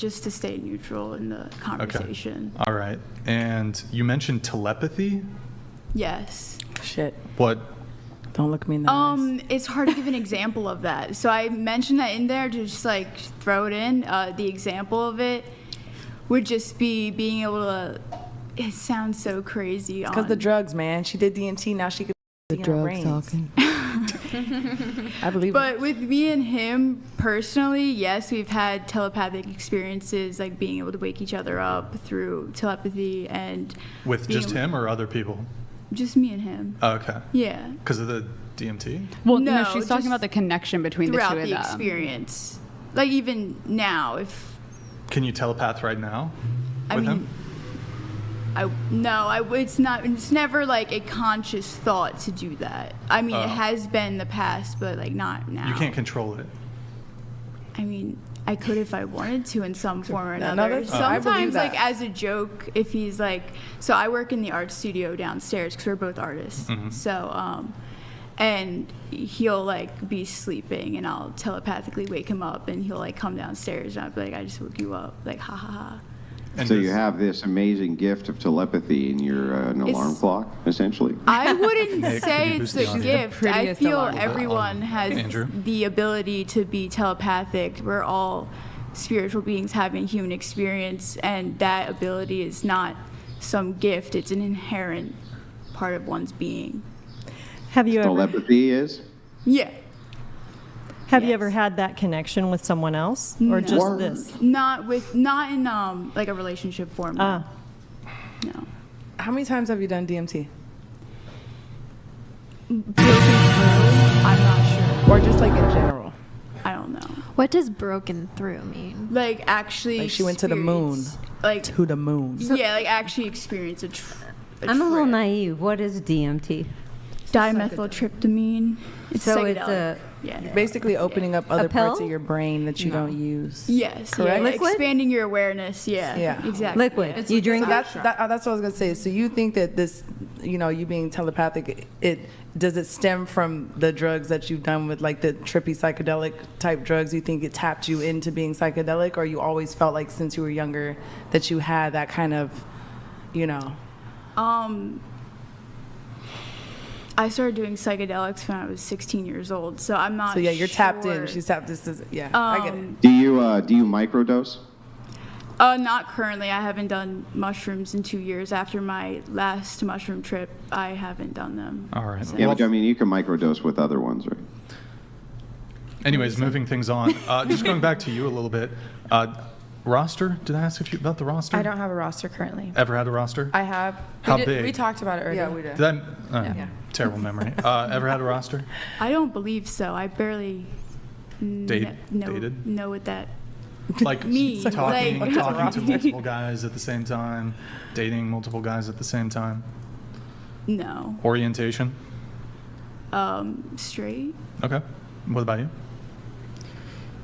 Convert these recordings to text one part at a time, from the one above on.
just to stay neutral in the conversation. Okay. All right. And you mentioned telepathy? Yes. Shit. What? Don't look me in the eyes. It's hard to give an example of that. So I mentioned that in there to just like throw it in. The example of it would just be being able to. It sounds so crazy. Because the drugs, man. She did DMT. Now she could. The drugs talking. I believe. But with me and him personally, yes, we've had telepathic experiences, like being able to wake each other up through telepathy and. With just him or other people? Just me and him. Oh, okay. Yeah. Because of the DMT? Well, no, No, she's talking just about the connection between the two Throughout of the them. experience, like even now, if. Can you telepath right now I with mean, him? It's not. It's never like a conscious thought to do that. I mean, it has been in the past, but like not now. You can't control it. I mean, I could if I wanted to in some form or No, another. that's- I believe Sometimes, that. like as a joke, if he's like, so I work in the art studio downstairs because we're both artists. Mm-hmm. So, and he'll like be sleeping, and I'll telepathically wake him up, and he'll like come downstairs, and I'll be like, I just woke you up, like ha ha ha. And So you have this amazing gift of telepathy, and you're an alarm clock, essentially. I wouldn't Nick, say can you it's boost the a audio? gift. I Prettiest feel alarm clock. everyone has Andrew? the ability to be telepathic. We're all spiritual beings having human experience, and that ability is not some gift. It's an inherent part of one's being. Have you ever Telepathy is? Yeah. have you Yes. ever had that connection with someone else or just Or- this? Not in like a relationship form. Ah. No. How many times have you done DMT? Broken through, I'm not sure. Or just like in general? I don't know. What does broken through mean? Like actually. Like she went to the moon. experience- Like To the moon. yeah, like actually experience a I'm a little trip. naive. What is DMT? Dimethyltryptamine. It's So it's psychedelic. a Yeah. Basically opening up other parts pill? of your brain that you don't use. Yes. Correct? Yeah, Liquid? expanding your awareness. Yeah. Yeah. Exactly. liquid. You drink So it? that's what I was gonna say. So you think that this, you being telepathic, does it stem from the drugs that you've done with like the trippy psychedelic type drugs? You think it tapped you into being psychedelic, or you always felt like since you were younger that you had that kind of, I started doing psychedelics when I was 16 years old, so I'm not. So yeah, you're tapped in. sure. She's tapped. I get it. Do you microdose? Not currently. I haven't done mushrooms in 2 years. After my last mushroom trip, I haven't done them. All right. So- Yeah, but I mean, you can microdose with other ones, right? Anyways, moving things on. Just going back to you a little bit. Roster? Did I ask you about the roster? I don't have a roster currently. Ever had a roster? I have. How we big? We talked about it already. Yeah, we did. Did I? Terrible memory. Ever had a roster? I don't believe so. I barely Dated? know what that. Like Me, talking like- to multiple guys at the same time, dating multiple guys at the same time. No. Orientation? Straight. Okay. What about you?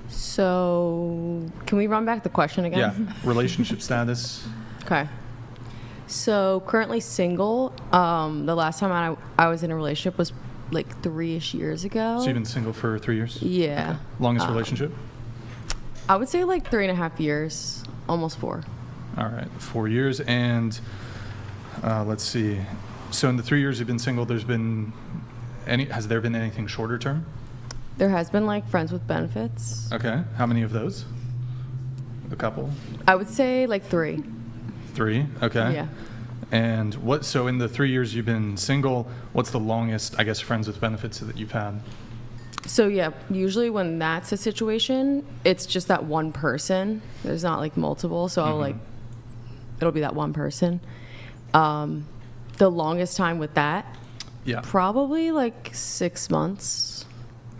So, can we run back the question again? Yeah. Relationship status? Okay. So, currently single. The last time I was in a relationship was like 3-ish years ago. So you've been single for 3 years? Yeah. Longest relationship? I would say like 3.5 years, almost 4. All right. 4 years. And let's see. So in the 3 years you've been single, has there been anything shorter term? There has been like friends with benefits. Okay. How many of those? A couple? I would say like 3. 3? Okay. Yeah. And so in the 3 years you've been single, what's the longest, I guess, friends with benefits that you've had? So yeah, usually when that's a situation, it's just that one person. There's not like multiple, so it'll be that one person. The longest time with that, Yeah. probably like 6 months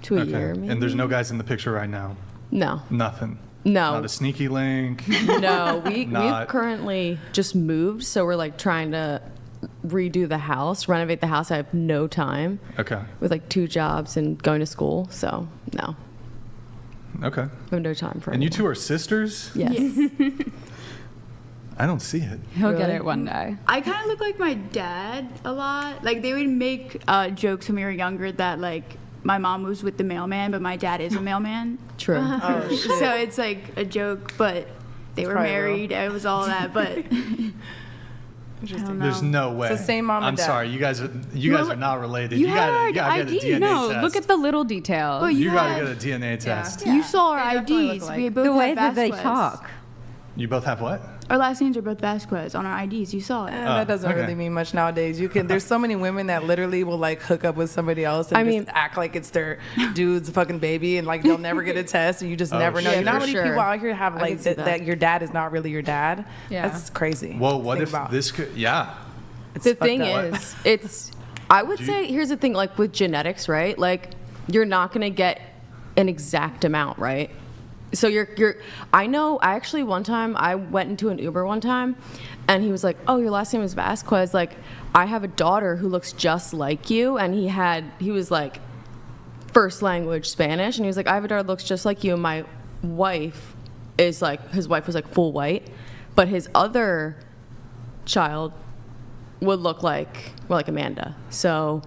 to a year, maybe. And there's no guys in the picture right now? No. Nothing? No. Not a sneaky link? No, we've Not- currently just moved, so we're like trying to redo the house, renovate the house. I have no time Okay. with like 2 jobs and going to school, so no. Okay. I have no time for And you anything. two are sisters? Yes. I don't see it. He'll get Really? it one day. I kind of look like my dad a lot. Like they would make jokes when we were younger that like my mom was with the mailman, but my dad is a mailman. True. So it's like a joke, but they were probably real. married. It was all that, but I don't know. There's no way. It's the same mom and I'm dad. sorry, you guys are not related. you gotta had get a ID. DNA No, test. look at the little details. But You gotta had- get a DNA test. You saw our They definitely look IDs. alike. We both The way have that they Vasquez. talk. You both have what? Our last names are both Vasquez on our IDs. You saw it. That doesn't okay. really mean much nowadays. There's so many women that literally will like hook up with somebody else and I just mean- act like it's their dude's fucking baby, and like they'll never get a test, and you just never know. shit. You know how For many sure. people out here have I like can see that your dad is not really your dad? Yeah. That's crazy. Well, to what think if about. this could? Yeah. It's The fucked thing up. is, I would say, here's the thing, like with genetics, right? Like, you're not going to get an exact amount, right? So I actually one time, I went into an Uber one time, and he was like, oh, your last name is Vasquez. Like, I have a daughter who looks just like you, and he was like, first language Spanish, and he was like, I have a daughter that looks just like you, and my wife is like, his wife was like full white, but his other child would look like Amanda. So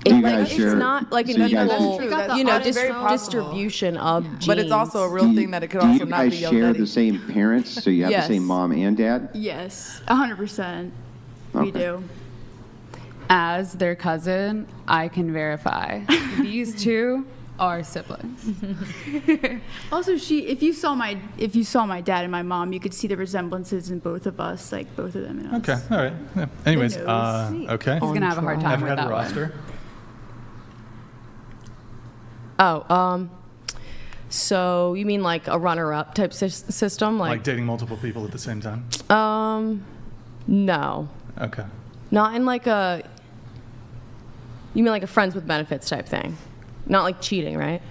Do you guys it's share- not like so an you guys- equal, That's true. you know, That's very possible. distribution of genes. But it's also a real thing that it could Do also you not guys be your share daddy. the same parents? So you have Yes. the same mom and dad? Yes, 100%. We Okay. do. As their cousin, I can verify these two are siblings. Also, if you saw my dad and my mom, you could see the resemblances in both of us, like both of them and us. Okay. All right. Yeah. Anyways, knows? okay. He's gonna have a hard time Ever with had that the one. roster? So you mean like a runner-up type system, Like like dating multiple people at the same time? no, Okay. not in like a. You mean like a friends with benefits type thing, not like cheating, right?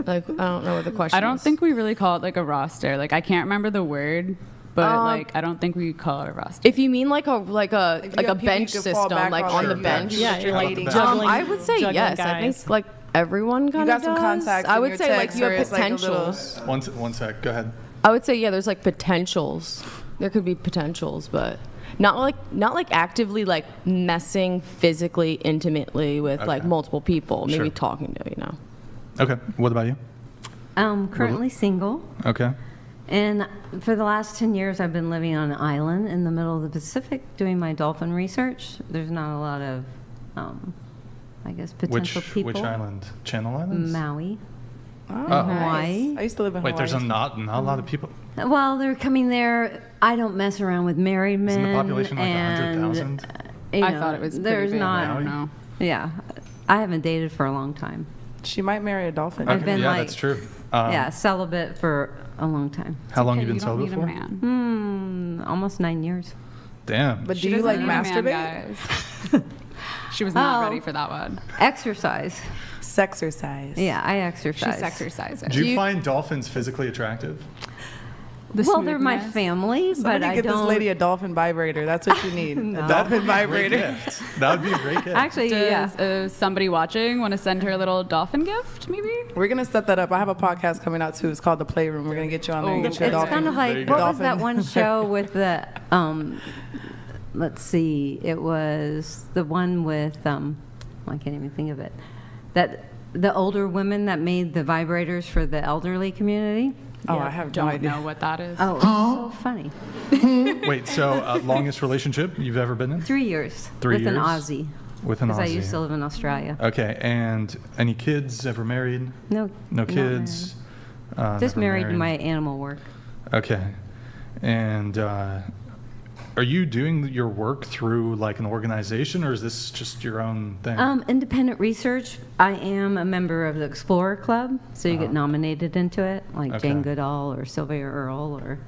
Like I don't know what the question. I don't is. think we really call it like a roster. Like I can't remember the word, but like I don't think we call it a roster. If you mean like a If you have people bench you could fall system, back like on, on the you bench. have people that you're Yeah, dating. yeah. Juggling- I would say juggling yes. I guys. think like everyone kind You of got some does. contacts I in would your say text, like you or have it's like a little- potentials. One sec. Go ahead. I would say yeah. There's like potentials. There could be potentials, but not like actively like messing physically intimately with like Okay. multiple people. Maybe Sure. talking to Okay. What about you? Currently single. Okay. And for the last 10 years, I've been living on an island in the middle of the Pacific doing my dolphin research. There's not a lot of, I guess, potential people. Which island? Channel Islands? Maui. Oh, Hawaii. I used to live in Wait, Hawaii. there's not a lot of people. Well, they're coming there. I don't mess around with married men. Isn't the population like and, 100,000? you I know, thought it was pretty There's big. not. I don't know. Yeah, I haven't dated for a long time. She might marry a dolphin. I've been yeah, like- that's true. Yeah, celibate for a long time. How long Okay, you been don't sober need a for? man. Almost 9 years. Damn. But She do you doesn't like need a masturbate? man, guys. She was not Oh. ready for that one. Exercise. Sexercise. Yeah, I exercise. She's exercising. Do you find dolphins physically attractive? Well, they're my smoothness. family, but Somebody I get don't. this lady a dolphin vibrator. That's what you need. A That'd dolphin be a great vibrator. gift. That would be a great gift. Actually, yeah. Does somebody watching want to send her a little dolphin gift, maybe? We're gonna set that up. I have a podcast coming out too. It's called The Playroom. We're gonna get you on there and get you a It's dolphin. kind of There like you what go. was that Dolphin. one show with the let's see, it was the one with I can't even think of it. That the older women that made the vibrators for the elderly community. Oh, I have no Don't idea. know what that is. Oh, it's so funny. Wait, so longest relationship you've ever been in? 3 years 3 with an years? Aussie. With an Because I Aussie. used to live in Australia. Okay, and any kids? Ever married? No, No not kids? Just Never married to my animal work. Okay. And are you doing your work through like an organization, or is this just your own thing? Independent research. I am a member of the Explorer Club, so you get nominated into it, like Okay. Jane Goodall or Sylvia Earle, or.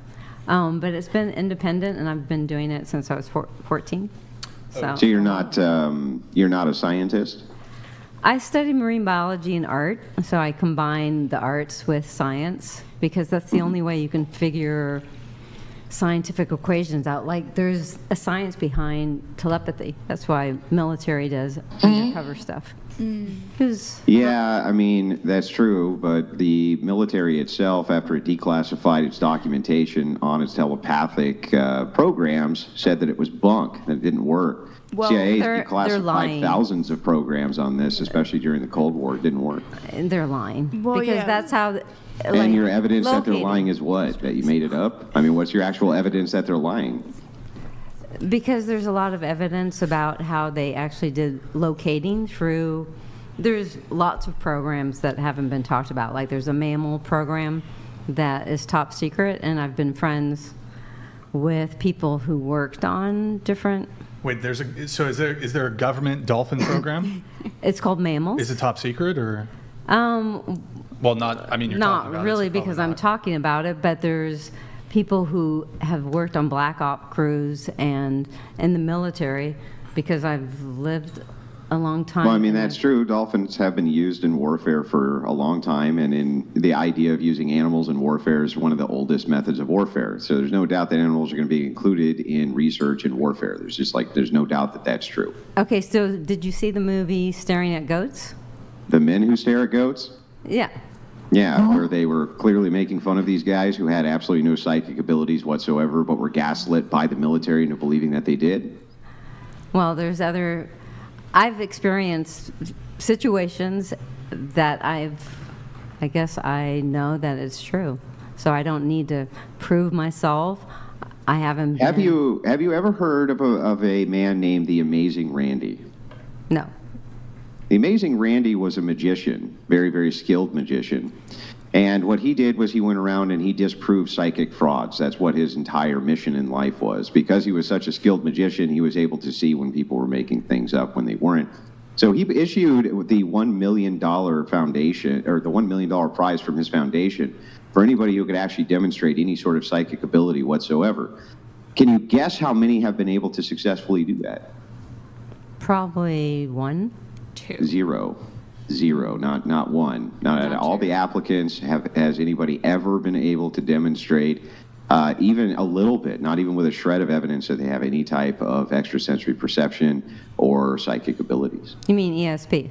But it's been independent, and I've been doing it since I was 14. So So you're not a scientist? I study marine biology and art, so I combine the arts with science because that's the only way you can figure scientific equations out. Like there's a science behind telepathy. That's why military does undercover stuff. Who's Yeah, I mean, that's true, but the military itself, after it declassified its documentation on its telepathic programs, said that it was bunk, that it didn't work. Well, CIA they're has declassified lying. thousands of programs on this, especially during the Cold War. It didn't work. they're lying Well, because yeah. that's how And your evidence that they're locating. lying is what? That you made it up? I mean, what's your actual evidence that they're lying? Because there's a lot of evidence about how they actually did locating through, there's lots of programs that haven't been talked about. Like there's a mammal program that is top secret, and I've been friends with people who worked on different, Wait, so is there a government dolphin program? it's called mammals. Is it top secret or? Um, Well, not, I mean, you're Not talking about it, really, so probably because I'm not. talking about it, but there's people who have worked on black op crews and in the military, because I've lived a long time. Well, I mean, in that's a- true. Dolphins have been used in warfare for a long time, and in the idea of using animals in warfare is one of the oldest methods of warfare. So there's no doubt that animals are going to be included in research and warfare. There's no doubt that that's true. Okay, so did you see the movie Staring at Goats? The men who stare at goats? Yeah. Yeah, where they were clearly making fun of these guys who had absolutely no psychic abilities whatsoever, but were gaslit by the military into believing that they did. Well, I've experienced situations that I guess I know that it's true. So I don't need to prove myself. I haven't Have been- you ever heard of a man named the Amazing Randy? No. The Amazing Randy was a magician, very, very skilled magician. And what he did was he went around and he disproved psychic frauds. That's what his entire mission in life was. Because he was such a skilled magician, he was able to see when people were making things up when they weren't. So he issued the $1 million foundation, or the $1 million prize from his foundation for anybody who could actually demonstrate any sort of psychic ability whatsoever. Can you guess how many have been able to successfully do that? Probably one. Zero, not one. Not all the applicants has anybody ever been able to demonstrate even a little bit, not even with a shred of evidence that they have any type of extrasensory perception or psychic abilities. You mean ESP?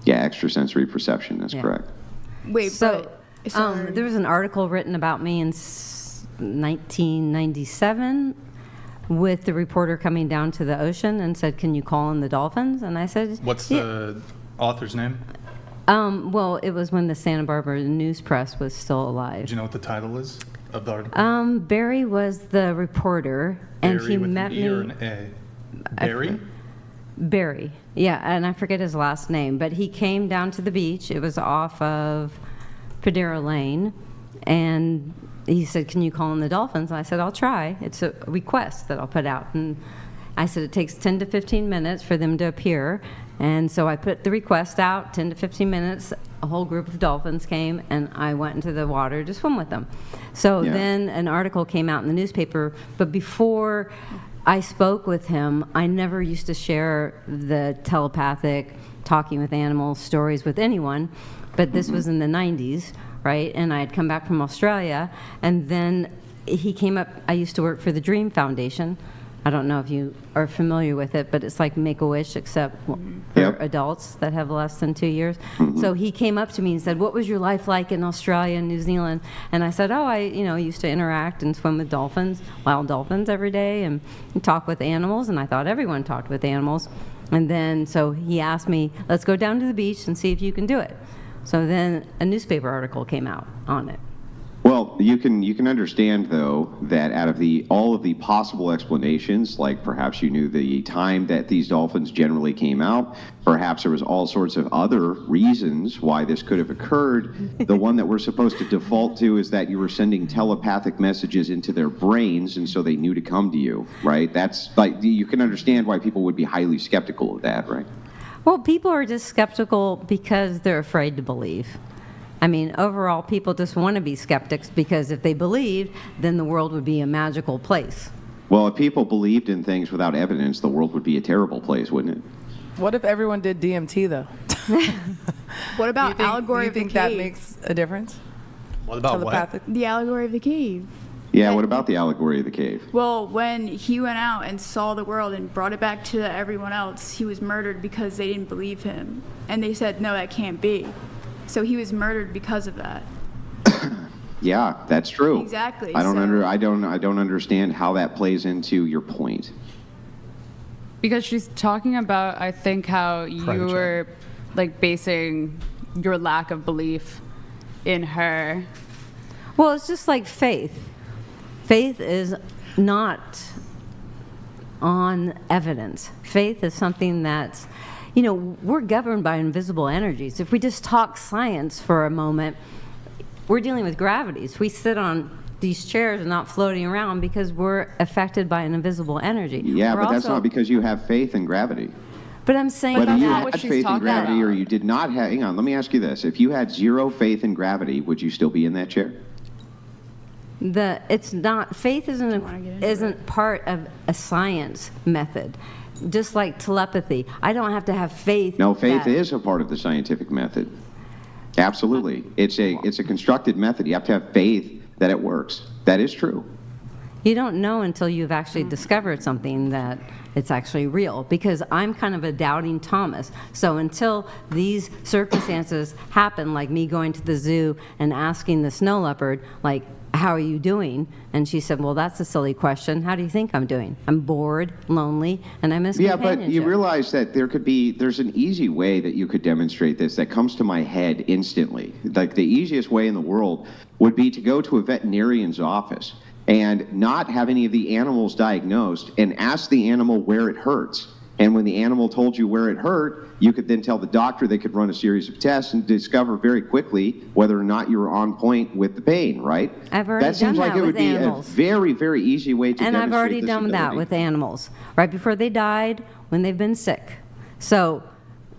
Yeah, extrasensory perception, that's Yeah. correct. Wait, So, but sorry. there was an article written about me in 1997 with the reporter coming down to the ocean and said, "Can you call in the dolphins?" And I said, What's "Yeah." the author's name? Well, it was when the Santa Barbara News Press was still Do alive. you know what the title is of the article? Barry was the reporter, and Barry he with met an E or me. an A? Barry? Barry, yeah, and I forget his last name, but he came down to the beach. It was off of Padera Lane, and he said, "Can you call in the dolphins?" And I said, "I'll try. It's a request that I'll put out." And I said, "It takes 10 to 15 minutes for them to appear." And so I put the request out, 10 to 15 minutes, a whole group of dolphins came, and I went into the water to swim with them. So Yeah. then an article came out in the newspaper, but before I spoke with him, I never used to share the telepathic, talking with animals stories with anyone, but this was in the 90s, right? And I had come back from Australia, and then he came up. I used to work for the Dream Foundation. I don't know if you are familiar with it, but it's like Make-A-Wish, except for Yep. adults that have less than 2 years. So he came up to me and said, "What was your life like in Australia and New Zealand?" And I said, "Oh, I used to interact and swim with dolphins, wild dolphins every day, and talk with animals." And I thought everyone talked with animals. And then so he asked me, "Let's go down to the beach and see if you can do it." So then a newspaper article came out on it. Well, you can understand though that out of all of the possible explanations, like perhaps you knew the time that these dolphins generally came out, perhaps there was all sorts of other reasons why this could have occurred. The one that we're supposed to default to is that you were sending telepathic messages into their brains, and so they knew to come to you, right? That's like you can understand why people would be highly skeptical of that, right? Well, people are just skeptical because they're afraid to believe. I mean, overall, people just want to be skeptics because if they believed, then the world would be a magical place. Well, if people believed in things without evidence, the world would be a terrible place, wouldn't it? What if everyone did DMT though? What about do allegory you of the think cave? that makes a difference? What about Telepathic. The allegory of the cave. Yeah, what about the allegory of the cave? Well, when he went out and saw the world and brought it back to everyone else, he was murdered because they didn't believe him. And they said, "No, that can't be." So he was murdered because of that. Yeah, that's true. Exactly, I don't so- I don't understand how that plays into your point. Because she's talking about, I think, how you Private chat. were like basing your lack of belief in her. Well, it's just like faith. Faith is not on evidence. Faith is something that's, we're governed by invisible energies. If we just talk science for a moment, we're dealing with gravities. We sit on these chairs and not floating around because we're affected by an invisible energy. Yeah, We're but that's also- not because you have faith in gravity. But I'm saying Whether that's you not had what she's faith in talking gravity or about. you did not have, hang on, let me ask you this. If you had zero faith in gravity, would you still be in that chair? it's not, faith wanna get isn't into part of a science method. Just like telepathy. I don't have to have faith. No, faith that- is a part of the scientific method. Absolutely. It's a constructed method. You have to have faith that it works. That is true. You don't know until you've actually discovered something that it's actually real, because I'm kind of a doubting Thomas. So until these circumstances happen, like me going to the zoo and asking the snow leopard, like, how are you doing? And she said, well, that's a silly question. How do you think I'm doing? I'm bored, lonely, and I miss Yeah, but companionship. you realize that there's an easy way that you could demonstrate this that comes to my head instantly. Like the easiest way in the world would be to go to a veterinarian's office and not have any of the animals diagnosed and ask the animal where it hurts. And when the animal told you where it hurt, you could then tell the doctor. They could run a series of tests and discover very quickly whether or not you were on point with the pain, right? I've already That seems done like that it would with be animals. a very, very easy way to And demonstrate I've already this done that ability. with animals, right before they died, when they've been sick. So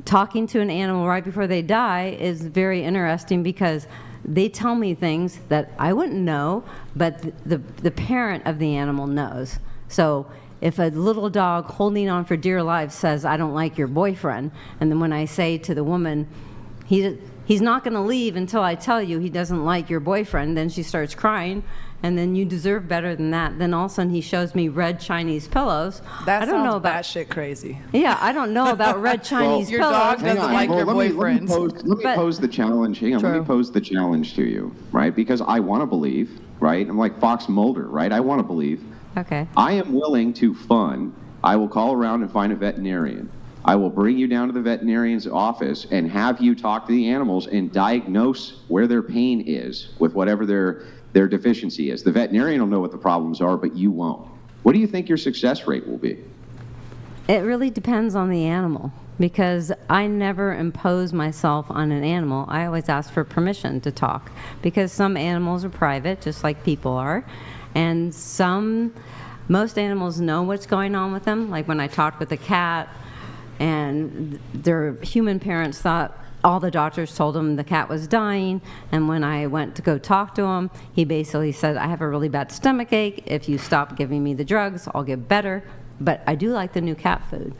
talking to an animal right before they die is very interesting, because they tell me things that I wouldn't know, but the parent of the animal knows. So if a little dog holding on for dear life says, I don't like your boyfriend, and then when I say to the woman, he's not going to leave until I tell you he doesn't like your boyfriend, then she starts crying, and then you deserve better than that. Then all of a sudden he shows me red Chinese pillows. That I don't sounds know about batshit crazy. Yeah, I don't know about red Chinese your pillows. dog Hang doesn't on. like Well, your let me boyfriend. pose But- the challenge. Hang on. Let True. me pose the challenge to you, right? Because I want to believe, right? I'm like Fox Mulder, right? I want to believe. Okay. I am willing to fund. I will call around and find a veterinarian. I will bring you down to the veterinarian's office and have you talk to the animals and diagnose where their pain is with whatever their deficiency is. The veterinarian will know what the problems are, but you won't. What do you think your success rate will be? It really depends on the animal, because I never impose myself on an animal. I always ask for permission to talk, because some animals are private, just like people are, and most animals know what's going on with them. Like when I talked with a cat, and their human parents thought all the doctors told him the cat was dying, and when I went to go talk to him, he basically said, I have a really bad stomach ache. If you stop giving me the drugs, I'll get better, but I do like the new cat food.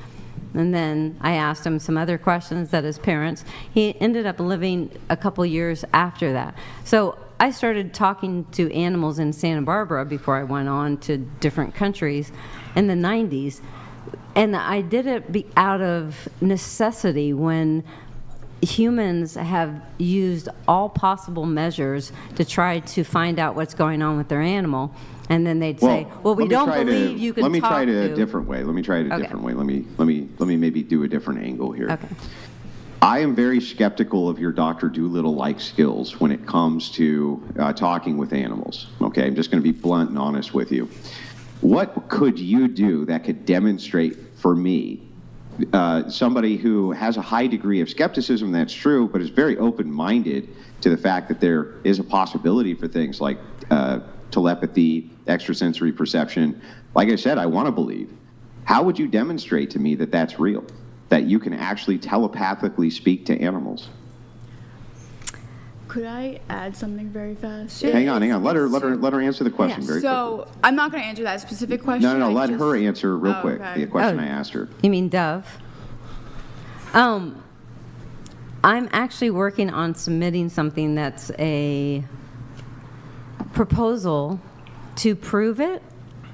And then I asked him some other questions that his parents, he ended up living a couple years after that. So I started talking to animals in Santa Barbara before I went on to different countries in the 90s. And I did it out of necessity when humans have used all possible measures to try to find out what's going on with their animal. And then they'd say, well, we let me don't try believe you can talk to. Let me try it a different way. Let me try it a Okay. different way. Let me maybe do a different angle here. Okay. I am very skeptical of your Dr. Dolittle-like skills when it comes to talking with animals. Okay, I'm just going to be blunt and honest with you. What could you do that could demonstrate for me, somebody who has a high degree of skepticism, that's true, but is very open-minded to the fact that there is a possibility for things like telepathy, extrasensory perception. Like I said, I want to believe. How would you demonstrate to me that that's real, that you can actually telepathically speak to animals? Could I add something very fast? Hang on. Let her answer the question very quickly. So I'm not going to answer that specific question. No, I let just- her answer real Oh, quick okay. the question Oh. I asked her. You mean Dove? I'm actually working on submitting something that's a proposal to prove it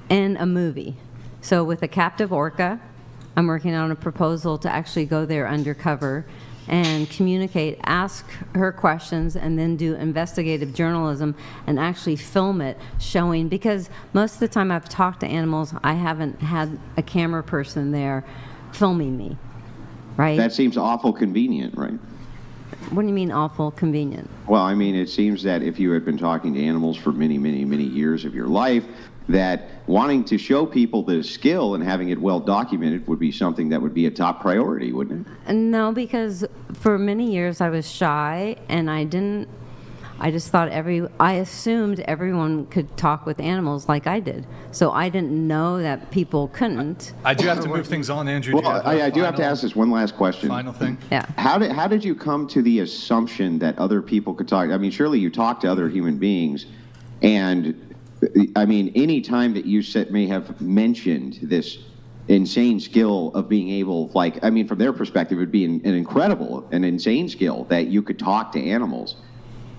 in a movie. So with a captive orca, I'm working on a proposal to actually go there undercover and communicate, ask her questions, and then do investigative journalism and actually film it, showing, because most of the time I've talked to animals, I haven't had a camera person there filming me, right? That seems awful convenient, right? What do you mean awful convenient? Well, I mean, it seems that if you had been talking to animals for many, many, many years of your life, that wanting to show people the skill and having it well documented would be something that would be a top priority, wouldn't it? No, because for many years I was shy, and I just thought I assumed everyone could talk with animals like I did. So I didn't know that people couldn't. I do have to move things on, Andrew. Well, I do have to ask this one last question. Final thing. Yeah. How did you come to the assumption that other people could talk? I mean, surely you talk to other human beings, and I mean, any time that you may have mentioned this insane skill of being able, like, I mean, from their perspective, it would be an incredible, an insane skill that you could talk to animals.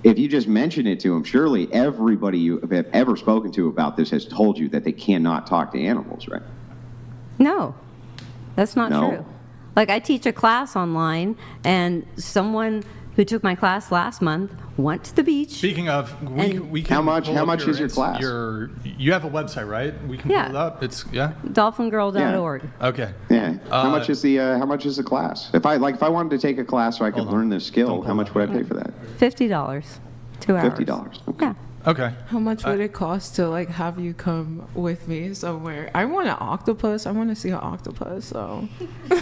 If you just mention it to them, surely everybody you have ever spoken to about this has told you that they cannot talk to animals, right? No, that's not No? true. Like, I teach a class online, and someone who took my class last month went to the beach. Speaking of, we can How much pull up is your class? You have a website, right? We can Yeah. pull it up. It's dolphingirl.org. Okay. Yeah. How much is the class? If I wanted to take a class so I could learn this skill, how much would I pay for that? $50, 2 hours. $50. Okay. Yeah. Okay. How much would it cost to like have you come with me somewhere? I want an octopus. I want to see an octopus. So We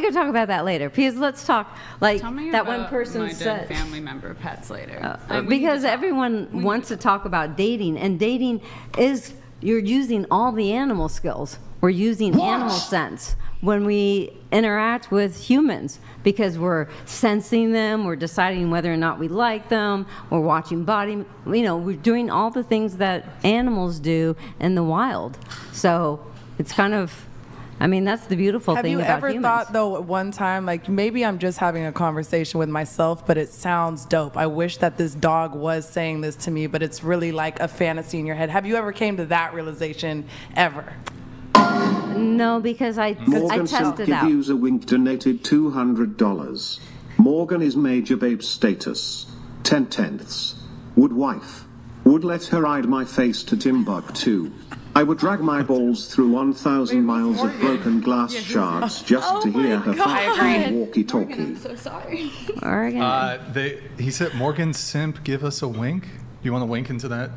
can talk about that later. Because let's talk, like, Tell me that about one person my said. dead family member pets later. Because everyone wants to talk about dating, and dating is, you're using all the animal skills. We're using animal sense when we interact with humans, because we're sensing them, we're deciding whether or not we like them, we're watching body, we're doing all the things that animals do in the wild. So it's kind of, that's the beautiful Have thing you about ever humans. thought, though, at one time, like, maybe I'm just having a conversation with myself, but it sounds dope. I wish that this dog was saying this to me, but it's really like a fantasy in your head. Have you ever came to that realization ever? No, because I Morgan tested out. Give user wink donated $200. Morgan is major babe status. 10/10. Would wife. Would let her ride my face to Timbuktu. I would drag my balls through 1,000 miles of broken glass shards just to hear her fucking walkie-talkie. So sorry. Oregon. He said, Morgan Simp, give us a wink. Do you want to wink into that?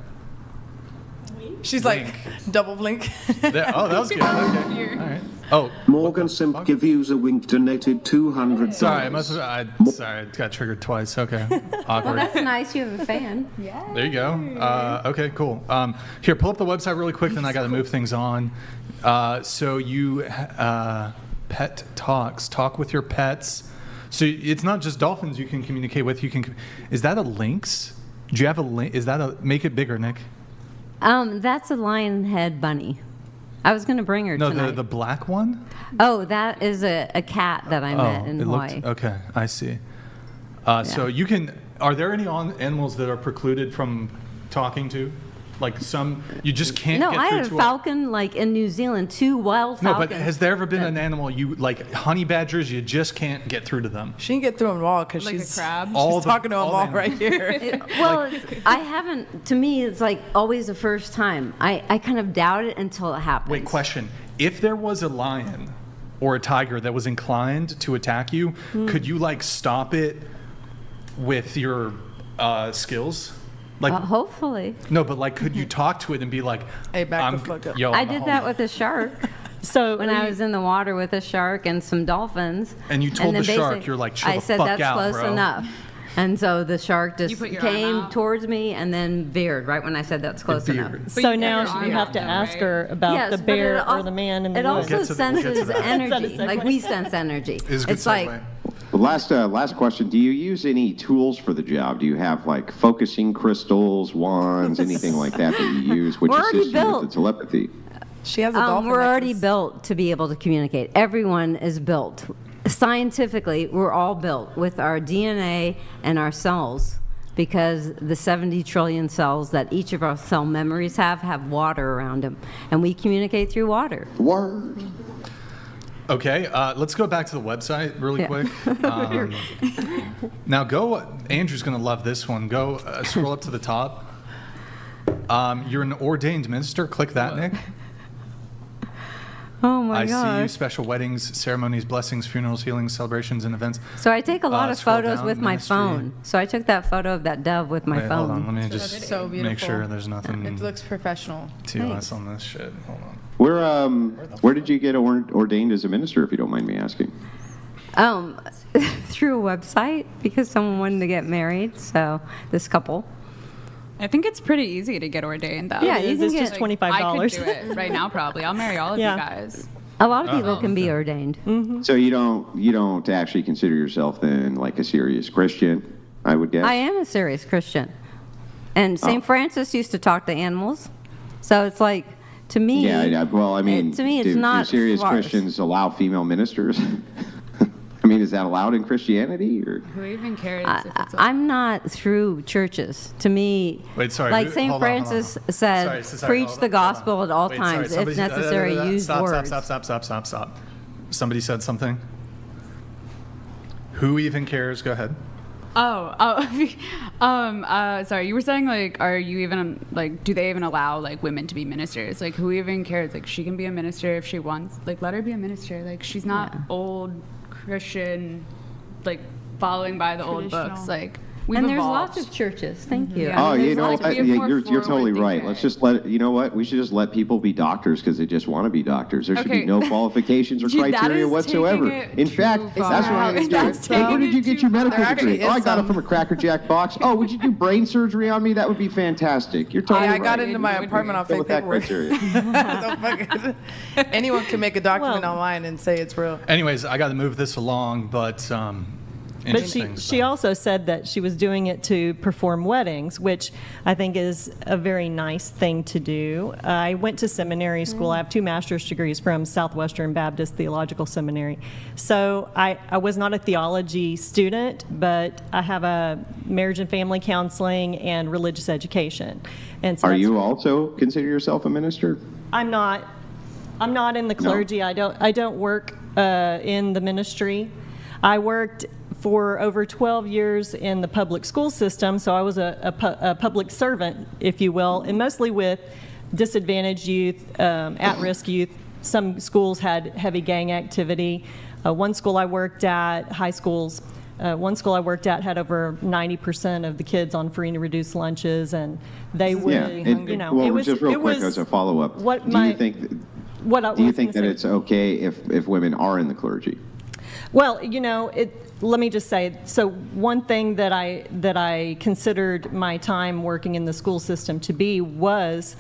She's like, double blink. That was good. Okay. All right. Oh, Morgan Simp give user wink donated $200. sorry. I got triggered twice. Okay. Awkward. Well, that's nice. You have a fan. There you go. Okay, cool. Here, pull up the website really quick, then I got to move things on. So you, pet talks, talk with your pets. So it's not just dolphins you can communicate with. Is that a lynx? Do you have a lynx? Is that make it bigger, Nick? That's a lion head bunny. I was going to bring her No, tonight. the black one? Oh, that is a cat that I met in Hawaii. Okay, I see. So you can. Are there any animals that are precluded from talking to? Like some, you just can't. No, get I through had a to falcon like in New Zealand, 2 wild No, falcons. but has there ever been an animal like honey badgers? You just can't get through to them. She can get through them all because Like a she's crab? She's talking to them all right here. Well, I haven't. To me, it's like always the first time. I kind of doubt it until it happens. Wait, question: if there was a lion or a tiger that was inclined to attack you, could you like stop it with your skills? Like, hopefully. No, but like, could you talk to it and be like, Hey, back the fuck up. Yo, I I'm a did homie. that with a shark. So when I was in the water with a shark and some dolphins. And you told then the shark, basically you're like, chill I the said, fuck that's out, close bro." enough. And so the shark just put your arm came out? towards me and then veered right when I said that's close enough. veered. so you now got your you arm have to out, ask right? her about Yes, the but bear it al- or the man in the It woods. also We'll get to senses that. energy. Is that a Like segue? we sense energy. Is a good It's like segue. Last question. Do you use any tools for the job? Do you have like focusing crystals, wands, anything like that you use, which We're already assists you built. with the telepathy? She has a dolphin. we're already necklace. built to be able to communicate. Everyone is built. Scientifically, we're all built with our DNA and our cells, because the 70 trillion cells that each of our cell memories have water around them, and we communicate through water. Word. Okay, let's go back to the website really Yeah. quick. Now Andrew's going to love this one. Go scroll up to the top. You're an ordained minister. Click that, Nick. Oh my I see you, gosh. special weddings, ceremonies, blessings, funerals, healings, celebrations, and events. So I take a lot of Scroll photos down, with my ministry. phone. So I took that photo of that dove with my Wait, phone. hold on. Let me just That's so make beautiful. sure there's nothing It looks professional. to us on this shit. Hold on. Where did you get ordained as a minister, if you don't mind me asking? Through a website because someone wanted to get married. So this couple. I think it's pretty easy to get ordained, though. Yeah, you can It's get just $25. I could do it right now, probably. I'll marry all of Yeah. you guys. A lot of people can be ordained. So you don't actually consider yourself then like a serious Christian, I would guess? I am a serious Christian. And St. Francis used to talk to animals. So it's like, to me, Yeah, well, I mean, to me, it's do not serious farce. Christians allow female ministers? I mean, is that allowed in Christianity? Or? Who even cares if it's I'm not through churches. To me, Wait, sorry. like who- St. hold on, hold on, Francis hold on. said, Sorry, preach hold the on, hold on. gospel at all Wait, sorry, times. If somebody- necessary, use stop, words. Stop. Somebody said something. Who even cares? Go ahead. Sorry, you were saying, like, are you even, like, do they even allow, like, women to be ministers? Like, who even cares? Like, she can be a minister if she wants. Like, let her be a minister. Like, she's not old Christian, like, following by the old Traditional. books. Like, we've And there's evolved. lots of churches. Thank you. Yeah. Oh, there's you know lots- what? we have Yeah, more you're totally forward right. thinking. Let's just you know what? We should just let people be doctors because they just want to be doctors. There should be Okay. no qualifications or Dude, that criteria is whatsoever. taking it In too fact, far. that's what I'm going to That's do. Hey, where taking did you it get too your far. medical There degree? actually Oh, I is got it some. from a Cracker Jack box. Oh, would you do brain surgery on me? That would be fantastic. You're totally Yeah, I right. got into my apartment off Go fake with that paperwork. criteria. So fucking- anyone can make a document Well- online and say it's real. Anyways, I got to move this along, but But interesting. she also said that she was doing it to perform weddings, which I think is a very nice thing to do. I went to seminary school. I have 2 master's degrees from Southwestern Baptist Theological Seminary. So I was not a theology student, but I have a marriage and family counseling and religious education. And so Are that's- you also consider yourself a minister? I'm not in the clergy. I don't work in the ministry. I worked for over 12 years in the public school system, so I was a public servant, if you will, and mostly with disadvantaged youth, at-risk youth. Some schools had heavy gang activity. One school I worked at, high schools, one school I worked at had over 90% of the kids on free and reduced lunches, and they would, Yeah. you know, well, it was, just real it quick was as a follow-up, what do my- you think what I do you was think gonna that say. it's okay if women are in the clergy? Well, you know, let me just say, so one thing that I considered my time working in the school system to be was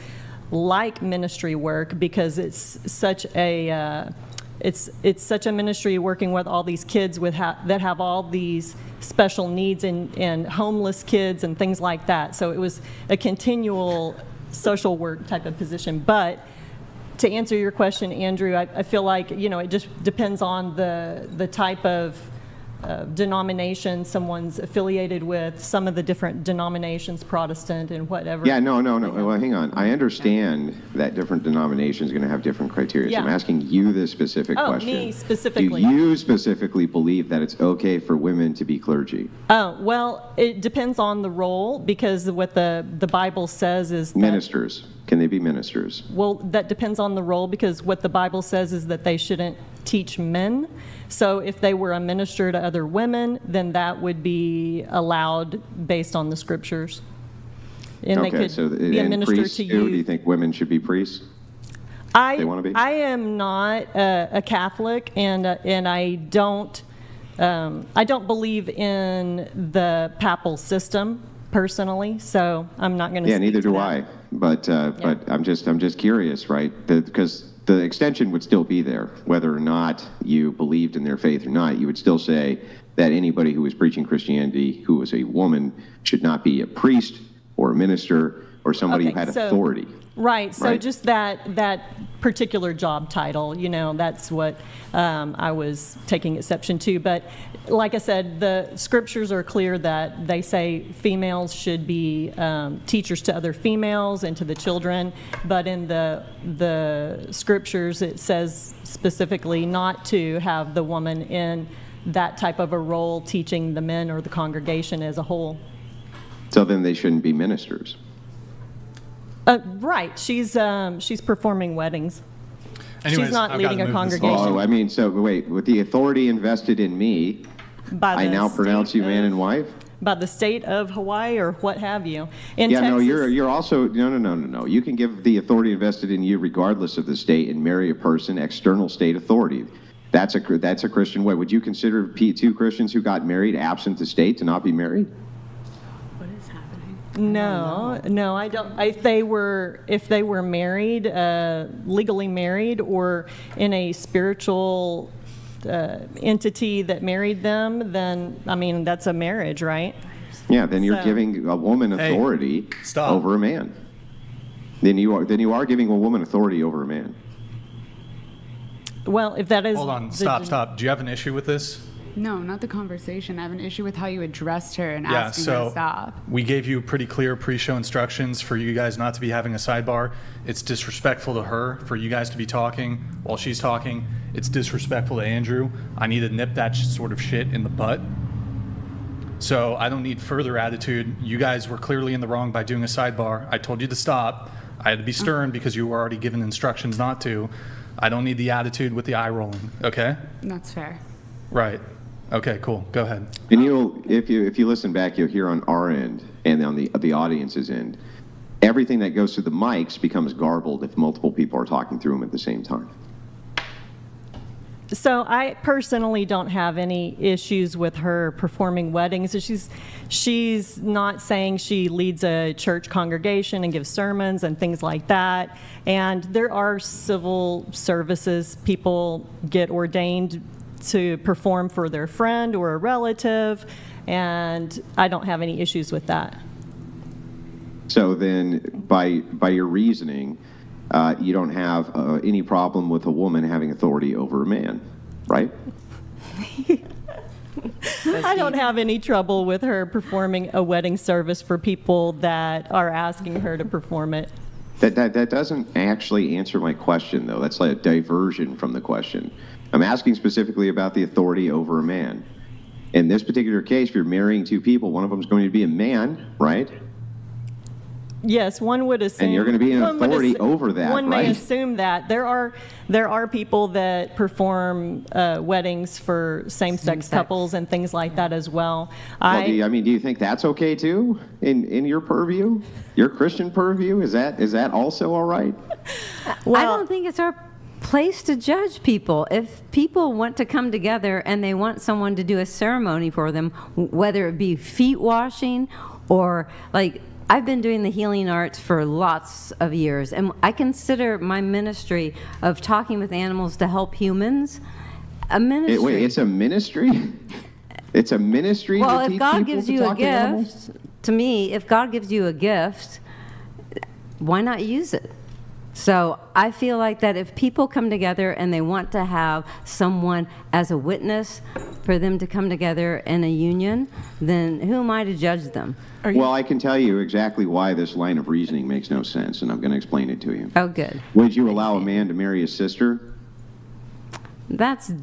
like ministry work, because it's such a it's such a ministry working with all these kids that have all these special needs and homeless kids and things like that. So it was a continual social work type of position. But to answer your question, Andrew, I feel like, you know, it just depends on the type of denomination someone's affiliated with. Some of the different denominations, Protestant and whatever. Yeah, no. Well, hang on. I understand that different denominations are going to have different criteria. Yeah. I'm asking you this specific Oh, question. me specifically. Do you specifically believe that it's okay for women to be clergy? Oh, well, it depends on the role, because what the Bible says is that, Ministers. Can they be ministers? well, that depends on the role, because what the Bible says is that they shouldn't teach men. So if they were a minister to other women, then that would be allowed based on the scriptures. And they Okay, could so be a and minister priests to too? Do you you. think women should be priests? They wanna be? I am not a Catholic, and I don't believe in the papal system personally. So I'm not going to. Yeah, neither do I. But I'm just curious, right? Because the extension would still be there, whether or not you believed in their faith or not. You would still say that anybody who was preaching Christianity who was a woman should not be a priest or a minister or somebody who had authority. Right. So Right. just that particular job title, you know, that's what I was taking exception to. But like I said, the scriptures are clear that they say females should be teachers to other females and to the children. But in the scriptures, it says specifically not to have the woman in that type of a role teaching the men or the congregation as a whole. So then they shouldn't be ministers. Right. She's performing weddings. Anyways, she's not I've gotta leading a move this congregation. Oh, I mean, so wait, with the authority invested in me, By I the now pronounce state you man of- and wife? By the state of Hawaii or what have you. In Yeah, Texas, no, you're also, no. You can give the authority invested in you regardless of the state and marry a person, external state authority. That's a Christian way. Would you consider two Christians who got married absent the state to not be married? No, I don't. If they were married, legally married, or in a spiritual entity that married them, then I mean that's a marriage, right? Yeah, then you're So- giving a woman Hey, authority stop. over a man. Then you are giving a woman authority over a man. Well, if that is Hold on, the- stop. Do you have an issue with this? No, not the conversation. I have an issue with how you addressed her and Yeah, asking her to so stop. we gave you pretty clear pre-show instructions for you guys not to be having a sidebar. It's disrespectful to her for you guys to be talking while she's talking. It's disrespectful to Andrew. I need to nip that sort of shit in the butt. So I don't need further attitude. You guys were clearly in the wrong by doing a sidebar. I told you to stop. I had to be stern because you were already given instructions not to. I don't need the attitude with the eye rolling, okay? That's fair. Right. Okay, cool. Go ahead. And if you listen back, you'll hear on our end and on the audience's end, everything that goes through the mics becomes garbled if multiple people are talking through them at the same time. So I personally don't have any issues with her performing weddings. She's not saying she leads a church congregation and gives sermons and things like that. And there are civil services, people get ordained to perform for their friend or a relative, and I don't have any issues with that. So then, by your reasoning, you don't have any problem with a woman having authority over a man, right? I don't have any trouble with her performing a wedding service for people that are asking her to perform it. That doesn't actually answer my question, though. That's like a diversion from the question. I'm asking specifically about the authority over a man. In this particular case, if you're marrying two people, one of them is going to be a man, right? Yes, one would assume. And you're going to be an one would authority over that, One may right? assume that. There are people that perform weddings for same-sex couples and things like that as well. Well, do you think that's okay too in your purview, your Christian purview? Is that also all right? I don't think it's our place to judge people. If people want to come together and they want someone to do a ceremony for them, whether it be feet washing or like I've been doing the healing arts for lots of years, and I consider my ministry of talking with animals to help humans a ministry. Wait, it's a ministry? It's a ministry Well, to if teach God people gives to you a talk to animals? gift, to me, if God gives you a gift, why not use it? So I feel like that if people come together and they want to have someone as a witness for them to come together in a union, then who am I to judge them? Well, I can tell you exactly why this line of reasoning makes no sense, and I'm going to explain it to you. Oh, good. Would you allow a man to marry his sister?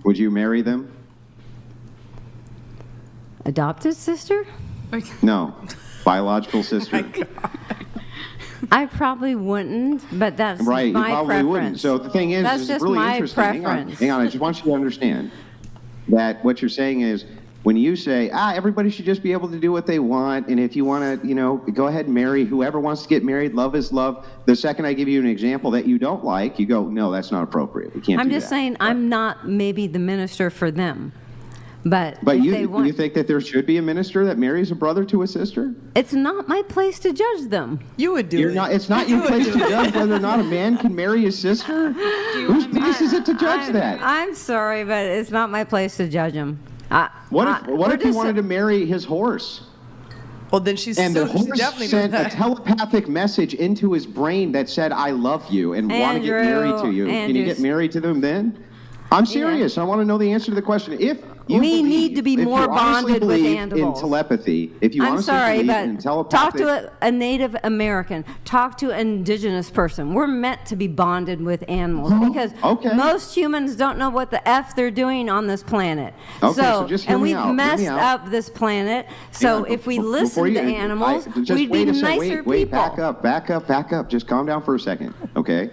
Would you marry them? Adopted sister? No. Biological sister. I probably wouldn't, but that's Right, you my probably preference. wouldn't. So the thing is, That's it's just really my interesting. preference. Hang on, I just want you to understand that what you're saying is when you say, everybody should just be able to do what they want, and if you want to, go ahead and marry whoever wants to get married, love is love. The second I give you an example that you don't like, you go, no, that's not appropriate. We can't I'm do just that. saying I'm not maybe the minister for them. But if you they want, you think that there should be a minister that marries a brother to a sister? it's not my place to judge them. You would do You're it. not. It's not your place to judge whether or not a man can marry his sister. Whose place is it to judge that? I'm sorry, but it's not my place to judge them. What if he wanted to marry his horse? Well, then she's And the she's horse definitely sent doing a that. telepathic message into his brain that said, I love you, and want to get married to you. Can you get married to them then? I'm serious. I want to know the answer to the question. If you We need to be if more you honestly bonded with believe animals. in telepathy, if you I'm honestly sorry, believe but in talk telepathic, to a Native American, talk to an indigenous person. We're meant to be bonded with animals because most humans don't know what the F they're doing on this planet. Okay, so just hear and me we've out, hear me messed out. up this planet. So if we Before listen you- to animals, just we'd be wait a second. nicer Wait, people. back up. Just calm down for a second, okay?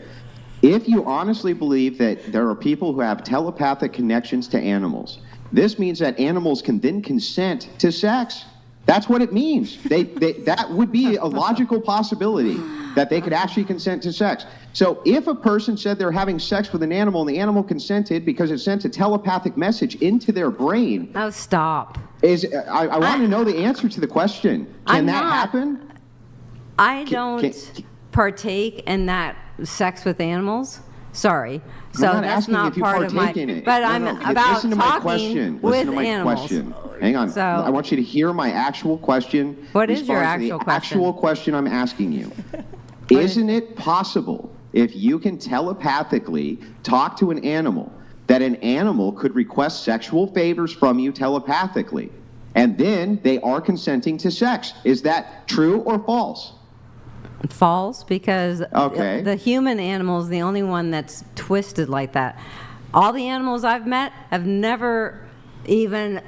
If you honestly believe that there are people who have telepathic connections to animals, this means that animals can then consent to sex. That's what it means. That would be a logical possibility that they could actually consent to sex. So if a person said they're having sex with an animal and the animal consented because it sent a telepathic message into their brain. Oh, stop. I want to know the answer to the question. Can that happen? I don't partake in that sex with animals. Sorry. So that's not part of my. But I'm about talking with animals. Hang on. So, I want you to hear my actual question. What is your actual question? Actual question I'm asking you. Isn't it possible, if you can telepathically talk to an animal, that an animal could request sexual favors from you telepathically, and then they are consenting to sex? Is that true or false? False, because the human animal is the only one that's twisted like that. All the animals I've met have never even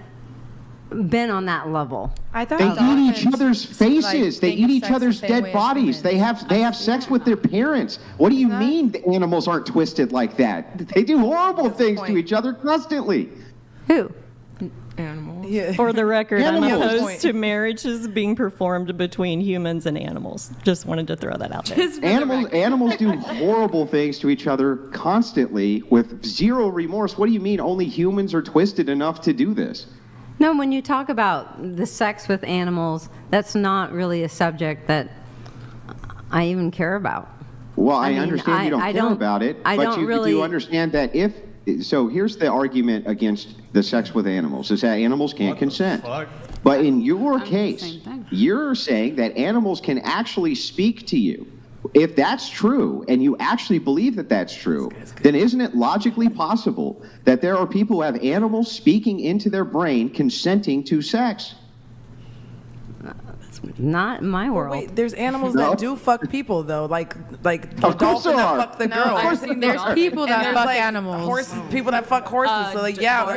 been on that level. I thought they eat each other's faces. They eat each other's dead bodies. They have sex with their parents. What do you mean the animals aren't twisted like that? They do horrible things to each other constantly. Who? Animals. Yeah. For the record, Animals. I'm opposed to marriages being performed between humans and animals. Just wanted to throw that out there. Animals do horrible things to each other constantly with zero remorse. What do you mean only humans are twisted enough to do this? No, when you talk about the sex with animals, that's not really a subject that I even care about. Well, I understand you don't care about it, but you do understand that so here's the argument against the sex with animals, is that animals can't consent. But in your case, you're saying that animals can actually speak to you. If that's true, and you actually believe that that's true, then isn't it logically possible that there are people who have animals speaking into their brain consenting to sex? Not in my world. Wait, there's animals that do fuck people though, like the Of course dolphin there that are. fuck the No, girl. There's people that fuck animals. Horses, people that fuck horses. So like, yeah, for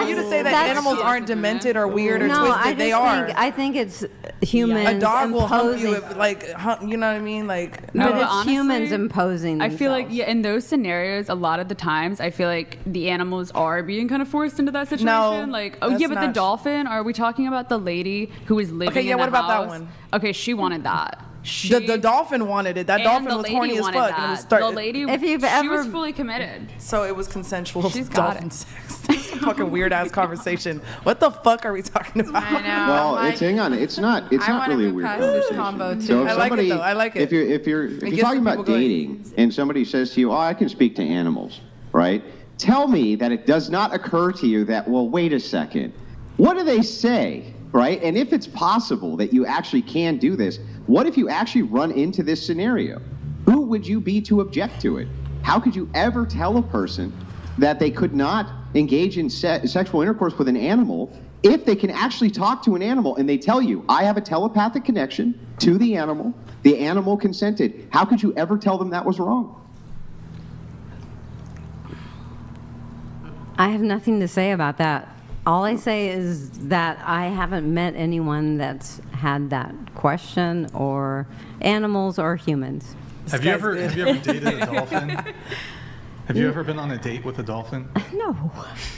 you to say that that's- animals aren't demented or weird or No, twisted, they are. I think it's humans A dog will hump imposing. you if, like, you know what I mean? Like, No, but but it's honestly, humans imposing I feel like themselves. in those scenarios, a lot of the times, I feel like the animals are being kind of forced into that situation. No, like, that's but the not- dolphin. Are we talking about the lady who was living? Okay, yeah, in the what about that house? one? Okay, she wanted that. the dolphin wanted it. That and dolphin the was lady horny as wanted fuck. that. And it was The lady, If you've she ever- was fully committed. So it was consensual She's got dolphin it. sex. This is a fucking weird ass conversation. What the fuck are we talking about? I know. Well, I'm like, hang on. It's not wanna really a move weird past this conversation. combo, too. So if I like it, somebody, though. I like it. If you're gets talking the about people going. dating and somebody says to you, "Oh, I can speak to animals," right? Tell me that it does not occur to you that, well, wait a second. What do they say, right? And if it's possible that you actually can do this, what if you actually run into this scenario? Who would you be to object to it? How could you ever tell a person that they could not engage in sexual intercourse with an animal if they can actually talk to an animal and they tell you, I have a telepathic connection to the animal consented? How could you ever tell them that was wrong? I have nothing to say about that. All I say is that I haven't met anyone that's had that question, or animals or humans. Have you ever dated a dolphin? Have you ever been on a date with a dolphin? No.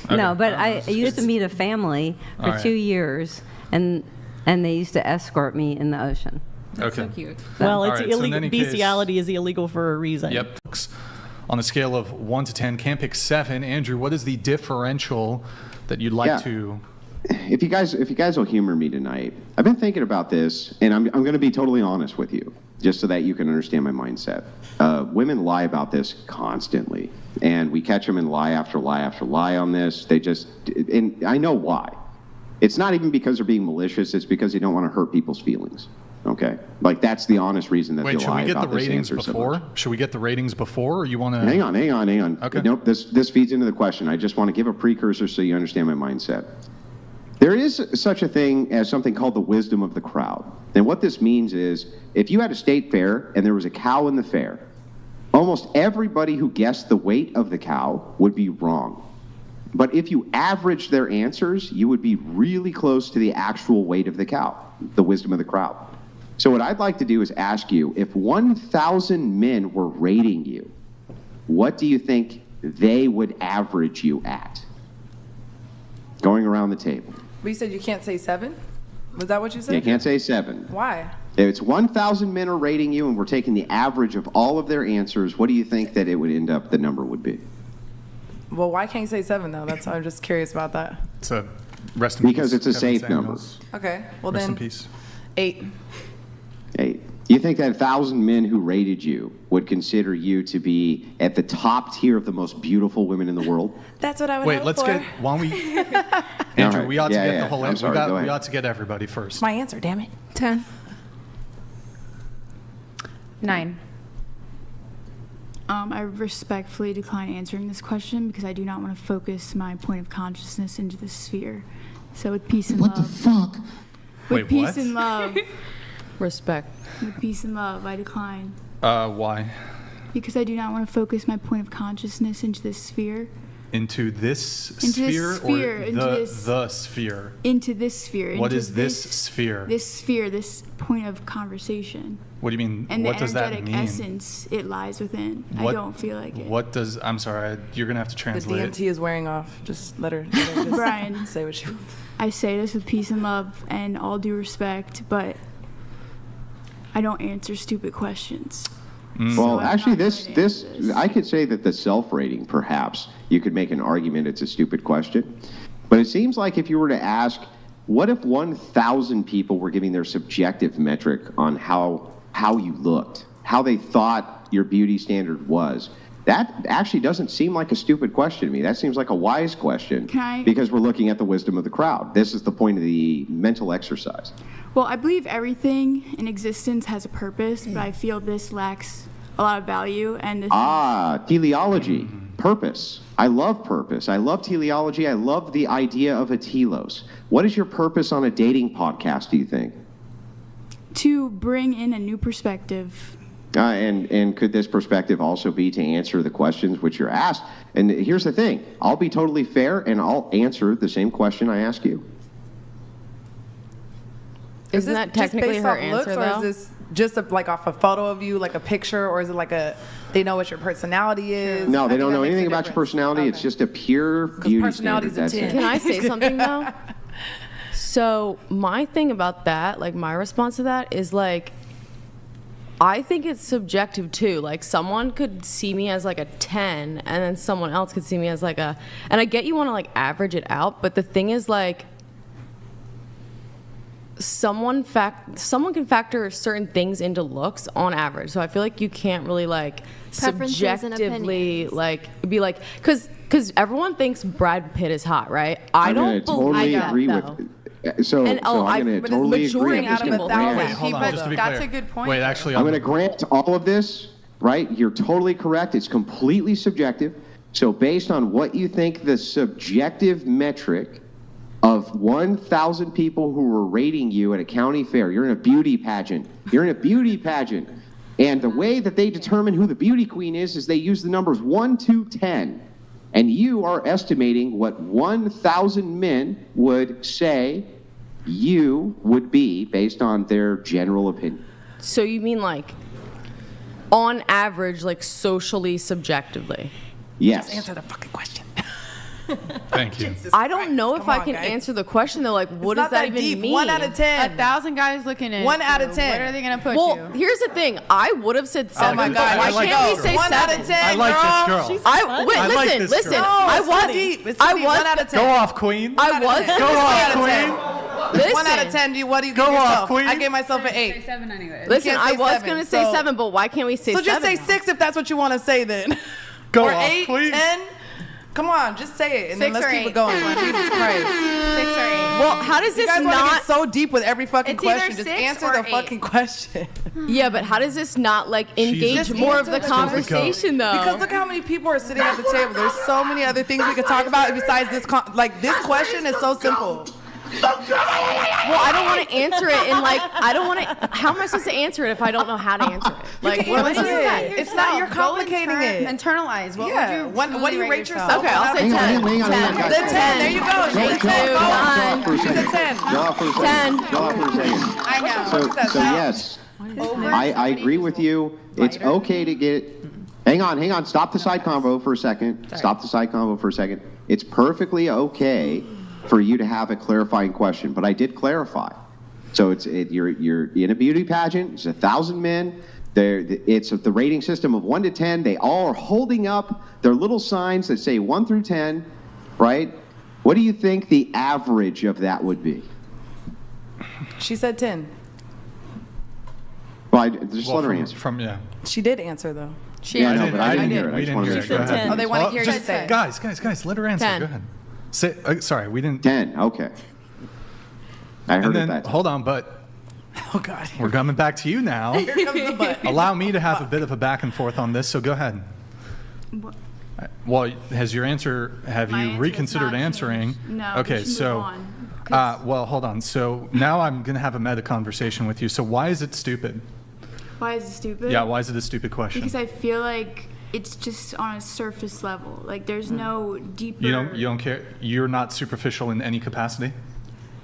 Okay. No, but I used to meet a family for All right. 2 years, and they used to escort me in the ocean. That's Okay. so cute. Well, All it's right, so in illegal. any case- Bestiality is illegal for a reason. Yep. On a scale of 1 to 10, can't pick 7. Andrew, what is the differential that you'd like Yeah. to? If you guys will humor me tonight, I've been thinking about this, and I'm going to be totally honest with you, just so that you can understand my mindset. Women lie about this constantly, and we catch them in lie after lie after lie on this. And I know why. It's not even because they're being malicious. It's because they don't want to hurt people's feelings. Okay, like that's the honest reason that Wait, they should lie we get the about this ratings answer so before? much. Should we get the ratings before, or you want to? Hang on. Okay. Nope, this feeds into the question. I just want to give a precursor so you understand my mindset. There is such a thing as something called the wisdom of the crowd. And what this means is, if you had a state fair and there was a cow in the fair, almost everybody who guessed the weight of the cow would be wrong. But if you averaged their answers, you would be really close to the actual weight of the cow, the wisdom of the crowd. So what I'd like to do is ask you, if 1,000 men were rating you, what do you think they would average you at? Going around the table. But you said you can't say 7? Was that what you said? You can't say 7. Why? If it's 1,000 men are rating you and we're taking the average of all of their answers, what do you think that it would end up, the number would be? Well, why can't you say 7 though? That's why I'm just curious about that. It's a rest in peace. Because it's a Kevin safe number. Samuels. Okay, well Rest then in peace. 8. 8. You think that 1,000 men who rated you would consider you to be at the top tier of the most beautiful women in the world? That's what I would Wait, hope let's for. get, why don't we, Andrew, right. we ought to Yeah, get yeah. the whole, I'm sorry, go we ahead. ought to get everybody first. My answer, damn it. 10. 9. I respectfully decline answering this question because I do not want to focus my point of consciousness into this sphere. So with peace and love. What the fuck? With Wait, peace what? and love. Respect. With peace and love, I decline. Why? Because I do not want to focus my point of consciousness into this sphere. Into this Into this sphere sphere, or into this- the sphere? Into this sphere. What into is this sphere? This sphere, this point of conversation. What do you mean? And What the does that energetic mean? essence it lies within. I What- don't feel like it. What does, I'm sorry, you're going to have to The translate it. DMT is wearing off. Just let her just Brian. say what you. I say this with peace and love and all due respect, but I don't answer stupid questions. Well, I'm actually, not this, going to this, answer this. I could say that the self-rating, perhaps, you could make an argument it's a stupid question. But it seems like if you were to ask, what if 1,000 people were giving their subjective metric on how you looked, how they thought your beauty standard was? That actually doesn't seem like a stupid question to me. That seems like a wise question Can I- because we're looking at the wisdom of the crowd. This is the point of the mental exercise. Well, I believe everything in existence has a purpose, but I feel this lacks a lot of value. And this Teleology, purpose. I love purpose. I love teleology. I love the idea of a telos. What is your purpose on a dating podcast, do you think? to bring in a new perspective. And could this perspective also be to answer the questions which you're asked? And here's the thing. I'll be totally fair, and I'll answer the same question I ask you. Isn't that technically her answer, or though? is this just like off a photo of you, like a picture, or is it like they know what your personality is? No, I they think don't that know makes a anything about your difference. personality. Okay. It's just a pure beauty personality's standard. a That's 10. it. Can I say something though? So my thing about that, like my response to that is like, I think it's subjective too. Like someone could see me as like a 10 and then someone else could see me as like a, and I get you want to like average it out, but the thing is like, someone can factor certain things into looks on average. So I feel like you can't really like Preferences and subjectively opinions. like be like, because everyone thinks Brad Pitt is hot, right? I I'm gonna don't believe that, agree though. with. So And, oh, I'm going but to it's totally majority agree. out of I'm a just gonna thousand. grant- Wait, hold on, People- just to be that's clear. a good point. Wait, actually, I'm going to grant all of this, right? You're totally correct. It's completely subjective. So based on what you think the subjective metric of 1,000 people who were rating you at a county fair, you're in a beauty pageant. You're in a beauty pageant. And the way that they determine who the beauty queen is they use the numbers 1 to 10. And you are estimating what 1,000 men would say you would be based on their general opinion. So you mean like on average, like socially subjectively? Yes. Answer the fucking question. thank you. I don't know if Come I on, can guys. answer the question though. Like, what It's does not that even deep. mean? 1 out of 10. 1,000 guys looking at 1 out you. of 10. What are they gonna put Well, you? here's the thing. I would have said 7. Oh my but God! Why I like can't this we say girl. 1 7? out of 10. I like this girl. Wait, I like listen, this listen. girl. I it's was too deep. It's I too deep. was 1 out of 10. Go off, queen. I was Go Go off, One queen. Listen, 1 out of 10. What do you Go give off, yourself? queen. I gave myself an Say 8. 7 anyway. Listen, can't I say was 7, gonna say so- 7, but why can't we say So 7? just say 6 if that's what you want to say then. Go or off, 8, queen. 10. Come on, just say it, and then 6 let's or keep 8. it going. Jesus Christ. 6 or 8. Well, how does You this guys want to not? get so deep with every fucking It's either question. Just 6 answer or the 8. fucking question. Yeah, but how does this not like engage Just more of answer the the conversation though? Because look how many people are sitting at the table. There's so many other things we could talk about besides this. This question is so simple. Well, I don't want to answer it in like I don't want to. How am I supposed to answer it if I don't know how to answer it? Like, can what am I answer supposed to it. say? It's not you're complicating it. Internalize. What Yeah. would you? What do you rate yourself? Okay, I'll say Hang on, 10. hang on, hang on. 10. Then 10. There you go. Go She's off for a She's a second. 10. Go off for a second. 10. Go off for a second. I know. So, What does that so sound? yes, I agree with you. It's okay to get Hang on. Stop the side convo for a second. Stop the side convo for a second. It's perfectly okay for you to have a clarifying question, but I did clarify. So you're in a beauty pageant. It's 1,000 men. It's the rating system of 1 to 10. They all are holding up their little signs that say 1 through 10, right? What do you think the average of that would be? She said 10. Well, just let her answer. Yeah. She did answer, though. Yeah, no, but I didn't hear it. I just want to make sure. Go ahead. Oh, they want to hear you Just say it. Guys, let her answer. 10. Go ahead. Sorry, we didn't. 10, okay. I heard And then, that. hold on, but Oh, God. we're coming back to you now. Here comes the butt. Allow me to have a bit of a back and forth on this, so go ahead. Well, have My you answer has reconsidered not answering? changed. No, we Okay, should so, move on, 'cause- well, hold on. So now I'm going to have a meta conversation with you. So why is it stupid? Why is it stupid? Yeah, why is it a stupid question? Because I feel like it's just on a surface level. Like there's no deeper. You don't care? You're not superficial in any capacity?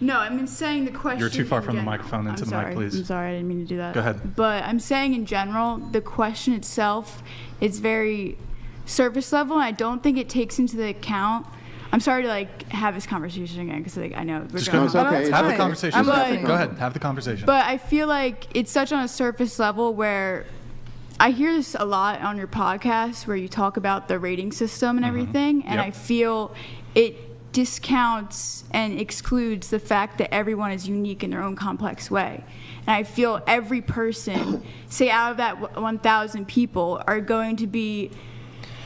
No, I'm saying the question. You're too far in from the general. microphone. Into I'm the mic, sorry. please. I'm sorry, I didn't mean to do that. Go ahead. But I'm saying in general, the question itself is very surface level, and I don't think it takes into the account. I'm sorry to like have this conversation again because like I know we're Just going. it's okay. Have the fine. conversation. I'm Go listening. ahead, have the conversation. But I feel like it's such on a surface level where I hear this a lot on your podcast where you talk about the rating system and everything, and Yep. I feel it discounts and excludes the fact that everyone is unique in their own complex way. And I feel every person, say out of that 1,000 people, are going to be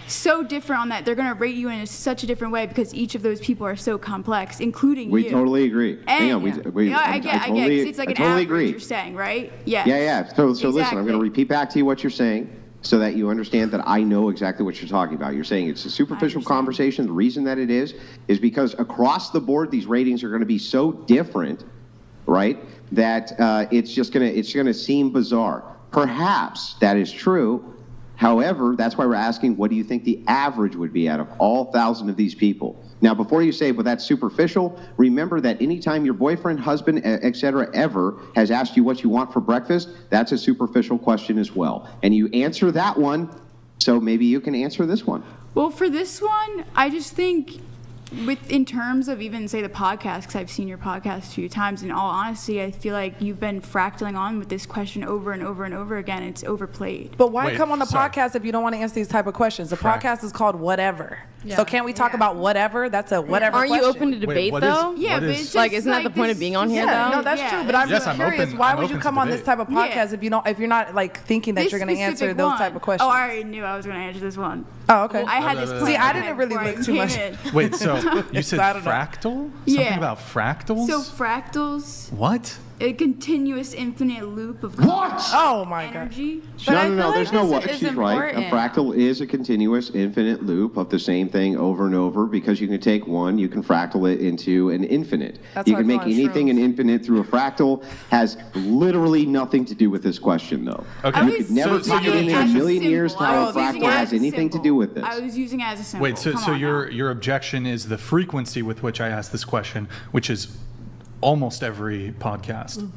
so different on that. They're going to rate you in such a different way because each of those people are so complex, including We you. totally agree. Hang on, I get, 'cause it's like I an totally average agree. you're saying, right? Yeah. Yeah. So listen, I'm going Exactly. to repeat back to you what you're saying so that you understand that I know exactly what you're talking about. You're saying it's a superficial understand. conversation. The reason that it is because across the board, these ratings are going to be so different, right, that it's going to seem bizarre. Perhaps that is true. However, that's why we're asking, what do you think the average would be out of all 1,000 of these people? Now, before you say, well, that's superficial, remember that anytime your boyfriend, husband, et cetera, ever has asked you what you want for breakfast, that's a superficial question as well. And you answer that one, so maybe you can answer this one. Well, for this one, I just think in terms of even say the podcast, because I've seen your podcast a few times, in all honesty, I feel like you've been fractaling on with this question over and over and over again. It's overplayed. But why Wait, come on the sorry. podcast if you don't want to answer these type of questions? The podcast is called Whatever. So can't we talk about whatever? That's a whatever Aren't you question. open to debate what is- though? Yeah, what but is- it's Like, just isn't that the point of being on here, Yeah, though? no, that's Yeah, true. But I'm Yes, just I'm curious, open- why I'm would you open to come on this debate. type of podcast if you're not like thinking that This you're going to answer specific those one. type of questions? Oh, I already knew I was going to answer this one. Oh, okay. I had this. See, I plan didn't really before I look too came much. in. Wait, so you said I don't know. fractal? Something Yeah. about fractals? So fractals, What? a continuous infinite loop of Oh my God. energy. No, there's no what. is She's right. A important. fractal is a continuous infinite loop of the same thing over and over because you can take one, you can fractal it into an infinite. That's You how I can feel make on anything an shrooms. infinite through a fractal. Has literally nothing to do with this question, though. Okay. I You was could never so find you're- it in a as million symbol. years I how a was using fractal it has as a anything to symbol. do with this. I was using it as a symbol. Wait, so Come on now. your objection is the frequency with which I ask this question, which is almost every podcast.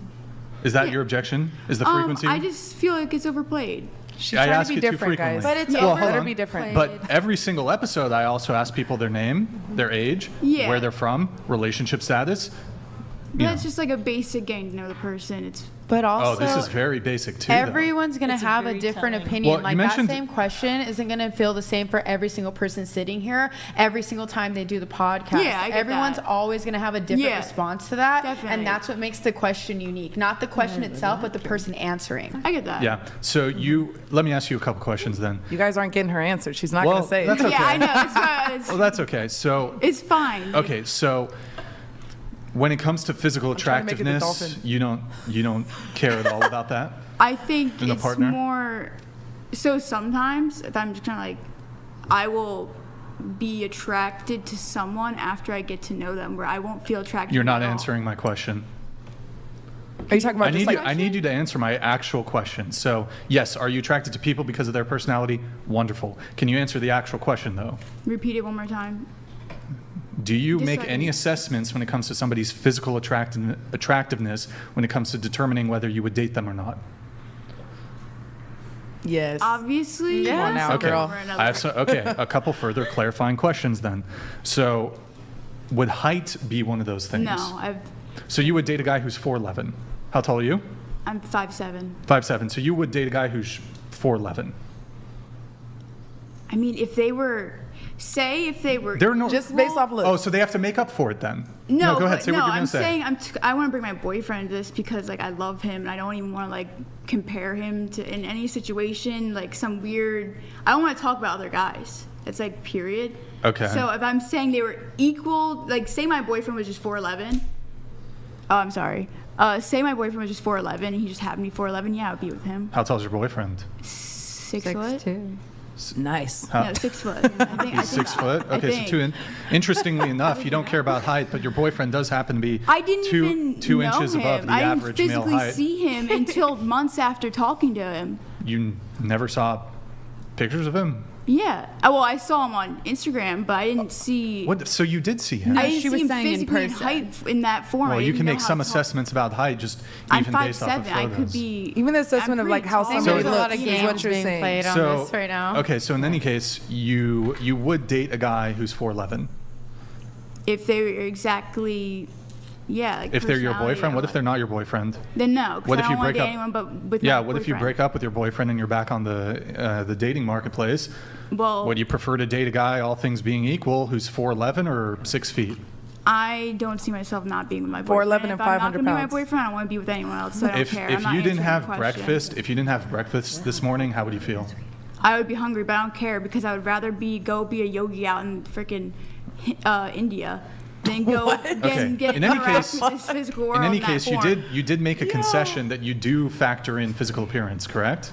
Is that your objection? Is the frequency? I just feel like it's overplayed. She's I trying ask to be it too different, guys. frequently. But it's Well, hold Better on. be different. But every single episode, I also ask people their name, their age, Yeah. where they're from, relationship status. You That's know. just like a basic getting to know the person. It's But Oh, also, this is very basic too. though. everyone's going to It's have a very different telling. opinion. Well, you Like that mentioned- same question isn't going to feel the same for every single person sitting here every single time they do the podcast. Yeah, I get Everyone's that. always going to have a different Yeah, response to that. definitely. And that's what makes the question unique. Not the question itself, but the person answering. I get that. Yeah. So let me ask you a couple questions then. You guys aren't getting her answer. She's not Well, going to say that's it. okay. Yeah, I know. It's, fine. Well, that's okay. So It's fine. okay, so when it comes to physical trying to make it the attractiveness, Dolphin. you don't care at all about that. I think And the it's partner? more. So sometimes, if I'm just kind of like, I will be attracted to someone after I get to know them, where I won't feel attracted. You're to not them at all. answering my question. Are you talking about just like I need you to answer my actual question. So, yes, are you attracted to people because of their personality? Wonderful. Can you answer the actual question though? Repeat it one more time. Do you Just make so I any can- assessments when it comes to somebody's physical attractiveness when it comes to determining whether you would date them or not? Yes. Obviously. Come on now, Okay. girl. I have a couple further clarifying questions then. So, would height be one of those things? No, So you would date a guy who's 4'11". How tall are you? I'm 5'7". 5'7". So you would date a guy who's 4'11". I mean, if they were, They're no, Just based off looks. Oh, so they have to make up for it then? No, go ahead. but Say what no, you're gonna I'm say. saying I want to bring my boyfriend to this because like I love him and I don't even want to like compare him to in any situation like some weird. I don't want to talk about other guys. It's like period. Okay. So if I'm saying they were equal, like say my boyfriend was just 4'11". Oh, I'm sorry. Say my boyfriend was just 4'11" and he just happened to be 4'11". Yeah, I would be with him. How tall is your boyfriend? 6 foot. 6'2". Nice. No, 6 foot. I think, He's 6 foot. I Okay, so think. interestingly enough, you don't care about height, but your boyfriend does happen to be I didn't even two know inches him. above the I didn't average male physically height. see him until months after talking to him. You never saw pictures of him? Yeah. Well, I saw him on Instagram, but I didn't see. What? So you did see him? I didn't she was see him saying in physically in person. height in that form. Well, I you didn't can know make how some tall- assessments about height just I'm even based off of 5'7". I photos. could be. Even the assessment I'm of like pretty how tall. somebody There's a looks lot of is games what you're being saying. played on So this right now. okay, so in any case, you would date a guy who's 4'11". If they were exactly, yeah. Like If they're your personality boyfriend, or what if they're not your boyfriend? Then no. 'Cause What I if don't you want break to date up- anyone but with Yeah, my what if you boyfriend. break up with your boyfriend and you're back on the dating marketplace? Well, Would you prefer to date a guy, all things being equal, who's 4'11" or 6 feet? I don't see myself not being with my 4'11" boyfriend. and If I'm not 500 gonna be my pounds. boyfriend, I don't want to be with anyone else. So I don't If care. I'm not you didn't answering have the question. breakfast, if you didn't have breakfast this morning, how would you feel? I would be hungry, but I don't care because I would rather go be a yogi out in freaking India than go Okay. get In any interact case- with this physical world. In any that case, you form. did make a concession that you do factor in physical appearance, correct?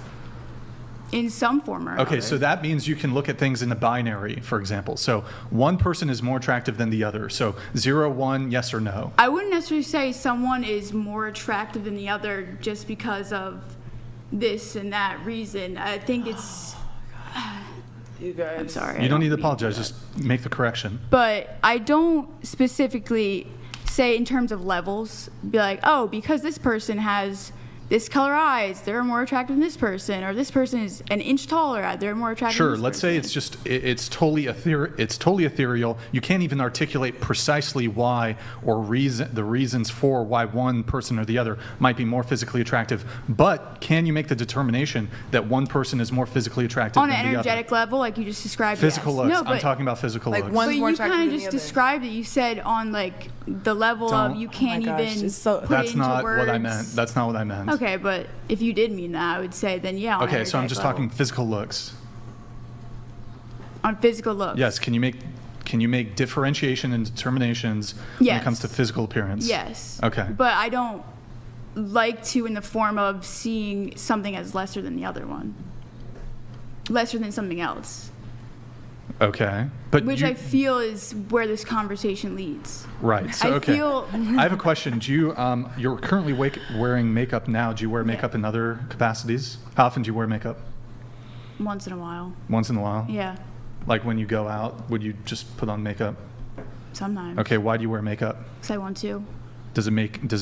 In some form or Okay, another. so that means you can look at things in a binary, for example. So one person is more attractive than the other. So 0, 1, yes or no. I wouldn't necessarily say someone is more attractive than the other just because of this and that reason. I think it's. You guys. I'm sorry. You I don't need to mean apologize. that. Just make the correction. But I don't specifically say in terms of levels, be like, oh, because this person has this color eyes, they're more attractive than this person, or this person is an inch taller, they're more attractive Sure. than this Let's person. say it's just it's totally ethereal. You can't even articulate precisely why or the reasons for why one person or the other might be more physically attractive. But can you make the determination that one person is more physically attractive on than an the other? energetic level, like you just described. Physical yes. looks. No, I'm but, talking about physical Like looks. one's but more you attractive kind than of the just other. described it. You said on like the level Don't- of you can't gosh, even it's so- put That's it into not words. what I meant. That's not what I meant. Okay, but if you did mean that, I would say then yeah. On Okay, so I'm energetic just level. talking physical looks. On physical looks. Yes. Can you make differentiation and determinations when Yes. it comes to physical appearance? Yes. Okay. But I don't like to in the form of seeing something as lesser than the other one. Lesser than something else. Okay. But Which you, I feel is where this conversation leads. right. So I okay. feel I have a question. Do you you're currently wearing makeup now? Do you wear makeup in other capacities? How often do you wear makeup? once in a while. Once in a while. Yeah. Like when you go out, would you just put on makeup? Sometimes. Okay. Why do you wear makeup? Because I want to. Does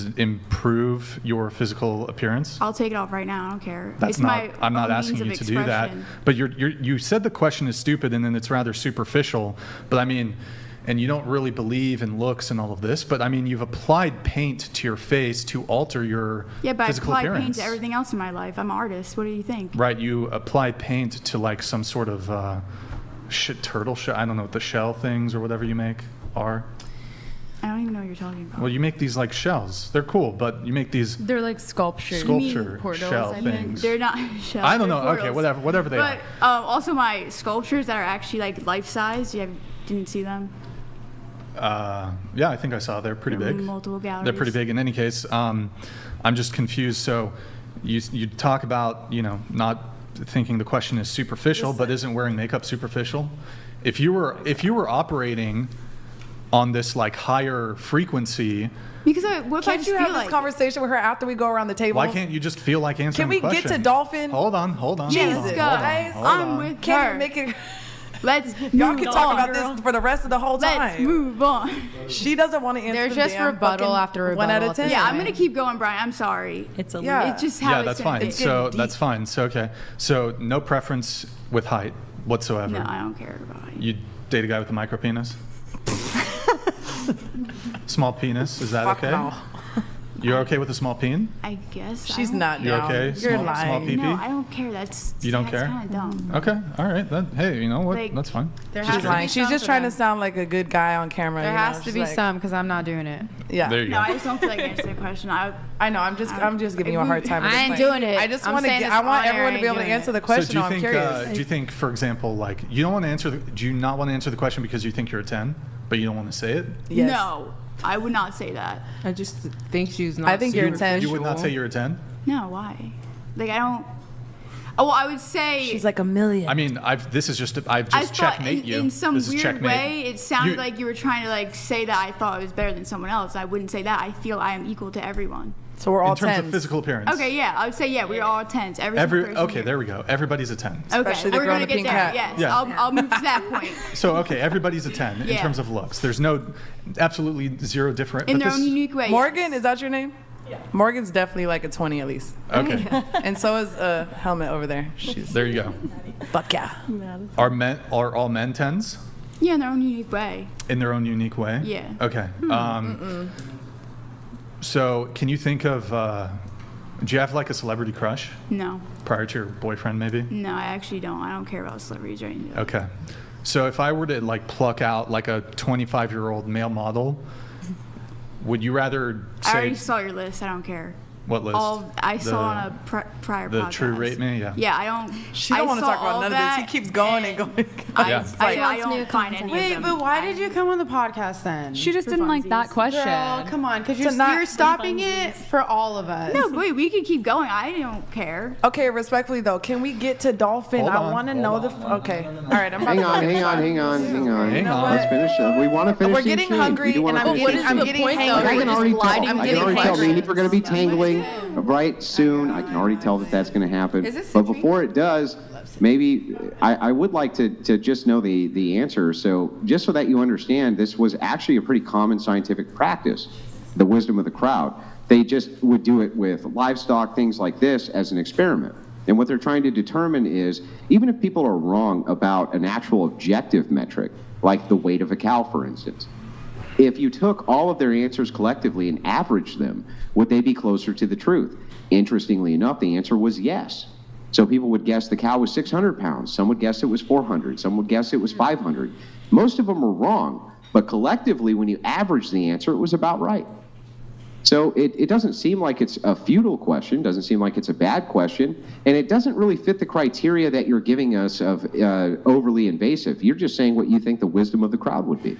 it improve your physical appearance? I'll take it off right now. I don't care. That's it's not. my I'm not own asking means you of to do that. expression. But you said the question is stupid, and then it's rather superficial. But I mean, and you don't really believe in looks and all of this. But I mean, you've applied paint to your face to alter your Yeah, but I physical apply appearance. paint to everything else in my life. I'm an artist. What do you think? Right. You apply paint to like some sort of turtle shell. I don't know what the shell things or whatever you make are. I don't even know what you're talking about. Well, you make these like shells. They're cool, but you make these They're like sculptures. sculpture portals, shell I think. things. They're not shells. I don't they're know. Okay, portals. whatever they But are. also my sculptures that are actually like life size. Didn't see them? Yeah, I think I saw. They're pretty big. Multiple galleries. They're pretty big. In any case, I'm just confused. So you talk about, not thinking the question is superficial, but isn't wearing makeup superficial? If you were operating on this like higher frequency, Because what if I Can't just you feel have this like conversation with her after we go around the table? why can't you just feel like answering Can we the question? get to Dolphin? Hold on. Jesus, hold on, guys. hold I'm on. with Can't her. even make it. Let's Y'all move can talk on. about this for the rest of the whole time. Let's move on. She doesn't want to answer There's the just damn rebuttal fucking after 1 out rebuttal of at this 10. Yeah, I'm gonna keep going, Brian. I'm sorry. It's a Yeah. It's just how Yeah, it's that's gonna fine. be. So that's fine. So okay. So no preference with height whatsoever. No, I don't care about it. You date a guy with a micro penis? Small penis, is that Fuck okay? no. You're okay with a small peen? I guess. She's I don't- not You're down. okay? You're Small lying. pee-pee? No, I don't care. That's You don't that's care? kind of dumb. Okay, all right. Hey, you know what? Like, That's fine. There She's has to lying. be She's some just for trying to them. sound like a good guy on camera. There you know? has to She's be like- some because I'm not doing it. Yeah. There you No, go. I just don't feel like answering the question. I know. I'm just giving you a hard time. at I this ain't point. doing it. I just I'm want to. saying get it's I want on air, everyone I to be able ain't to doing answer the it. So question. do you I'm think? curious. Do you think, for example, like you don't want to answer? Do you not want to answer the question because you think you're a 10, but you don't want to say it? Yes. No, I would not say that. I just think she's not. I think you're a 10. You would not say you're a 10? No, why? Like I don't. Oh, well, I would say. She's like a million. I mean, I've just I thought checkmate you. in some This is weird checkmate. way, it sounded You- like you were trying to like say that I thought I was better than someone else. I wouldn't say that. I feel I am equal to everyone. So we're all in terms 10s. of physical appearance. Okay, yeah, I would say yeah, we're all 10s. Every single person Okay, here. there we go. Everybody's a 10. Okay, Especially the we're girl in gonna the get pink there. hat. Yes, Yeah. I'll move to that point. So okay, everybody's a 10 in Yeah. terms of looks. There's no absolutely zero different. In but their this- own unique way. Morgan, is that your name? Yeah. Morgan's definitely like a 20 at least. Okay, And so is Helmet over there. She's there you go. fuck yeah. Are all men 10s Yeah, in their own unique way. in their own unique way? Yeah. Okay. So can you think of? Do you have like a celebrity crush No, prior to your boyfriend, maybe? no, I actually don't. I don't care about celebrities or anything. Okay. So if I were to like pluck out like a 25-year-old male model, would you rather I say already saw your list. I don't care. what list? All I The- saw on a prior the podcast. True Rate Me? Yeah. Yeah, I don't. She I don't want to saw talk about all none of that, this. He keeps going and going. Yeah. I wants me don't to find any Wait, of them. but why did you come on the podcast then? She just didn't like that question. Girl, come on, because To not- you're stopping it for all of us. No, wait, we could keep going. I don't care. Okay, respectfully though, can we get to Dolphin? Hold I on, want to hold know on. the. Okay. All right, I'm about Hang to on, fucking hang on, stop. hang on, hang on. Hang on. Let's finish. We want to finish. We're the getting exchange. We hungry, do and wanna I'm finish getting, the I'm getting exchange. hangry. I can already tell. I I'm can getting already tell. Me and hangry. Eve are going to be tangling right soon. I can already tell that that's going to happen. Is this But the before it does, maybe I would like to just know the answer. So just so that you understand, this was actually a pretty common scientific practice, the wisdom of the crowd. They just would do it with livestock, things like this, as an experiment. And what they're trying to determine is, even if people are wrong about an actual objective metric, like the weight of a cow, for instance, if you took all of their answers collectively and averaged them, would they be closer to the truth? Interestingly enough, the answer was yes. So people would guess the cow was 600 pounds. Some would guess it was 400. Some would guess it was 500. Most of them were wrong, but collectively, when you average the answer, it was about right. So it doesn't seem like it's a futile question, doesn't seem like it's a bad question, and it doesn't really fit the criteria that you're giving us of overly invasive. You're just saying what you think the wisdom of the crowd would be.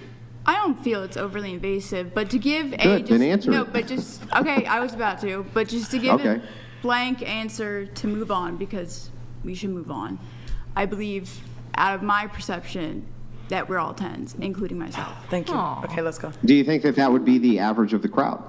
I don't feel it's overly invasive, but to give a Good, just then answer no, it. but just okay. I was about to, but just to give Okay. a blank answer to move on because we should move on. I believe, out of my perception, that we're all 10s, including myself. Thank you. Okay, let's go. Do you think that that would be the average of the crowd?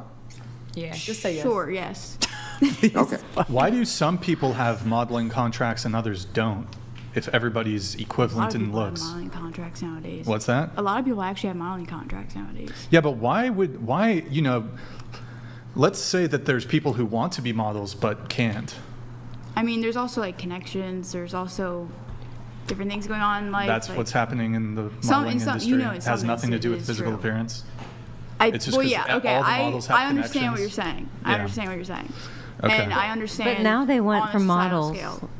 Yeah. Just say yes. Sure, yes. Okay. Why do some people have modeling contracts and others don't? If everybody's A lot equivalent of in people have looks. modeling contracts nowadays. What's that? A lot of people actually have modeling contracts nowadays. Yeah, but why, let's say that there's people who want to be models but can't. I mean, there's also like connections. There's also different things going on in life. That's like, what's happening in the Some- modeling in some- industry. you know, in It some has nothing to do with instances, physical true. appearance. It's just well, 'cause yeah, okay. all the models have I understand what you're connections. saying. Yeah. I understand what you're saying. Okay. And I understand. But now they want on a for societal models scale.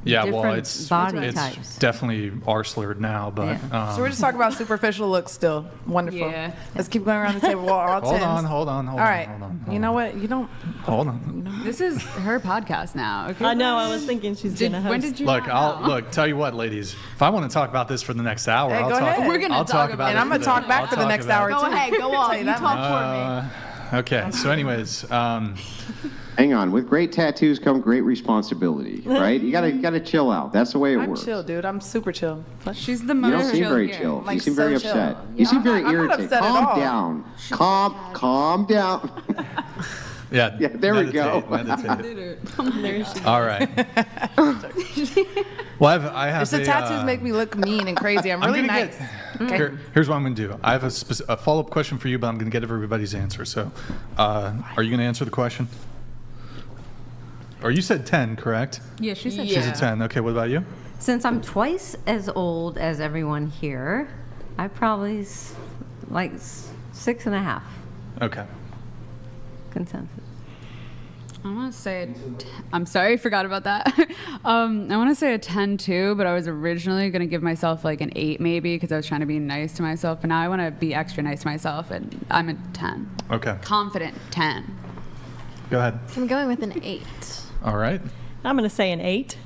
Yeah, well, different it's body types. it's definitely R-slurred now, but Yeah. So we're just talking about superficial looks still. Wonderful. Yeah. Let's keep going around the table. We're all 10s. hold on. All right. You know what? You don't. Hold on. This is her podcast now. Okay. I know. I was thinking she's gonna host. When did you? Look, not know? tell you what, ladies. If I want to talk about this for the next hour, Hey, I'll go talk. ahead. We're gonna I'll talk talk about about it. And I'm gonna talk back for the next hour Go too. ahead, go Tell on. you You that talk much. for me. Okay. So, anyways, Hang on. With great tattoos come great responsibility, right? You gotta chill out. That's the way it I'm works. chill, dude. I'm super chill. She's the You most don't seem chill very here. chill. Like, You seem so very chill. upset. Yeah, You seem I'm very not irritated. upset at Calm all. down. Calm down. Yeah. Yeah, there we go. Meditate. All right. Well, I have If the tattoos make me look mean and crazy, I'm really gonna nice. Okay. Here's what I'm going to do. I have a follow-up question for you, but I'm going to get everybody's answer. So, are you going to answer the question? Or you said 10, correct? Yeah, she said She's a 10. Okay, what about you? Since I'm twice as old as everyone here, I probably like 6.5 Okay. consensus. I want to say, I'm sorry, I forgot about that. I want to say a 10 too, but I was originally going to give myself like an 8 maybe because I was trying to be nice to myself, but now I want to be extra nice to myself, and I'm a 10. Okay. Confident 10. Go ahead. I'm going with an 8. All right. I'm going to say an 8.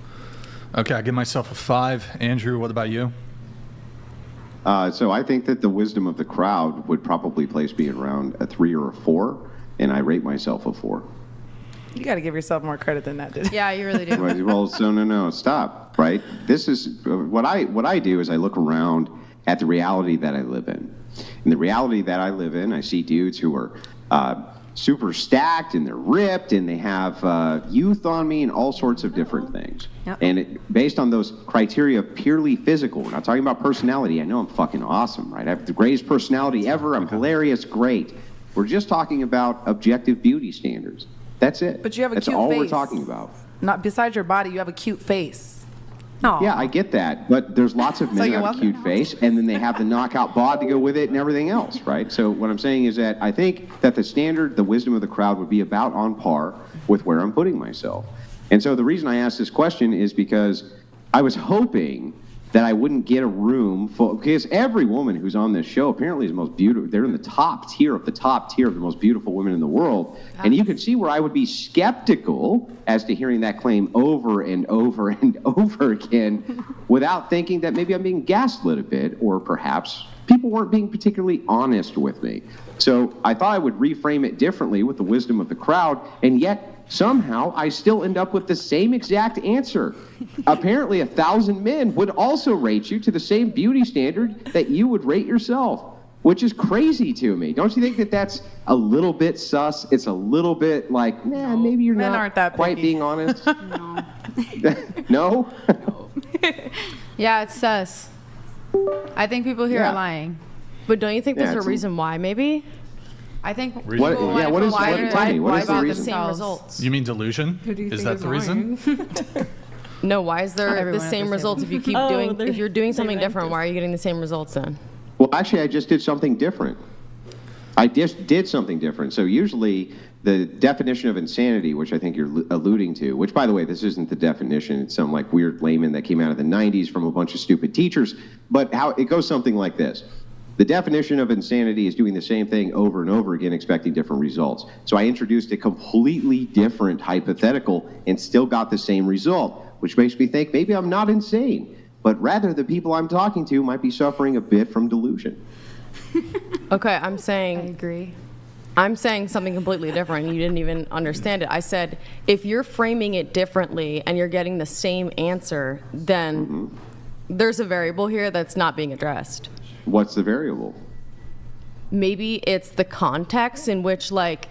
Okay, I give myself a 5. Andrew, what about you? So I think that the wisdom of the crowd would probably place me around a 3 or a 4, and I rate myself a 4. You got to give yourself more credit than that, dude. Yeah, you really do. Well, so no, stop, right? This is what I do is I look around at the reality that I live in. And the reality that I live in, I see dudes who are super stacked and they're ripped and they have youth on me and all sorts of different things. Yep. And based on those criteria, purely physical, we're not talking about personality. I know I'm fucking awesome, right? I have the greatest personality ever. I'm hilarious, great. We're just talking about objective beauty standards. That's it. But you have a That's cute all face. we're talking about. Not besides your body, you have a cute face. Oh, Yeah, I get that, but there's lots of men you're who have a welcome. cute face, and then they have the knockout bod to go with it and everything else, right? So what I'm saying is that I think that the standard, the wisdom of the crowd would be about on par with where I'm putting myself. And so the reason I asked this question is because I was hoping that I wouldn't get a room full, because every woman who's on this show apparently is the most beautiful. They're in the top tier of the most beautiful women in the world. And you can see where I would be skeptical as to hearing that claim over and over and over again without thinking that maybe I'm being gaslit a bit, or perhaps people weren't being particularly honest with me. So I thought I would reframe it differently with the wisdom of the crowd, and yet somehow I still end up with the same exact answer. Apparently 1,000 men would also rate you to the same beauty standard that you would rate yourself, which is crazy to me. Don't you think that that's a little bit sus? It's a little bit like, maybe you're Men not aren't that quite picky. being honest. No. No? Yeah, it's sus. I think people here Yeah. are lying. But don't you think Yeah, there's a it's a- reason why, maybe? I think What- people yeah, wanna what feel is- what- lighter, tell me, what is the about reason? Same themselves. results. You mean delusion? Who do you Is think that is the reason? No, why is there Everyone the at same this results table. if you keep if you're doing something different, why are you getting the same results then? Well, actually, I just did something different. I just did something different. So usually the definition of insanity, which I think you're alluding to, which, by the way, this isn't the definition. It's some like weird layman that came out of the 90s from a bunch of stupid teachers. But how it goes something like this. The definition of insanity is doing the same thing over and over again, expecting different results. So I introduced a completely different hypothetical and still got the same result, which makes me think maybe I'm not insane, but rather the people I'm talking to might be suffering a bit from delusion. Okay, I agree. I'm saying something completely different. You didn't even understand it. I said, if you're framing it differently and you're getting the same answer, then there's a variable here that's not being addressed. What's the variable? Maybe it's the context in which, like,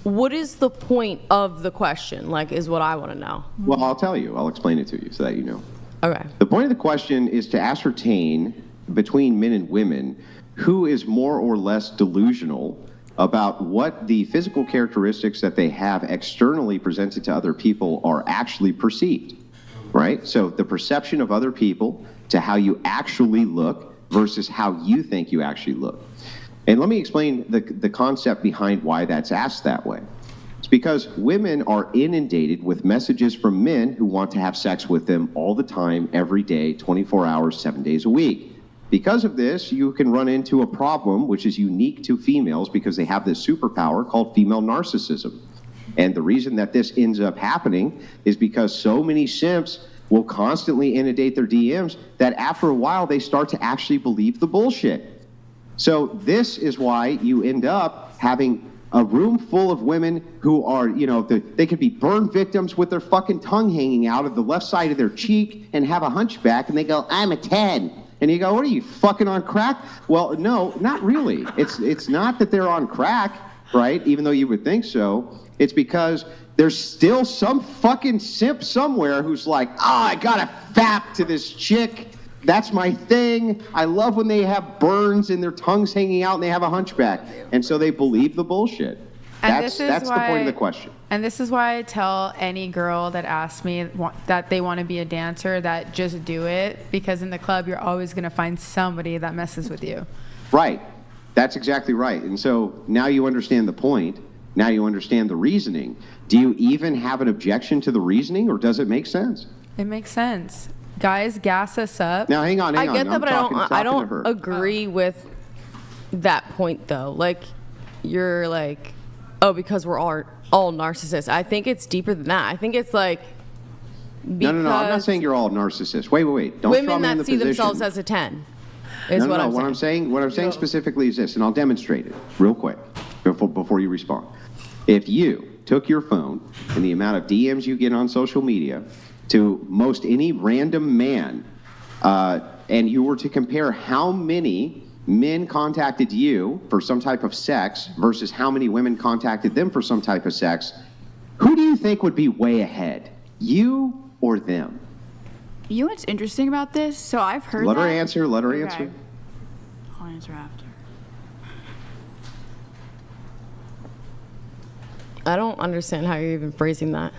what is the point of the question, like, is what I want to know. Well, I'll tell you. I'll explain it to you so that you know. Okay. The point of the question is to ascertain between men and women who is more or less delusional about what the physical characteristics that they have externally presented to other people are actually perceived, right? So the perception of other people to how you actually look versus how you think you actually look. And let me explain the concept behind why that's asked that way. It's because women are inundated with messages from men who want to have sex with them all the time, every day, 24 hours, 7 days a week. Because of this, you can run into a problem which is unique to females because they have this superpower called female narcissism. And the reason that this ends up happening is because so many simps will constantly inundate their DMs that after a while they start to actually believe the bullshit. So this is why you end up having a room full of women who are, they could be burn victims with their fucking tongue hanging out of the left side of their cheek and have a hunchback and they go, I'm a 10. And you go, what are you, fucking on crack? Well, no, not really. It's not that they're on crack. right? Even though you would think so, it's because there's still some fucking simp somewhere who's like, I gotta fap to this chick. That's my thing. I love when they have burns and their tongues hanging out and they have a hunchback. And so they believe the bullshit. That's the point of the question. And this is why I tell any girl that asks me that they want to be a dancer that just do it, because in the club you're always going to find somebody that messes with you. Right. That's exactly right. And so now you understand the point. Now you understand the reasoning. Do you even have an objection to the reasoning, or does it make sense? It makes sense. Guys gas us up. Now hang on. I get that, I'm but talking I to don't her. agree with that point though. Like, you're like, oh, because we're all narcissists. I think it's deeper than that. I think it's like, No. I'm not saying you're all narcissists. Wait. Don't women straw man that the see position. themselves as a 10 is No. what I'm What saying. I'm saying specifically is this, and I'll demonstrate it real quick before you respond. If you took your phone and the amount of DMs you get on social media to most any random man, and you were to compare how many men contacted you for some type of sex versus how many women contacted them for some type of sex, who do you think would be way ahead? You or them? You know what's interesting about this? So I've heard Let her that- answer. Okay. I'll answer after. I don't understand how you're even phrasing that.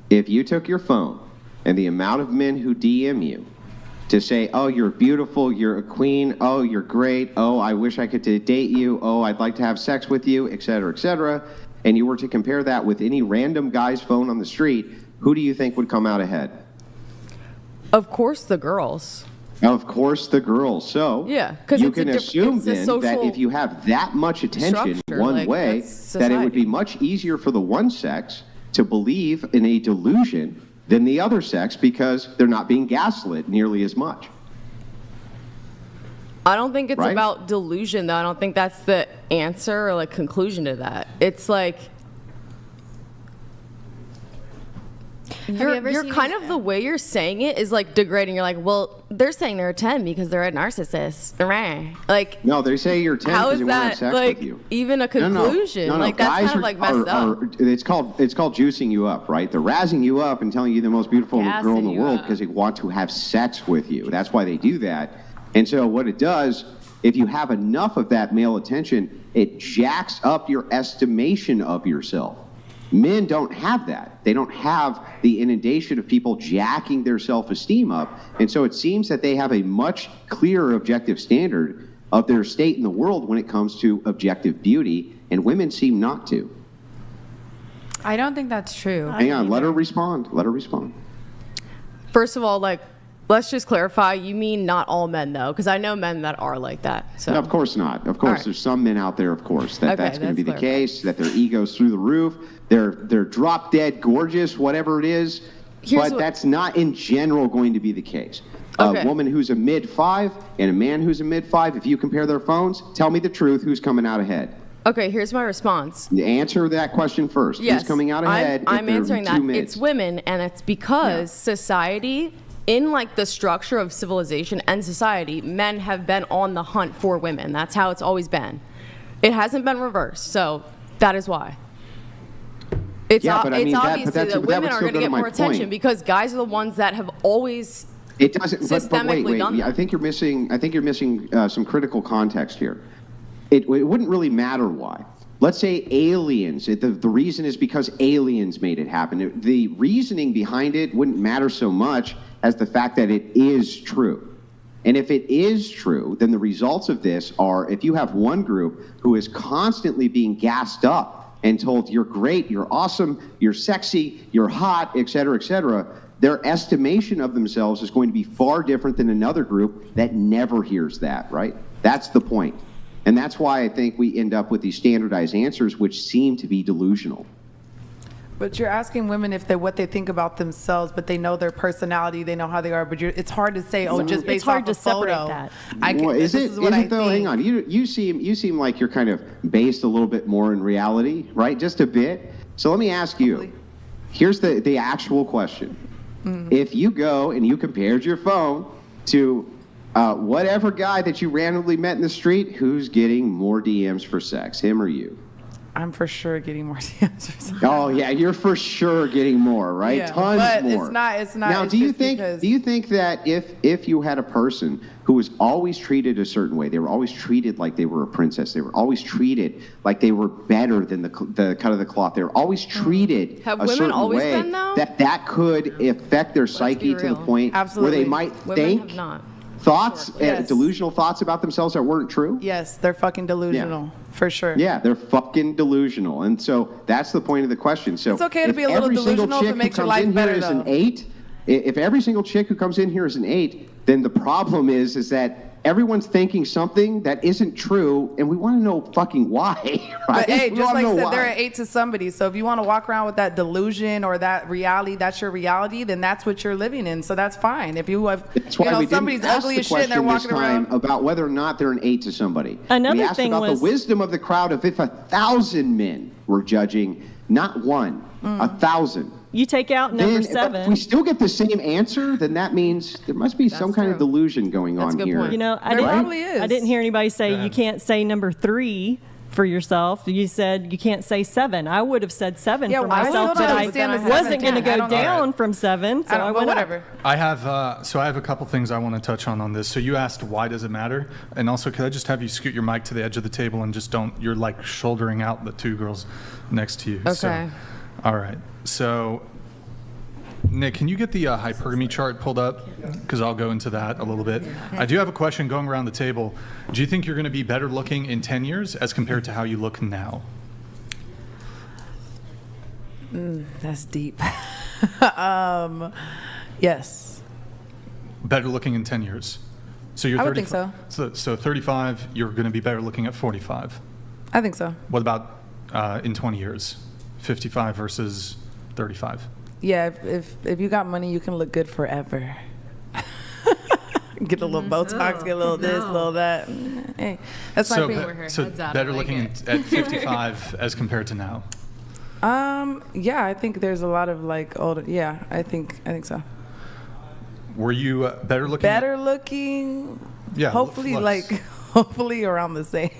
If you took your phone and the amount of men who DM you to say, oh, you're beautiful, you're a queen, oh, you're great, oh, I wish I could date you, oh, I'd like to have sex with you, et cetera, and you were to compare that with any random guy's phone on the street, who do you think would come out ahead? Of course, the girls. Of course, the girls. So Yeah, 'cause you it's a can diff- assume it's a then that social if you have that much attention structure, one like, way, that's that it would be society. much easier for the one sex to believe in a delusion than the other sex because they're not being gaslit nearly as much. I don't think it's Right? about delusion, though. I don't think that's the answer or like conclusion to that. It's like you're seen kind of the way you're saying it is like degrading. You're like, well, they're saying they're a 10 because they're a narcissist. Right? Like, No, they say you're 10 how because is they want to have that sex like with you. even a conclusion? No. Like, that's Guys kind of like messed up. it's called juicing you up, right? They're razzing you up and telling you the most beautiful girl in Gassing the you world up. because they want to have sex with you. That's why they do that. And so what it does, if you have enough of that male attention, it jacks up your estimation of yourself. Men don't have that. They don't have the inundation of people jacking their self-esteem up. And so it seems that they have a much clearer objective standard of their state in the world when it comes to objective beauty, and women seem not to. I don't think that's true. Hang on, let her respond. First of all, like, let's just clarify. You mean not all men, though, because I know men that are like that. So No, of course not. Of course, All right. there's some men out there, of course, Okay, that's going to be the that's case, that their ego's through the roof, they're drop dead gorgeous, whatever it is. Here's But what- that's not in general going to be the case. Okay. A woman who's a mid-5 and a man who's a mid-5, if you compare their phones, tell me the truth, who's coming out ahead? Okay, here's my response. Answer that question first. Yes, Who's coming out ahead? if I'm they're answering two that. mids? It's women, and it's because society, in like the structure of civilization and society, men have been on the hunt for women. That's how it's always been. It hasn't been reversed, so that is why. It's, Yeah, but I mean, it's that- obviously but that's- that but that women would are still going to go to get my more attention point. because guys are the ones that have always It doesn't. But wait. systemically done I that. think you're missing. Some critical context here. It wouldn't really matter why. Let's say aliens. The reason is because aliens made it happen. The reasoning behind it wouldn't matter so much as the fact that it is true. And if it is true, then the results of this are if you have one group who is constantly being gassed up and told you're great, you're awesome, you're sexy, you're hot, et cetera, their estimation of themselves is going to be far different than another group that never hears that, right? That's the point. And that's why I think we end up with these standardized answers which seem to be delusional. But you're asking women if what they think about themselves, but they know their personality, they know how they are. But it's hard to say, oh, just based It's hard off to a separate photo. that. Well, is this it? is what Is I it though? think. Hang on. You seem like you're kind of based a little bit more in reality, right? Just a bit. So let me ask you. Here's the actual question. If you go and you compared your phone to whatever guy that you randomly met in the street, who's getting more DMs for sex, him or you? I'm for sure getting more answers. Oh yeah, you're for sure getting more, right? Yeah, Tons but more. it's not. Now, it's do you just think because- do you think that if you had a person who was always treated a certain way, they were always treated like they were a princess, they were always treated like they were better than the cut of the cloth, they were always treated Have a women certain always way, been, though? that could affect their psyche to the real. point Absolutely. where they might Women think have not. thoughts, Yes. delusional thoughts about themselves that weren't true? Yes, they're fucking delusional, for sure. Yeah, they're fucking delusional. And so that's the point of the question. So It's okay to if be a little every single delusional if it chick who makes your comes life in here better, is an though. 8, if every single chick who comes in here is an 8, then the problem is that everyone's thinking something that isn't true, and we want to know fucking why. Right? But hey, We just wanna like I know said, why. they're an 8 to somebody. So if you want to walk around with that delusion or that reality, that's your reality, then that's what you're living in. So that's fine. If you have, That's why we somebody's didn't ask ugly the as shit and they're question this walking time around. about whether or not they're an 8 to somebody. Another we asked thing about was- the wisdom of the crowd of if 1,000 men were judging, not one, 1,000. You take out number Then, if 7. we still get the same answer, then that means there must be some kind of true. delusion going That's a on good here. point. You know, There probably is. I didn't hear anybody say you can't say number 3 for yourself. You said you can't say 7. I would have said 7 Yeah, for well, I myself, still but don't I understand the wasn't going to 7. I go don't know. down from 7, so I but went up. whatever. I have a couple things I want to touch on this. So you asked why does it matter, and also could I just have you scoot your mic to the edge of the table and just don't, you're like shouldering out the two girls next to you. So, Okay. all right. So Nick, can you get the hypergamy chart pulled up? Because I'll go into that a little bit. I do have a question going around the table. Do you think you're going to be better looking in 10 years as compared to how you look now? That's deep. Yes. Better looking in 10 years. So you're I would think so. So 35, you're going to be better looking at 45. I think so. What about in 20 years? 55 versus 35. Yeah, if you got money, you can look good forever. Get a little Botox, get a little this, a little that. Hey, that's my So, opinion. so head's at, I better like looking it. at 55 as compared to now. Yeah, I think there's a lot of like older. Yeah, I think so. Were you better looking? Better looking. Yeah. Hopefully, looks. hopefully around the same.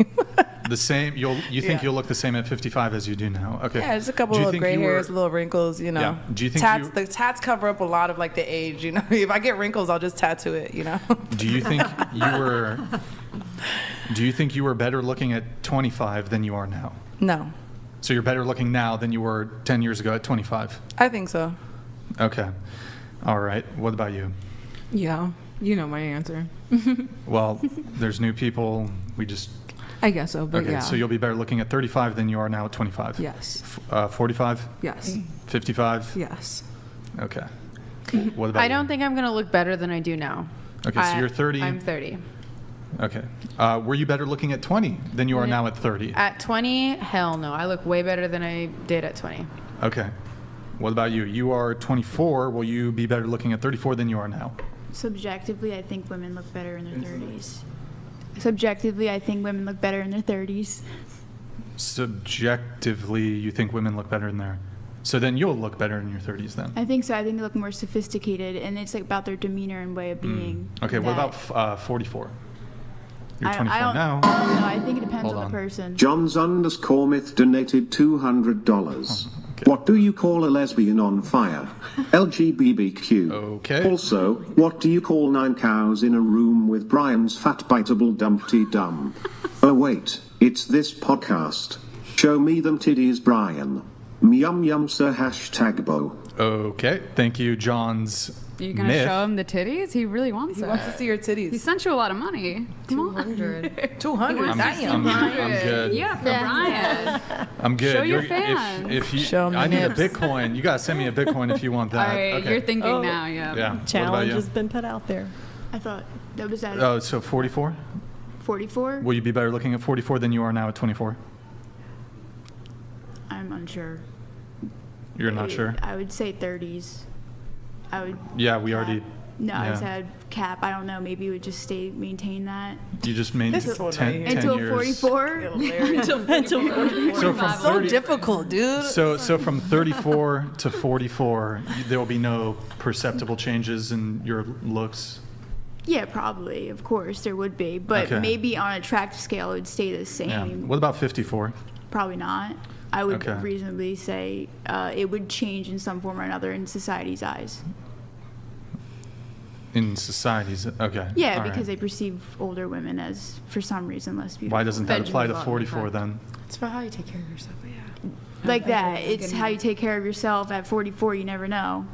The same. You think you'll look the same at 55 as you do now? Okay. Yeah, just a couple Do you of think gray you were- hairs, little wrinkles, you know. Yeah. Do you think tats? you- The tats cover up a lot of like the age, you know. If I get wrinkles, I'll just tattoo it, you know. Do you think you were? Do you think you were better looking at 25 than you are now? No, So you're better looking now than you were 10 years ago at 25. I think so. Okay. All right. What about you? Yeah, you know my answer. Well, there's new people. We just. I guess so, but Okay. yeah. So you'll be better looking at 35 than you are now at 25. Yes. 45. Yes. 55. Yes. Okay. What about I you? don't think I'm going to look better than I do now. Okay. So you're 30. I'm 30. Okay. Were you better looking at 20 than you are now at 30? At 20, hell no. I look way better than I did at 20. Okay. What about you? You are 24. Will you be better looking at 34 than you are now? Subjectively, I think women look better in their 30s. Subjectively, I think women look better in their 30s. Subjectively, you think women look better in their. So then you'll look better in your 30s then. I think so. I think they look more sophisticated, and it's like about their demeanor and way of being. Okay. What that- about 44? You're I 24 don't, now. I don't know. I think it depends Hold on on. the person. Johns_myth donated $200. Okay. What do you call a lesbian on fire? LGBTQ. Okay. Also, what do you call 9 cows in a room with Brian's fat biteable dumpty dum? Oh wait, it's this podcast. Show me them titties, Brian. Yum yum sir #bo. Okay. Thank you, John's. You gonna myth. show him the titties? He really wants He it. wants to see your titties. He sent you a lot of money. Come on. 200. I'm, Damn. I'm good. Yeah, for Brian. I'm good. Show your You're- fans. If you, Show 'em I the need a nips. Bitcoin. You gotta send me a Bitcoin if you want All that. right, okay. you're thinking Oh. now, yeah. Yeah. What Challenge about has you? been put out there. I thought that was at Oh, so 44? 44. Will you be better looking at 44 than you are now at 24? I'm unsure. You're not sure? I would say 30s. I would. Yeah, we already. No, I yeah. said cap. I don't know. Maybe it would just maintain that You just made This is what 10, I hear. 10 until years. 44. So from So 30, difficult, dude. so from 34 to 44, there will be no perceptible changes in your looks. Yeah, probably. Of course, there would be, but Okay. maybe on a track scale, it would stay the Yeah. same. What about 54? probably not. I would Okay. reasonably say it would change in some form or another in society's eyes. In societies, okay. Yeah, all because right. they perceive older women as, for some reason, less beautiful. Why doesn't that apply to Benjamin's 44 then? It's about how you take care of yourself. But yeah. Like that. It's how you take care of yourself at 44. You never know.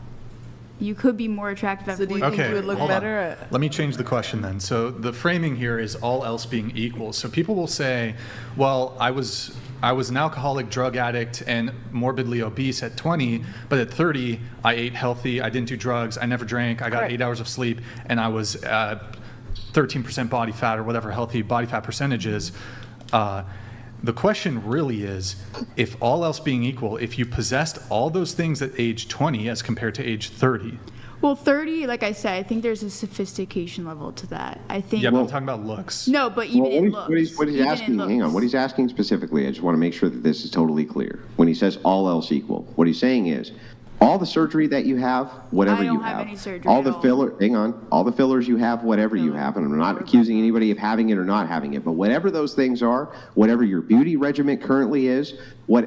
You could be more attractive at So do you 44. think you would look hold on. better at? Let me change the question then. So the framing here is all else being equal. So people will say, well, I was an alcoholic, drug addict, and morbidly obese at 20, but at 30, I ate healthy, I didn't do drugs, I never drank, I got 8 hours of sleep, and I was 13% body fat or whatever healthy body fat percentage is. The question really is, if all else being equal, if you possessed all those things at age 20 as compared to age 30. Well, 30, like I said, I think there's a sophistication level to that. I think. Yeah, but I'm talking about looks. No, but even in looks. What he's even in asking, hang on, looks. what he's asking specifically, I just want to make sure that this is totally clear. When he says all else equal, what he's saying is, all the surgery that you have, whatever I don't you have have, any surgery all at the all. filler, hang on, all the fillers you have, whatever you have, and I'm not accusing anybody of having it or not having it, but whatever those things are, whatever your beauty regimen currently is,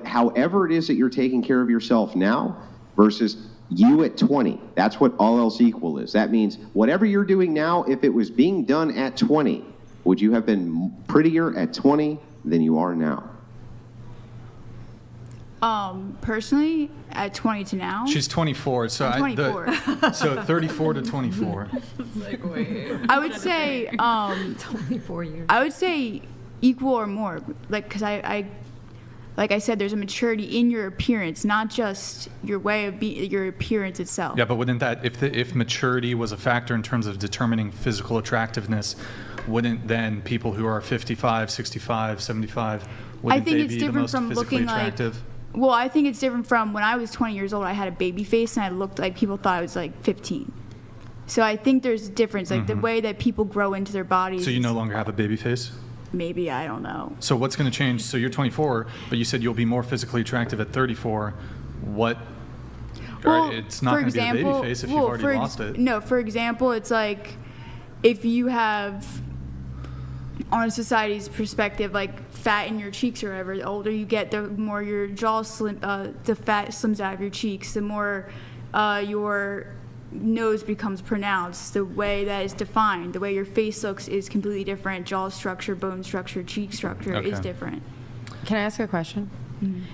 however it is that you're taking care of yourself now versus you at 20, that's what all else equal is. That means whatever you're doing now, if it was being done at 20, would you have been prettier at 20 than you are now? Personally, at 20 to now, She's 24, so I'm 24. so 34 to 24. I would say, 24 years. I would say equal or more. Like, because like I said, there's a maturity in your appearance, not just your way of being, your appearance itself. Yeah, but wouldn't that, if maturity was a factor in terms of determining physical attractiveness, wouldn't then people who are 55, 65, 75, wouldn't think they it's be the different most from physically looking like- attractive? Well, I think it's different from when I was 20 years old, I had a baby face and I looked like people thought I was like 15. So I think there's a difference, like the way that people grow into their bodies. So you is- no longer have a baby face? Maybe, I don't know. So what's going to change? So you're 24, but you said you'll be more physically attractive at 34. What? Well, it's not for going to be a baby example- face if well, you've already for lost it. No, for example, it's like if you have, on society's perspective, like fat in your cheeks or whatever, the older you get, the more your jaw the fat slims out of your cheeks, the more your nose becomes pronounced, the way that is defined, the way your face looks is completely different. Jaw structure, bone structure, cheek structure is Okay. different. Can I ask a question?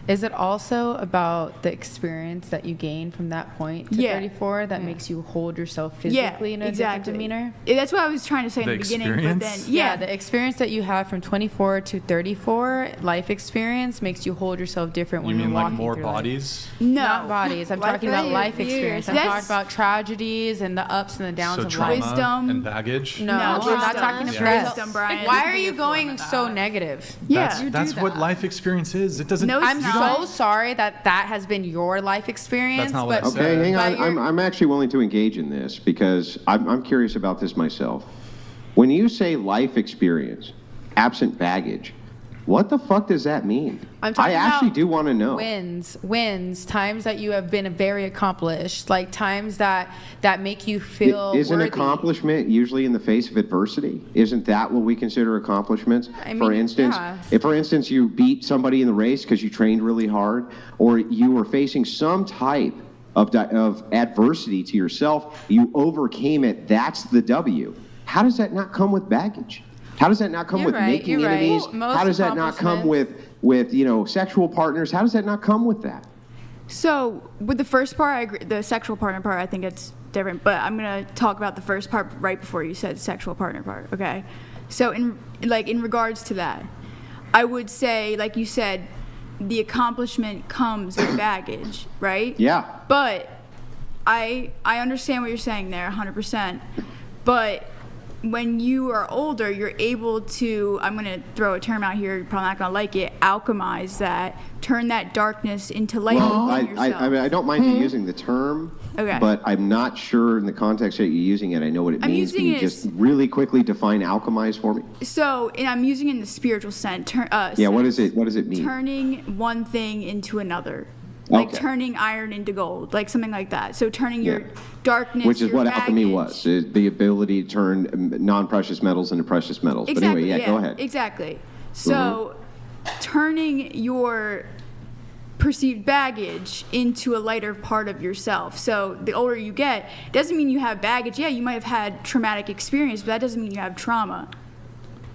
Is it also about the experience that you gain from that point to Yeah. 34 that makes you hold yourself Yeah, physically in a exactly. different demeanor? Yeah, that's what I was trying to say in The the beginning, but then experience? yeah, The experience that you have from 24 to 34, life experience, makes you hold yourself different You when mean you're like walking more through life. bodies? no Not bodies. I'm Life talking about life experience. I'm That's- talking about tragedies and the ups and the downs So of trauma life. Wisdom. and baggage? No, No, I'm not wisdom. talking Yeah. stress. Wisdom, Brian. Why are you going so negative? Yeah. That's what life experience is. It doesn't. No, it's I'm not. so sorry that has been your life experience. That's not what I but said. Okay, hang on. but you're- I'm actually willing to engage in this because I'm curious about this myself. When you say life experience, absent baggage, what the fuck does that mean? I'm talking I actually about do want to know. wins, times that you have been very accomplished, like times that make you feel Isn't worthy. accomplishment usually in the face of adversity? Isn't that what we consider accomplishments? I For mean, instance, yeah. if for instance you beat somebody in the race because you trained really hard, or you were facing some type of adversity to yourself, you overcame it. That's the W. How does that not come with baggage? How does that not come You're with right, making you're right. enemies? Most How does that not come with sexual partners? How does that not come with that? So with the first part, I agree. The sexual partner part, I think it's different. But I'm gonna talk about the first part right before you said sexual partner part. Okay. So in regards to that, I would say, like you said, the accomplishment comes with baggage, right? Yeah. But I understand what you're saying there, 100%. But when you are older, you're able to, I'm going to throw a term out here, you're probably not going to like it, alchemize that, turn that darkness into light within yourself. I mean, I don't mind you using the term, Okay. but I'm not sure in the context that you're using it, I know what it I'm means. Can using you it just as- really quickly define alchemize for me? So, and I'm using it in the spiritual sense. Yeah, what does it mean? Turning one thing into another. Like Okay. turning iron into gold, like something like that. So turning your Yeah. darkness, Which is your what alchemy baggage- was, is the ability to turn non-precious metals into precious metals. Exactly, But anyway, yeah, go ahead. Exactly. So turning your perceived baggage into a lighter part of yourself. So the older you get, doesn't mean you have baggage. Yeah, you might have had traumatic experience, but that doesn't mean you have trauma.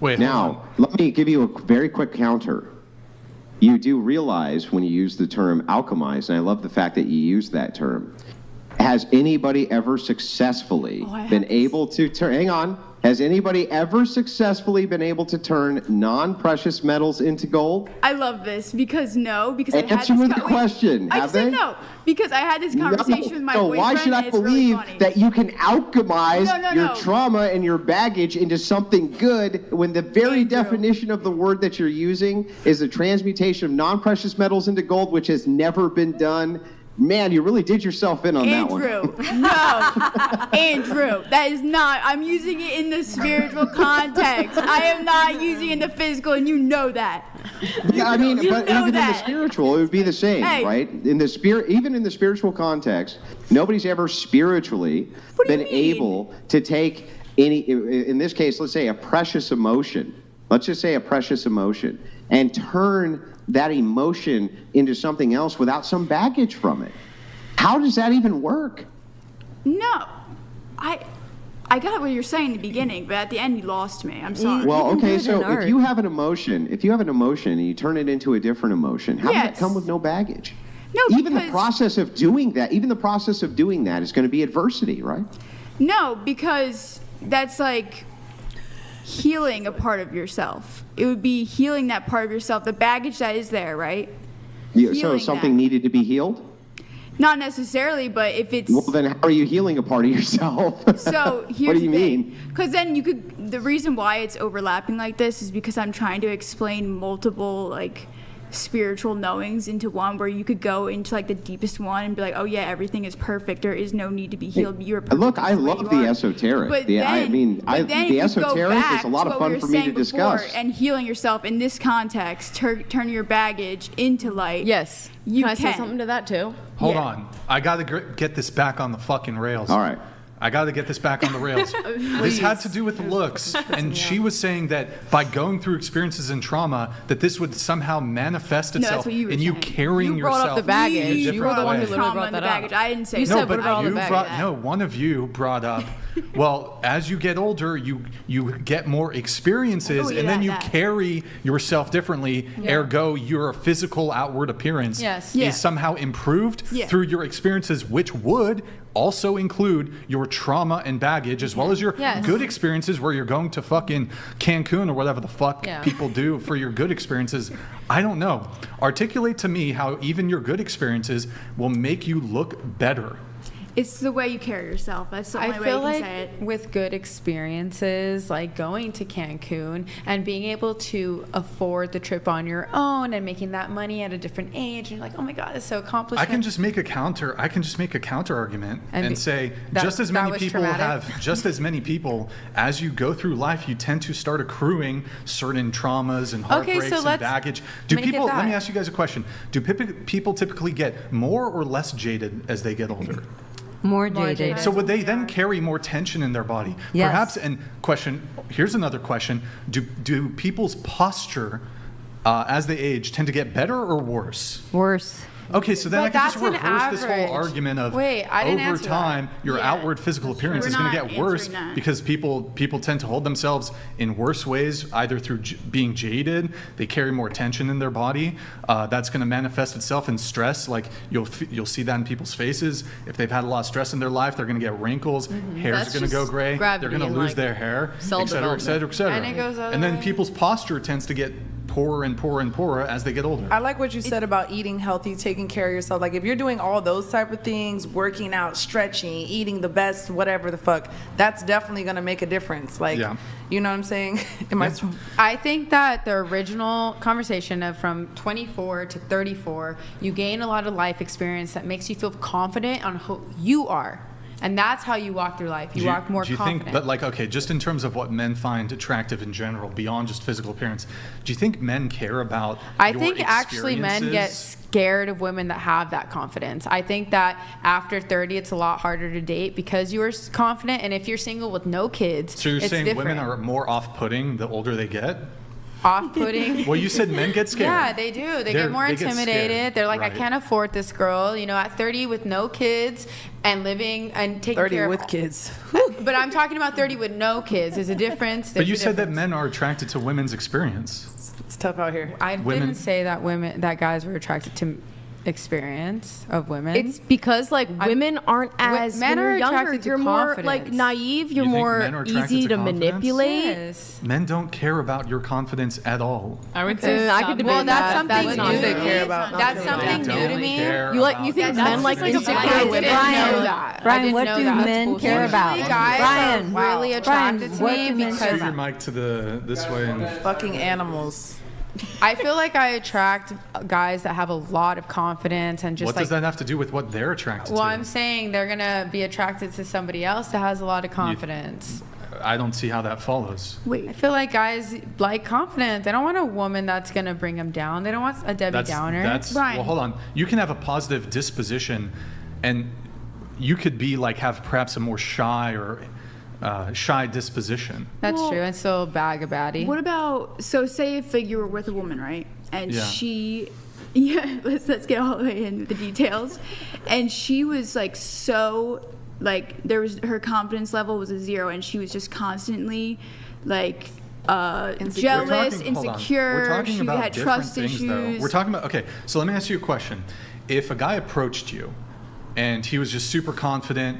Wait, Now, let me give you a very quick counter. You do realize when you use the term alchemize, and I love the fact that you use that term. Has anybody ever successfully been able to turn, hang on, has anybody ever successfully been able to turn non-precious metals into gold? I love this because I had Answer this the question, I have just said they? no because I had this conversation with my So boyfriend. why should I and it's really believe funny. that you can alchemize your No. trauma and your baggage into something good when the very definition of the word that you're using is the transmutation of non-precious metals into gold, which has never been done? Man, you really did yourself in on that one. Andrew, that is not. I'm using it in the spiritual context. I am not using it in the physical, and you know that. Yeah, I mean, but even in the that. spiritual, it would be the same, Hey. right? In the spirit, even in the spiritual context, nobody's ever spiritually been able to take any. In this case, let's say a precious emotion. Let's just say a precious emotion, and turn that emotion into something else without some baggage from it. How does that even work? No, I got what you're saying in the beginning, but at the end you lost me. I'm sorry. Well, okay, do it so in art. if you have an emotion and you turn it into a different emotion, how does that Yes. come with no baggage? No, Even the because- process of doing that is going to be adversity, right? No, because that's like healing a part of yourself. It would be healing that part of yourself, the baggage that is there, right? So Healing something that. needed to be healed? Not necessarily, but if it's Well, then how are you healing a part of yourself? so here's What do you the mean? thing. Because then you could. The reason why it's overlapping like this is because I'm trying to explain multiple like spiritual knowings into one, where you could go into like the deepest one and be like, oh yeah, everything is perfect. There is no need to be healed. You're perfect. Look, I just the way love you the are. esoteric. But The- then, I mean, but then the if you go esoteric is back a lot to of what fun we were for me to saying before, discuss. and healing yourself in this context, turn your baggage into light. Yes. You Can I say can. something to that too? Hold Yeah. on. I got to get this back on the fucking rails. All right. I got to get this back on the rails. This had to do with looks, and she was saying that by going through experiences and trauma, that this would somehow manifest that's itself what you were in you saying. carrying You brought yourself up the baggage. in a You different were the one way. who literally Trauma brought and the that up. baggage. I didn't say You that. said No, put but it all in you the bag. brought, no, one of you brought up, well, as you get older, you get more experiences, Oh, yeah, and then you that. carry yourself differently, ergo your physical outward appearance Yes. Yeah. is somehow improved Yeah. through your experiences, which would also include your trauma and baggage, as well as your Yes. good experiences where you're going to fucking Cancun or whatever the fuck Yeah. people do for your good experiences. I don't know. Articulate to me how even your good experiences will make you look better. It's the way you carry yourself. That's the I only way feel you can say like it. with good experiences, like going to Cancun and being able to afford the trip on your own and making that money at a different age, and you're like, oh my God, it's so accomplished. I can just make a counter argument And and be- say that- just as that many was people traumatic? have just as many people as you go through life, you tend to start accruing certain traumas and Okay, so heartbreaks and let's baggage. Do make it people let me that. ask you guys a question. Do people typically get more or less jaded as they get older? More jaded. So would they then carry more tension in their body? Yes. Perhaps, and here's another question. Do people's posture as they age tend to get better or worse? Worse. Okay, so then But I can just that's an reverse this whole average. argument of Wait, I didn't over answer that. time, your Yeah, outward physical appearance We're is going to not get worse answering that. because people tend to hold themselves in worse ways, either through being jaded, they carry more tension in their body. That's going to manifest itself in stress. Like you'll see that in people's faces. If they've had a lot of stress in their life, they're going to get wrinkles, hair's That's going to go just gray, they're gravity going to and, lose like, their hair, cell et cetera, et cetera, et cetera. And it goes other And then way. people's posture tends to get poorer and poorer and poorer as they get older. I like what you said about eating healthy, taking care of yourself. Like if you're doing all those type of things, working out, stretching, eating the best, whatever the fuck, that's definitely gonna make a difference. Like, Yeah. you know what I'm saying? Am I? I think that the original conversation of from 24 to 34, you gain a lot of life experience that makes you feel confident on who you are. And that's how you walk through life. You walk more do you confident. think, but like, okay, just in terms of what men find attractive in general, beyond just physical appearance, do you think men care about I your think actually men get experiences? scared of women that have that confidence. I think that after 30, it's a lot harder to date because you are confident. And if you're single with no kids, So you're it's saying different. women are more off-putting the older they get? off-putting. Well, you said men get scared. Yeah, they do. They get more They get intimidated. scared. They're like, Right. I can't afford this girl. You know, at 30 with no kids and living and taking 30 care with of kids. But I'm talking about 30 with no kids. There's a difference. But There's you a said that difference. men are attracted to women's experience. It's tough out here. I women- didn't say that guys were attracted to experience of women. It's because like women aren't as men when you're are younger. attracted to You're more like confidence. naive. You're You think more men are attracted easy to to confidence? manipulate. Yes. Men don't care about your confidence at all. I would say I could debate Well, that's that. something That's new not to they true. care about. That's something They new don't to me. care You like about you think your men like confidence. insecure I women? didn't know Brian, that. I Brian, didn't what know do that. men care about? Usually guys Brian, are really attracted Brian, to what me do men because Move your mic to this way. And Fucking animals. I feel like I attract guys that have a lot of confidence and just what like. does that have to do with what they're attracted Well, to? I'm saying they're gonna be attracted to somebody else that has a lot of confidence. I don't see how that follows. I Wait, feel like guys like confidence. They don't want a woman that's gonna bring them down. They don't want a Debbie Downer. Brian. Well, hold on. You can have a positive disposition, and you could be like have perhaps a more shy or shy disposition. That's Well, true. And still bag a baddie. what about, so say if you were with a woman, right? And Yeah. yeah, let's get all the way into the details. And she was like so, like her confidence level was a 0 and she was just constantly like jealous, Hold on. insecure, We're talking she about had different trust things, issues. though. We're talking about, okay, so let me ask you a question. If a guy approached you and he was just super confident,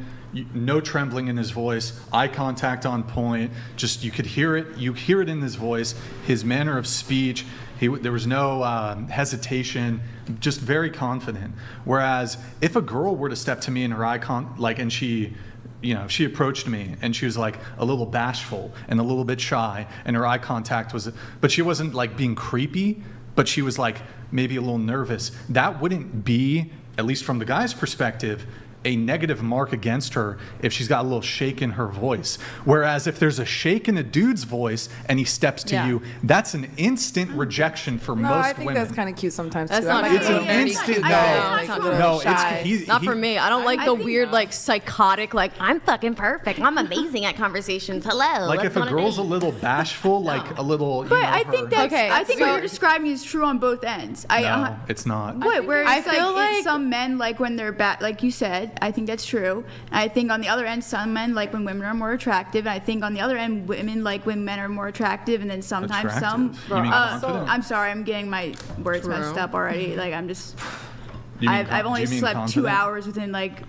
no trembling in his voice, eye contact on point, just you could hear it, you hear it in his voice, his manner of speech, there was no hesitation, just very confident. Whereas if a girl were to step to me in her and she approached me and she was like a little bashful and a little bit shy and her eye contact was, but she wasn't like being creepy, but she was like maybe a little nervous. That wouldn't be, at least from the guy's perspective, a negative mark against her if she's got a little shake in her voice. Whereas if there's a shake in a dude's voice and he steps to you, that's an instant rejection for No, most I think women. that's kind of cute sometimes That's too. not I cute. like It's a an very instant cute no. guy. It's not Little No, shy. Not for me. I don't like I the think- weird, like psychotic, like I'm fucking perfect. I'm amazing at conversations. Hello. Like let's if a go on girl's a date. little bashful, like a little. But I think that's, Okay, I think so- what you're describing is true on both ends. No, it's not. Where I it's feel like like- some men like when they're bad, like you said. I think that's true. I think on the other end, some men like when women are more attractive. And I think on the other end, women like when men are more attractive. And then sometimes Attractive? You mean confident? I'm sorry, I'm getting my words messed True. up already. Like I'm just, You mean I've do only you mean slept 2 confident? hours within like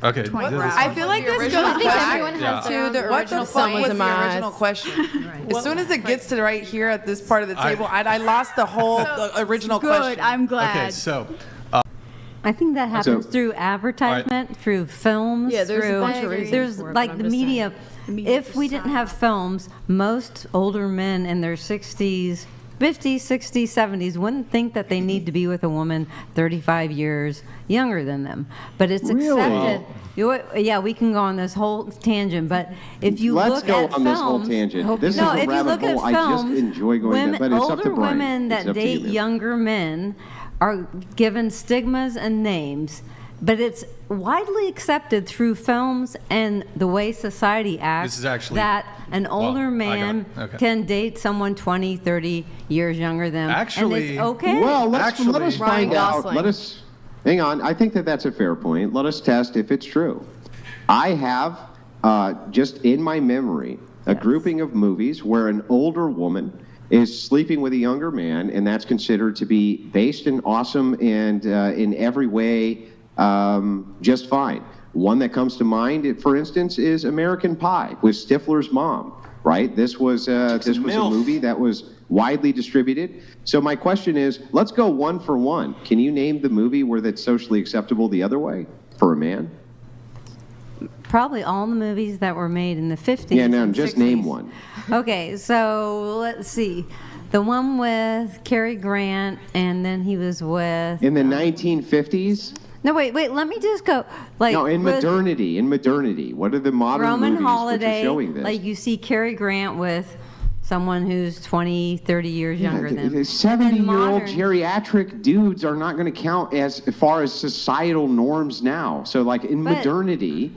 Okay. 24 this is- hours. I feel like this I goes think back everyone has to their the own- What original the fuck point. was in the my original eyes. question? As soon as it gets to right here at this part of the table, I lost the whole the original Good. question. I'm glad. Okay, so I think that happens So- through advertisement, through films, Yeah, there's a through bunch of reasons there's for it, like but the I'm just media. media If we didn't have films, most older men in their 60s, 50s, 60s, 70s wouldn't think that they need to be with a woman 35 years younger than them. But it's Really? accepted. Yeah, we can go on this whole tangent, but if you Let's look go at on films, this whole tangent. This no, is a if you rabbit look at hole I just films, enjoy going down, women, but it's up older to Brian. women It's that up to date you, man. younger men are given stigmas and names, but it's widely accepted through films and the way society acts This is actually- that an older I got man it. Okay. can date someone 20, 30 years younger than them. Actually- and it's okay. Well, let us Actually- find out. Gosling. Hang on. I think that that's a fair point. Let us test if it's true. I have, just in my memory, a grouping of movies where an older woman is sleeping with a younger man, and that's considered to be based and awesome and in every way just fine. One that comes to mind, for instance, is American Pie with Stifler's mom. Right? This was a movie that was widely distributed. So my question is, let's go one for one. Can you name the movie where that's socially acceptable the other way for a man? Probably all the movies that were made in the 50s. Yeah, no, and just 60s. name one. Okay, so let's see. The one with Cary Grant, and then he was with. In the 1950s? No, wait, let me just go. Like, No, in with modernity. What are the modern Roman movies Holiday, which are showing this? like you see Cary Grant with someone who's 20, 30 years younger than the him. 70-year-old modern- geriatric dudes are not going to count as far as societal norms now. So, like, in But- modernity,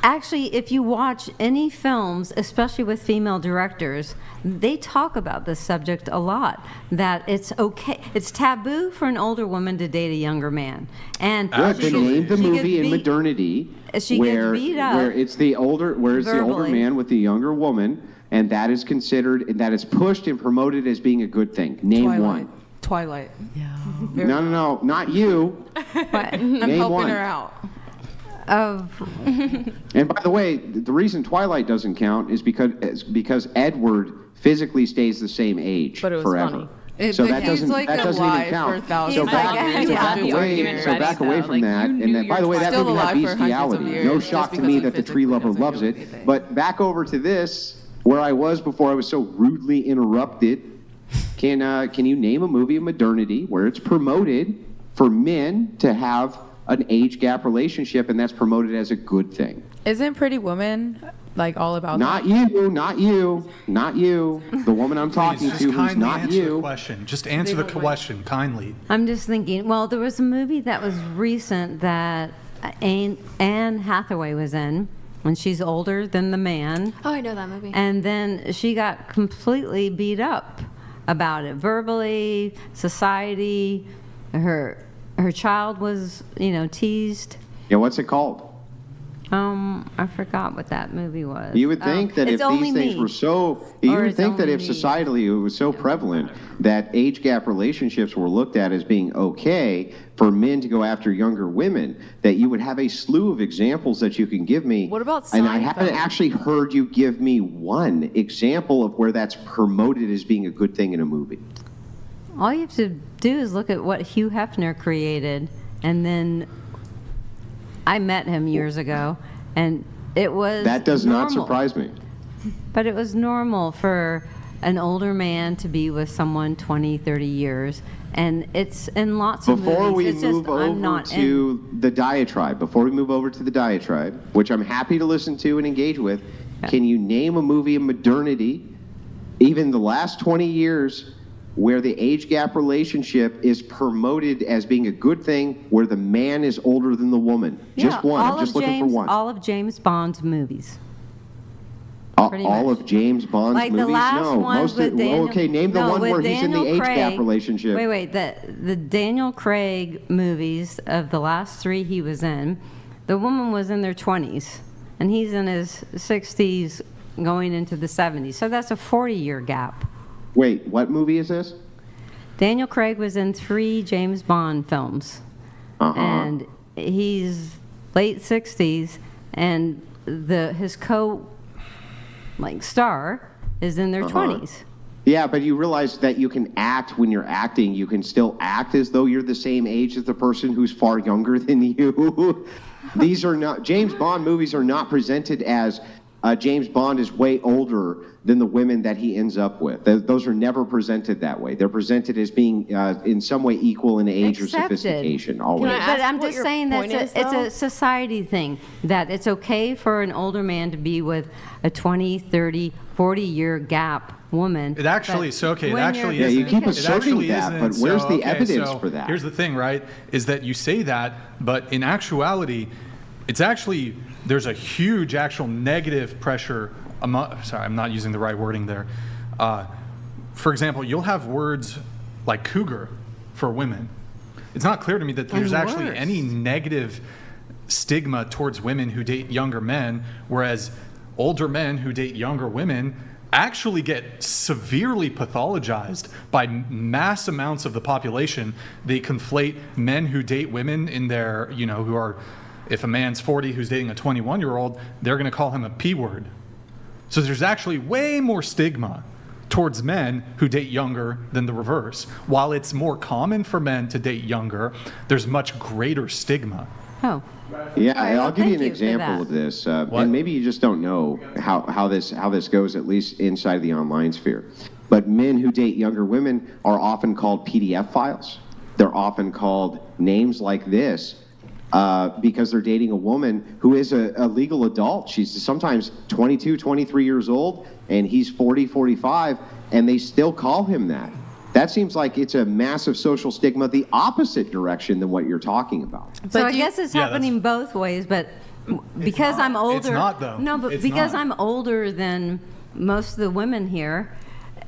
Actually, if you watch any films, especially with female directors, they talk about this subject a lot, that it's okay, it's taboo for an older woman to date a younger man. And Good. Then name the she movie gets in beat- Modernity she where gets beat up where it's the older verbally. man with the younger woman, and that is considered and that is pushed and promoted as being a good thing. Name one. Twilight. Yeah. No, not you. I'm Name helping one. her out. of And by the way, the reason Twilight doesn't count is because Edward physically stays the same age But it was forever. funny. So But that he's doesn't like that doesn't alive even count. for thousands So of back, years. back away from that, and then, by the way, that Still movie had alive for hundreds of bestiality. years, No just shock to because me he that the tree physically lover doesn't loves do it. anything. But back over to this, where I was before I was so rudely interrupted. Can you name a movie of modernity where it's promoted for men to have an age gap relationship, and that's promoted as a good thing? Isn't Pretty Woman like all about Not you, not you, not you. The woman I'm talking Please, to just who's kindly not answer the you. question. Just answer the question kindly. I'm just thinking, well, there was a movie that was recent that Anne Hathaway was in when she's older than the man. Oh, I know that movie. And then she got completely beat up about it verbally, society, her child was, teased. Yeah, what's it called? I forgot what that movie was. You would think that if It's these Only things Me. were so, you Or would It's think that Only if Me. societally it was so prevalent that age gap relationships were looked at as being okay for men to go after younger women, that you would have a slew of examples that you can give me. What about And I haven't Seinfeld? actually heard you give me one example of where that's promoted as being a good thing in a movie. All you have to do is look at what Hugh Hefner created, and then I met him years ago, and it was That does not normal. surprise me. But it was normal for an older man to be with someone 20, 30 years, and it's in lots of Before we movies. It's move just, I'm over not in. to the diatribe, which I'm happy to listen to and engage with, can you name a movie of modernity, even the last 20 years, where the age gap relationship is promoted as being a good thing, where the man is older than the woman? Just one. I'm just looking for one. All of James Bond's movies. pretty All much. of James Bond's Like movies? the last No, one most with of, Daniel. okay, name the no, one with where he's in the Daniel age Craig. gap relationship. Wait. The Daniel Craig movies of the last three he was in, the woman was in their 20s, and he's in his 60s, going into the 70s. So that's a 40-year gap. Wait, what movie is this? Daniel Craig was in 3 James Bond films, and he's late 60s, and his star is in their 20s. Yeah, but you realize that you can act when you're acting. You can still act as though you're the same age as the person who's far younger than you. These are not, James Bond movies are not presented as James Bond is way older than the women that he ends up with. Those are never presented that way. They're presented as being in some way equal in age or sophistication always. Can I But ask I'm what just your saying point that is, it's though? a society thing, that it's okay for an older man to be with a 20, 30, 40-year gap woman. It actually, But so okay, it when actually you're- Yeah, isn't. you keep It asserting actually that, isn't. but where's So, the okay, evidence so for that? Here's the thing, right, is that you say that, but in actuality, it's actually, there's a huge actual negative pressure. Sorry, I'm not using the right wording there. For example, you'll have words like cougar for women. It's not clear to me that there's actually any negative stigma towards women who date younger men, whereas older men who date younger women actually get severely pathologized by mass amounts of the population. They conflate men who date women in their, who are, if a man's 40 who's dating a 21-year-old, they're going to call him a P word. So there's actually way more stigma towards men who date younger than the reverse. While it's more common for men to date younger, there's much greater stigma. Oh. Yeah, All right, well, I'll give you an thank you for example that. of this, What? and maybe you just don't know how this goes, at least inside the online sphere. But men who date younger women are often called PDF files. They're often called names like this because they're dating a woman who is a legal adult. She's sometimes 22, 23 years old, and he's 40, 45, and they still call him that. That seems like it's a massive social stigma, the opposite direction than what you're talking about. So I do you- guess it's Yeah, happening both ways, but because I'm older. It's not, though. No, but It's because not. I'm older than most of the women here,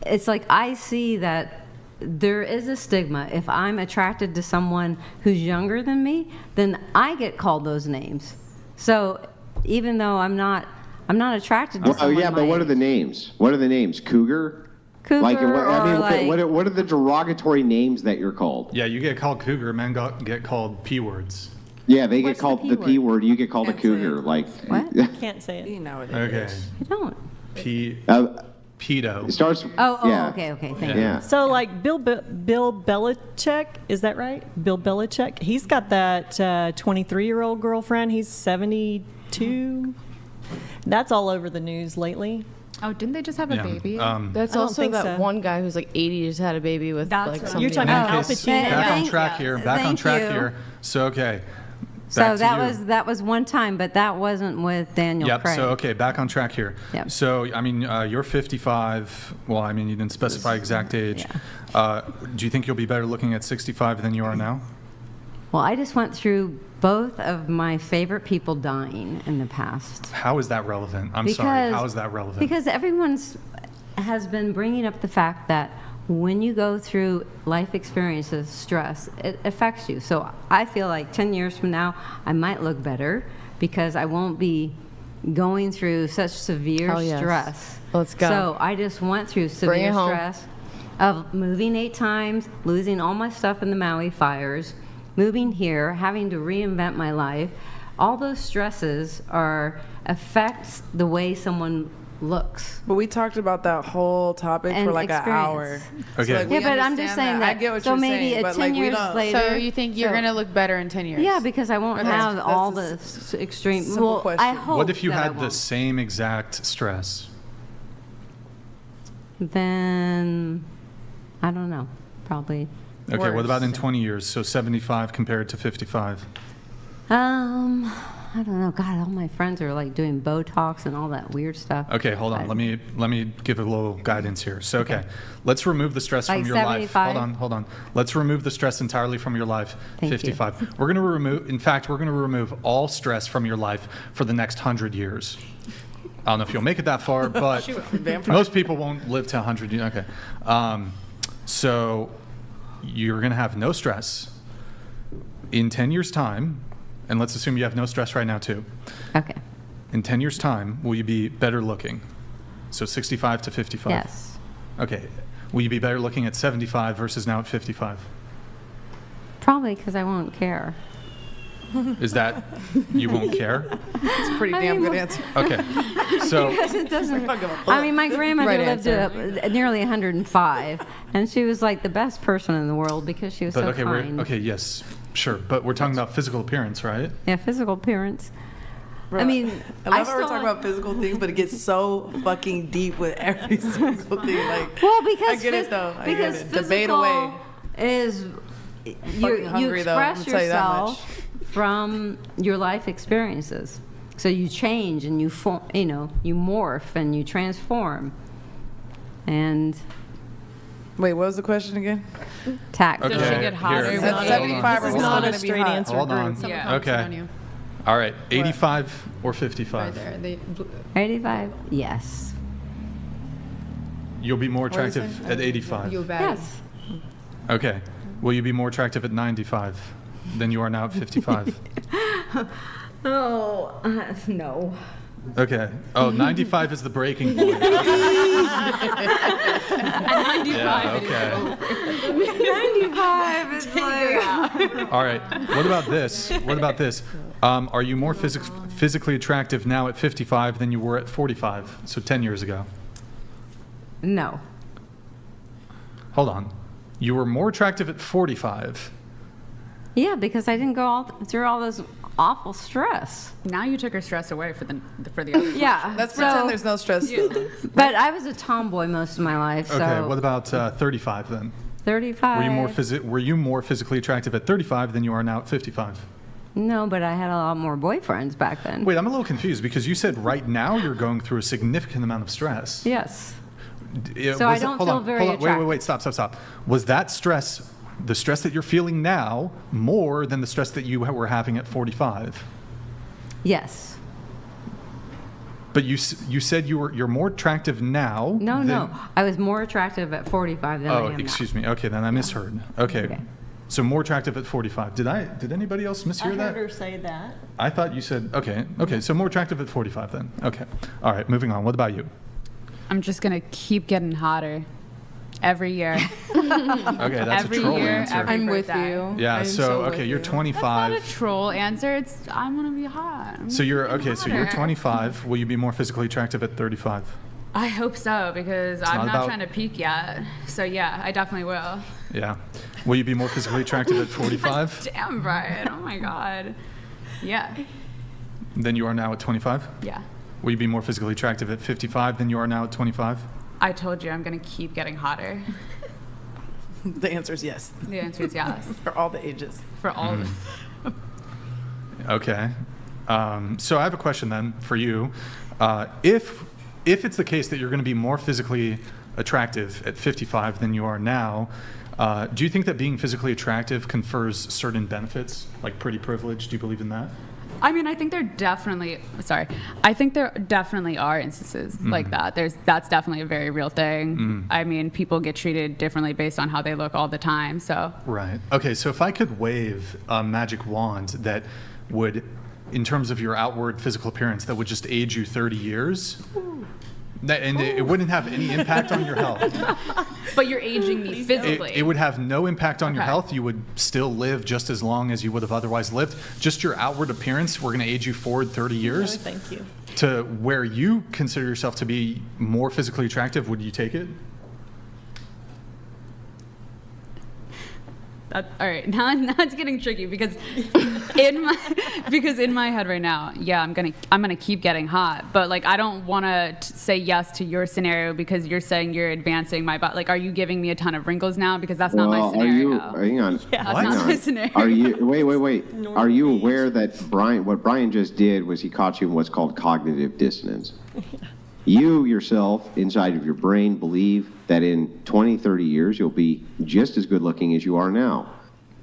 it's like I see that there is a stigma. If I'm attracted to someone who's younger than me, then I get called those names. So even though I'm not attracted to Oh someone yeah, but my what are the age. names? What are the names? Cougar? Cougar Like, or what are the derogatory names that you're called? Yeah, you get called cougar. Men get called P words. Yeah, they What's get called the the P P word. You get called a Can't say cougar. it. Like What? Can't say it. You know it Okay. is. I don't. Pedo. it starts. Oh, yeah. okay, thank you. Yeah. So like Bill Belichick, is that right? Bill Belichick. He's got that 23-year-old girlfriend. He's 72. That's all over the news lately. Oh, didn't they just have a Yeah. baby? That's I don't also think that so. one guy who's like 80 just had a baby with That's like what- somebody You're talking else. about Al Case, Pacino. back on Thank- track here. Back on thank track you. here. So okay. So Back to you. that was one time, but that wasn't with Daniel Yep. Craig. So okay, back on track here. Yep. So I mean, you're 55. Well, I mean, you didn't specify exact age. Do you think you'll be better looking at 65 than you are now? Well, I just went through both of my favorite people dying in the past. How is that relevant? I'm sorry. How is that relevant? Because everyone's has been bringing up the fact that when you go through life experiences, stress, it affects you. So I feel like 10 years from now, I might look better because I won't be going through such severe Hell yes. stress. Let's go. So I just went through Bring severe it home. stress of moving 8 times, losing all my stuff in the Maui fires, moving here, having to reinvent my life. All those stresses affects the way someone looks. But we talked about that whole topic for And like an hour. experience. Okay. like, we Yeah, but I'm understand just saying I that. get what So you're maybe saying, at but 10 like we years don't. later. So you think you're So- going to look better in 10 years? Yeah, because I won't Okay. have all the That's extreme. simple Well, I question. hope. What if you that I had the won't. same exact stress? Then I don't know. Probably. Okay. What worse. about in 20 years? So 75 compared to 55. I don't know. God, all my friends are like doing Botox and all that weird stuff. Okay, hold on. Let me give a little guidance here. So, okay, let's remove the stress Like from your 75? life. Hold on. Let's remove the stress entirely from your life. Thank you. 55. We're going to remove. In fact, we're going to remove all stress from your life for the next 100 years. I don't know if you'll make it that far, but most people won't live to 100 years. Okay, so you're going to have no stress in 10 years' time. And let's assume you have no stress right now, too. Okay. In 10 years' time, will you be better looking? So 65 to 55? Yes. Okay. Will you be better looking at 75 versus now at 55? Probably because I won't care. Is that you won't care? It's a pretty damn good answer. Okay. So Because it doesn't. I mean, my grandmother Right lived to nearly 105, and she was like the best person in the world because she was but so okay, kind. okay, yes. Sure, but we're talking about physical appearance, right? Yeah, physical appearance. Bro, I mean, I love how we're still- talking about physical things, but it gets so fucking deep with every single thing. Like, Well, because I get it though. I get because it. Debate physical away. is you hungry, though, I'm express gonna tell you that yourself from your life experiences. So you change and you form, you morph and you transform. And Wait, what was the question again? tact. Okay. Does she get hotter? here. when At you- 75, This we're is still not going a to be straight hot. answer. Hold on. Someone Okay. commented on you. All right, 85 or 55? Right there. They, 85? Yes. You'll be more What is attractive it? at 85. you bad. Yes. Okay. Will you be more attractive at 95 than you are now at 55? Oh, no. Okay. Oh, 95 is the breaking point. Yeah, okay. 95 is like... All right. What about this? What about this? Are you more physically attractive now at 55 than you were at 45? So 10 years ago. No. Hold on. You were more attractive at 45. Yeah, because I didn't go through all this awful stress. Now you took her stress away for the other. Yeah. Let's so- pretend there's no stress. But I was a tomboy most of my life, Okay. so What about 35 then? 35. Were you more physically attractive at 35 than you are now at 55? No, but I had a lot more boyfriends back then. Wait, I'm a little confused because you said right now you're going through a significant amount of stress. Yes. Yeah, So I was that- don't hold feel on, very hold on, attractive. Wait, stop. Was that stress, the stress that you're feeling now, more than the stress that you were having at 45? Yes. But you said you're more attractive now. No. I was more attractive at 45 than I am now. Excuse me. Okay, then I misheard. Okay. So more attractive at 45. Did anybody else mishear that? I heard her say that. I thought you said, okay, so more attractive at 45 then. Okay. All right, moving on. What about you? I'm just gonna keep getting hotter every year. Okay, that's Every a troll year, answer. every I'm with birthday. you. Yeah, I'm so with okay, you're you. 25. Not a troll answer. It's I'm gonna be hot. So you're getting so you're hotter. 25. Will you be more physically attractive at 35? I hope so because I'm not not about- trying to peak yet. So yeah, I definitely will. Yeah. Will you be more physically attractive at 45 Damn, Brian. Oh my God. Yeah. than you are now at 25? Yeah. Will you be more physically attractive at 55 than you are now at 25? I told you I'm gonna keep getting hotter. The answer is yes. The answer is yes. For all the ages. For all of it. Okay. So I have a question then for you. If it's the case that you're going to be more physically attractive at 55 than you are now, do you think that being physically attractive confers certain benefits, like pretty privilege? Do you believe in that? I mean, I think there definitely are instances like that. That's definitely a very real thing. I mean, people get treated differently based on how they look all the time. So Right. Okay, so if I could wave a magic wand that would, in terms of your outward physical appearance, that would just age you 30 years, and it wouldn't have any impact on your health. but you're aging me physically. It would have no impact on your Okay. health. You would still live just as long as you would have otherwise lived. Just your outward appearance, we're going to age you forward 30 years. No, thank you. To where you consider yourself to be more physically attractive, would you take it? All right, now it's getting tricky because in my head right now, yeah, I'm gonna keep getting hot, but like I don't want to say yes to your scenario because you're saying you're advancing my body. Like, are you giving me a ton of wrinkles now? Because that's not my scenario. Hang on. That's hang not on. my scenario. Are you wait? Are you aware that what Brian just did was he caught you in what's called cognitive dissonance? You yourself, inside of your brain, believe that in 20, 30 years, you'll be just as good looking as you are now.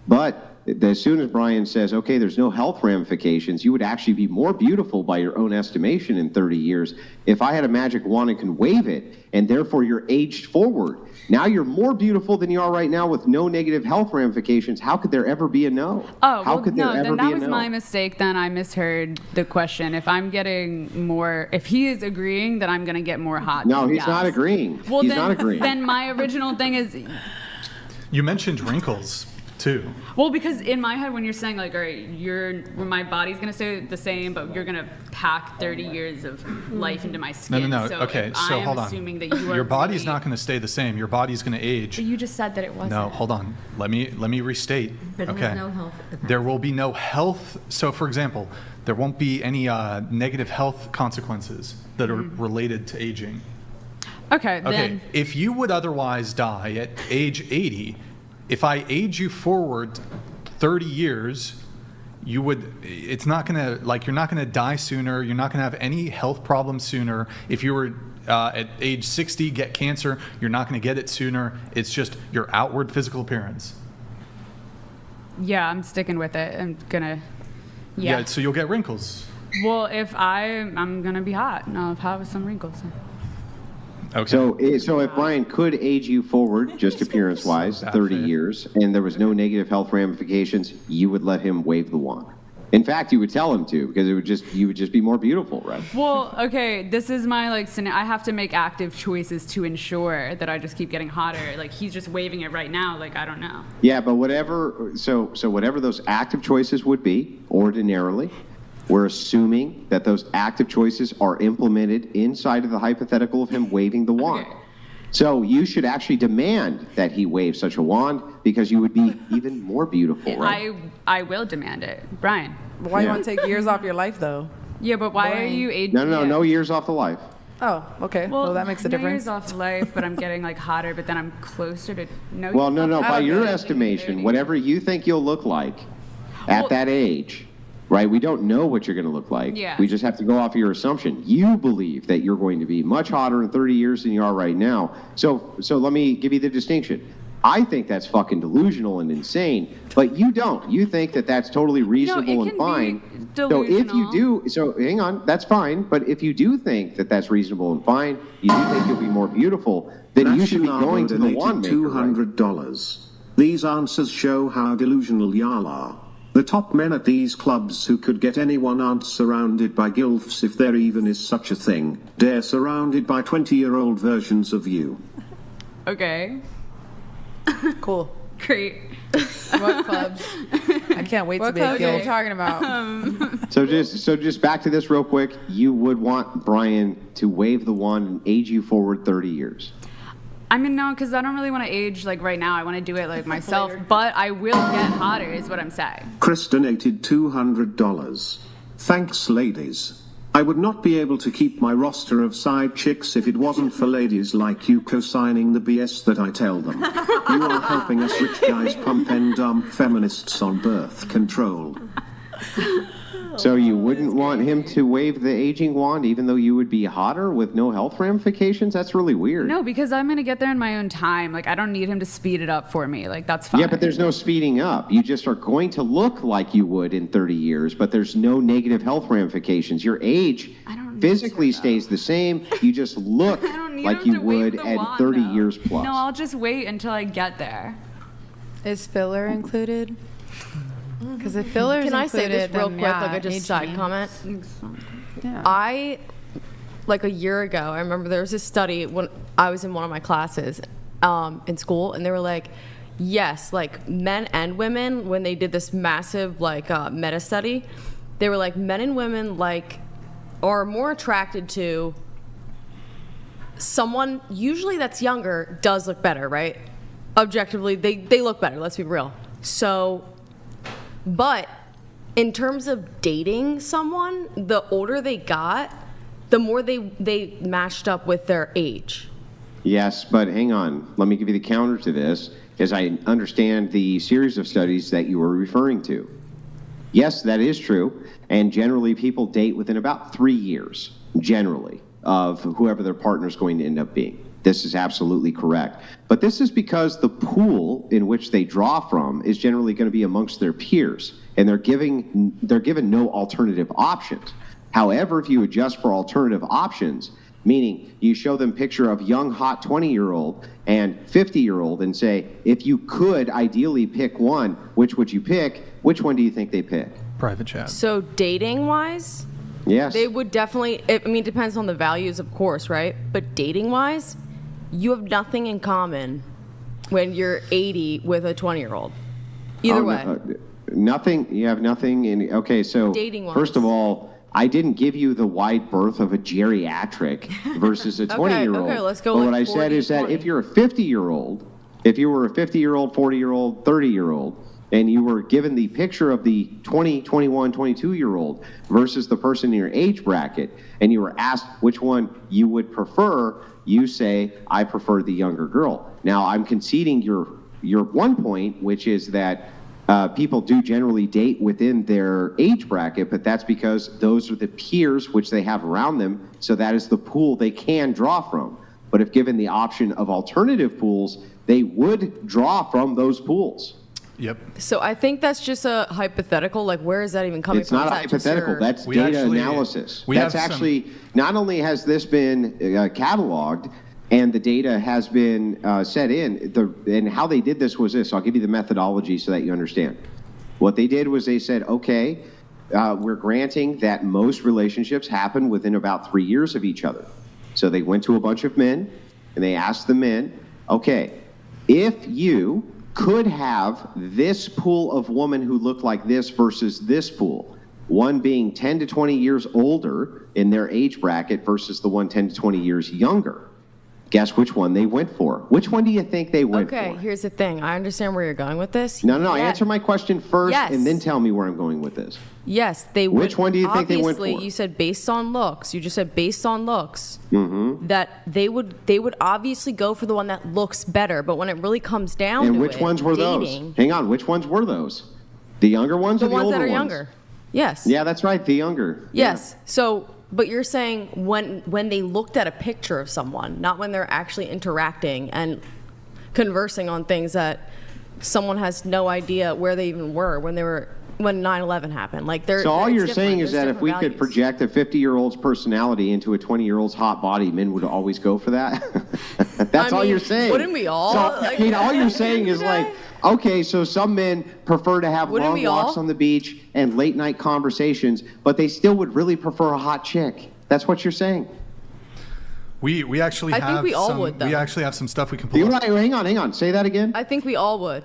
But as soon as Brian says, okay, there's no health ramifications, you would actually be more beautiful by your own estimation in 30 years. If I had a magic wand and can wave it, and therefore you're aged forward, now you're more beautiful than you are right now with no negative health ramifications. How could there ever be a no? Oh, How well, could there no, ever then be that a was no? my mistake. Then I misheard the question. If I'm getting more, if he is agreeing, then I'm going to get more hot. No, then he's yes. not agreeing. Well, He's then, not agreeing. Then my original thing is, You mentioned wrinkles too. well, because in my head, when you're saying like, all right, my body's going to stay the same, but you're going to pack 30 years of life into my skin. No. So Okay, if so I am hold on. assuming that you are Your body's really- not going to stay the same. Your body's going to age. But you just said that it wasn't. No, hold on. Let me restate. But it okay. has no health effect. There will be no health. So, for example, there won't be any negative health consequences that are related to aging. Okay, Okay. then. If you would otherwise die at age 80, if I age you forward 30 years, you would. It's not gonna you're not gonna die sooner. You're not gonna have any health problems sooner. If you were at age 60 get cancer, you're not gonna get it sooner. It's just your outward physical appearance. Yeah, I'm sticking with it. I'm gonna. Yeah. So you'll get wrinkles. Well, if I'm gonna be hot, and I'll have some wrinkles. Okay. So if Brian could age you forward, just appearance-wise, 30 faith. years, and there was no negative health ramifications, you would let him wave the wand. In fact, you would tell him to, because you would just be more beautiful, right? Well, okay, this is my I have to make active choices to ensure that I just keep getting hotter. Like he's just waving it right now. Like I don't know. Yeah, but whatever those active choices would be, ordinarily, we're assuming that those active choices are implemented inside of the hypothetical of him waving the wand. Okay. So you should actually demand that he wave such a wand because you would be even more beautiful, right? I will demand it, Brian. Why you Yeah. want to take years off your life, though? Yeah, but why are Brian. you aging? No years off the life. Oh, okay. Well, that makes a no difference. years off life, but I'm getting like hotter, but then I'm closer to no. Well, years no. off By life. your I'm estimation, 30. whatever you think you'll look like at Well- that age, right? We don't know what you're going to look like. Yeah. We just have to go off of your assumption. You believe that you're going to be much hotter in 30 years than you are right now. So let me give you the distinction. I think that's fucking delusional and insane, but you don't. You think that that's totally reasonable and fine. So if you do, so hang on, that's fine. But if you do think that that's reasonable and fine, you do think you'll be more beautiful, then you should be going to the wand maker, right? $200. These answers show how delusional y'all are. The top men at these clubs who could get anyone aren't surrounded by gilfs, if there even is such a thing. They're surrounded by 20-year-old versions of you. Okay. Cool. Great. What clubs? I can't wait to What be a clubs are you gilf. talking about? So just back to this real quick. You would want Brian to wave the wand and age you forward 30 years. I mean, no, because I don't really want to age like right now. I want to do it like myself, but I will get hotter, is what I'm saying. Chris donated $200. Thanks, ladies. I would not be able to keep my roster of side chicks if it wasn't for ladies like you co-signing the BS that I tell them. You are helping us rich guys pump and dump feminists on birth control. So you wouldn't want him to wave the aging wand even though you would be hotter with no health ramifications? That's really weird. No, because I'm going to get there in my own time. Like, I don't need him to speed it up for me. Like, that's fine. Yeah, but there's no speeding up. You just are going to look like you would in 30 years, but there's no negative health ramifications. Your age physically stays the same. You just look like you would at 30 years plus. No, I'll just wait until I get there. Is filler included? Because if filler is Can I included, say this real then, quick, yeah, like a just age side me. comment? Yeah. I, like a year ago, I remember there was a study when I was in one of my classes in school, and they were like, yes, like men and women, when they did this massive like meta study, they were like men and women like are more attracted to someone usually that's younger does look better, right? Objectively, they look better, let's be real. So, but in terms of dating someone, the older they got, the more they matched up with their age. Yes, but hang on. Let me give you the counter to this, as I understand the series of studies that you were referring to. Yes, that is true, and generally people date within about 3 years, generally, of whoever their partner is going to end up being. This is absolutely correct. But this is because the pool in which they draw from is generally going to be amongst their peers, and they're given no alternative options. However, if you adjust for alternative options, meaning you show them a picture of young, hot 20-year-old and 50-year-old and say, if you could ideally pick one, which would you pick? Which one do you think they pick? Private chat. So dating-wise, Yes. they would definitely, I mean, it depends on the values, of course, right? But dating-wise, you have nothing in common when you're 80 with a 20-year-old. Either way. Nothing. You have nothing in. Okay, so Dating-wise. first of all, I didn't give you the wide berth of a geriatric versus a 20-year-old. okay, let's go But like what I 40, said is that 20. if you're a 50-year-old, if you were a 50-year-old, 40-year-old, 30-year-old, and you were given the picture of the 20, 21, 22-year-old versus the person in your age bracket, and you were asked which one you would prefer, you say, I prefer the younger girl. Now, I'm conceding your one point, which is that people do generally date within their age bracket, but that's because those are the peers which they have around them, so that is the pool they can draw from. But if given the option of alternative pools, they would draw from those pools. Yep. So I think that's just a hypothetical. Like, where is that even coming It's from? not Is a that just hypothetical. your- That's We data actually- analysis. we That's have some- actually, not only has this been cataloged and the data has been set in, and how they did this was this. I'll give you the methodology so that you understand. What they did was they said, okay, we're granting that most relationships happen within about 3 years of each other. So they went to a bunch of men and they asked the men, okay, if you could have this pool of women who look like this versus this pool, one being 10 to 20 years older in their age bracket versus the one 10 to 20 years younger, guess which one they went for? Which one do you think they went Okay, for? here's the thing. I understand where you're going with this. No, Yeah. answer my question first Yes. and then tell me where I'm going with this. Yes, they would. Which one do you think they went Obviously, for? you said based on looks. You just said based on looks. Mm-hmm. That they would obviously go for the one that looks better. But when it really comes down And to which it, ones were dating, those? Hang on, which ones were those? The younger ones the or the ones older that are ones? younger. Yes. Yeah, that's right, the younger. Yes. So, but you're saying when they looked at a picture of someone, not when they're actually interacting, and conversing on things that someone has no idea where they even were when 9/11 happened. Like So all it's you're different. saying is There's that if we different could project a 50-year-old's personality into a 20-year-old's hot body, men would always go for that? That's all mean, you're saying. wouldn't we all? So, Like, I mean, all you're saying is like, okay, so some men prefer to have Wouldn't long we all? walks on the beach and late night conversations, but they still would really prefer a hot chick. That's what you're saying. We actually I have think we all some, would, though. we actually have some stuff we can pull You're up. right. Hang on. Say that again. I think we all would.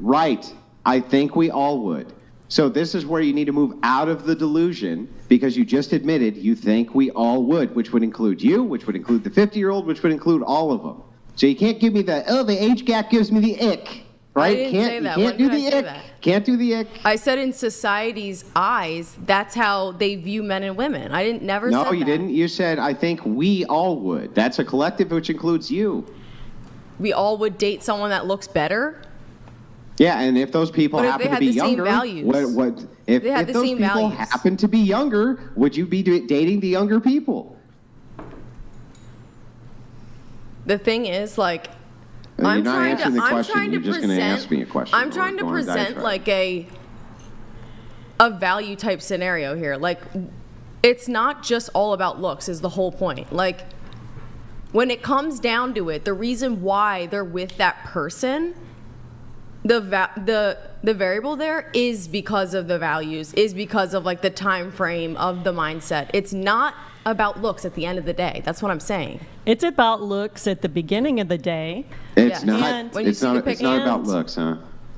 Right. I think we all would. So this is where you need to move out of the delusion, because you just admitted you think we all would, which would include you, which would include the 50-year-old, which would include all of them. So you can't give me the age gap gives me the ick, right? I didn't say that. You When can't do did I the say ick. that? Can't do the ick. I said in society's eyes, that's how they view men and women. I didn't never No, said you that. didn't. You said, I think we all would. That's a collective, which includes you. We all would date someone that looks better. Yeah, and if those people But if happen they to had be the same younger, values. if They had if the those same people values. happen to be younger, would you be dating the younger people? The thing is, like, You're I'm not trying answering to, the I'm question. trying to You're just present. going to ask me a question. I'm trying to Or go on a present diatribe. like a value type scenario here. Like, it's not just all about looks. Is the whole point. Like, when it comes down to it, the reason why they're with that person, the variable there is because of the values, is because of like the time frame of the mindset. It's not about looks at the end of the day. That's what I'm saying. It's about looks at the beginning of the day. It's Yeah. not. And- When you It's see the not. It's not picture- about looks, huh?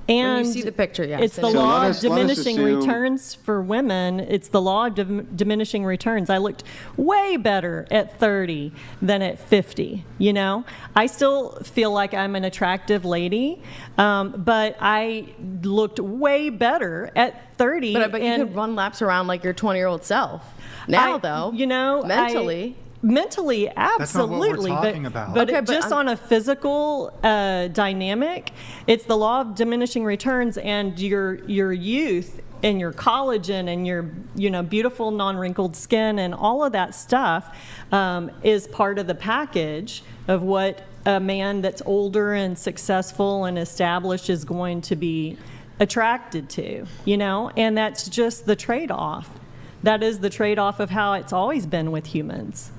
And When you see the picture, yes. it's the it is. So law let of us diminishing assume- returns for women. It's the law of diminishing returns. I looked way better at 30 than at 50. You know, I still feel like I'm an attractive lady, but I looked way better at 30. But I bet you and could run laps around like your 20-year-old self. Now, though, you know, mentally. Mentally, absolutely. That's not what we're talking about. But Okay, it, but just I'm- on a physical dynamic, it's the law of diminishing returns, and your youth and your collagen and your beautiful non-wrinkled skin and all of that stuff is part of the package of what a man that's older and successful and established is going to be attracted to, and that's just the trade-off. That is the trade-off of how it's always been with humans.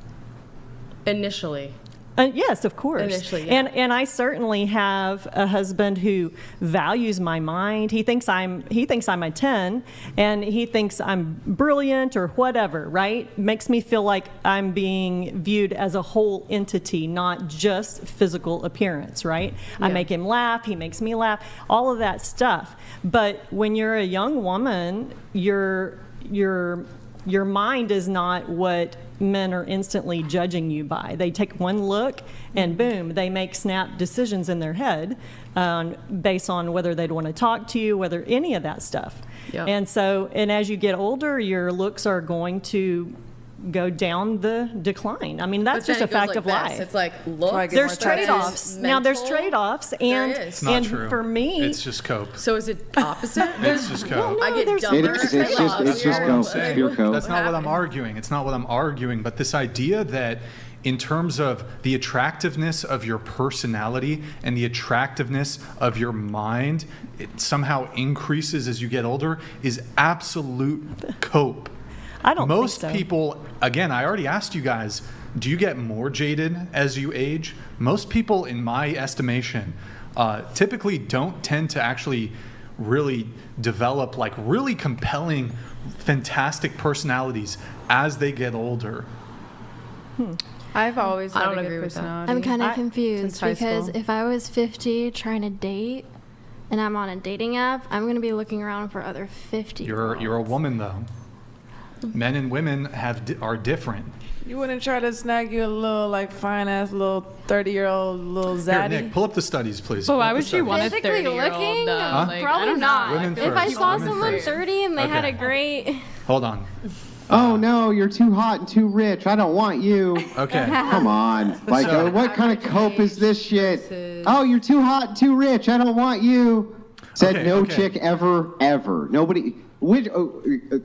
Initially. Yes, of course. Initially, yeah. And I certainly have a husband who values my mind. He thinks I'm a 10, and he thinks I'm brilliant or whatever, right? Makes me feel like I'm being viewed as a whole entity, not just physical appearance, right? I Yeah. make him laugh, he makes me laugh, all of that stuff. But when you're a young woman, your mind is not what men are instantly judging you by. They take one look and boom, they make snap decisions in their head based on whether they'd want to talk to you, whether any of that stuff. Yep. And as you get older, your looks are going to go down the decline. I mean, that's But just then a it goes fact like of this. life. It's like, look, I get There's more tattoos. trade-offs. Now there's mental, trade-offs, there and is. It's not and true. for me, It's just cope. So is it opposite? It's just cope. I get there's- dumber. It is. It's just. It's just what I'm go. saying. Pure code. That's not what I'm arguing. It's not what I'm arguing. But this idea that in terms of the attractiveness of your personality and the attractiveness of your mind, it somehow increases as you get older is absolute cope. I don't think Most so. people, again, I already asked you guys, do you get more jaded as you age? Most people, in my estimation, typically don't tend to actually really develop like really compelling, fantastic personalities as they get older. I've always I had don't a agree good with that. personality. I'm kind of I- confused since high because school. if I was 50 trying to date and I'm on a dating app, I'm going to be looking around for other 50. You're a woman though. Men and women are different. You wouldn't try to snag you a little like fine ass little 30-year-old little Here, zaddy? Nick, pull up the studies, please. But Pull why up the would she studies. want a Physically 30-year-old looking? though? Huh? Like, Probably I don't not. know. Women If I first, saw women someone first. 30 and they had Okay. a great... Hold on. Oh no, you're too hot and too rich. I don't want you. Okay. Come on. Like, So- what kind of cope is this shit? Oh, you're too hot and too rich. I don't want you. Said Okay, no okay. chick ever. Nobody. Which?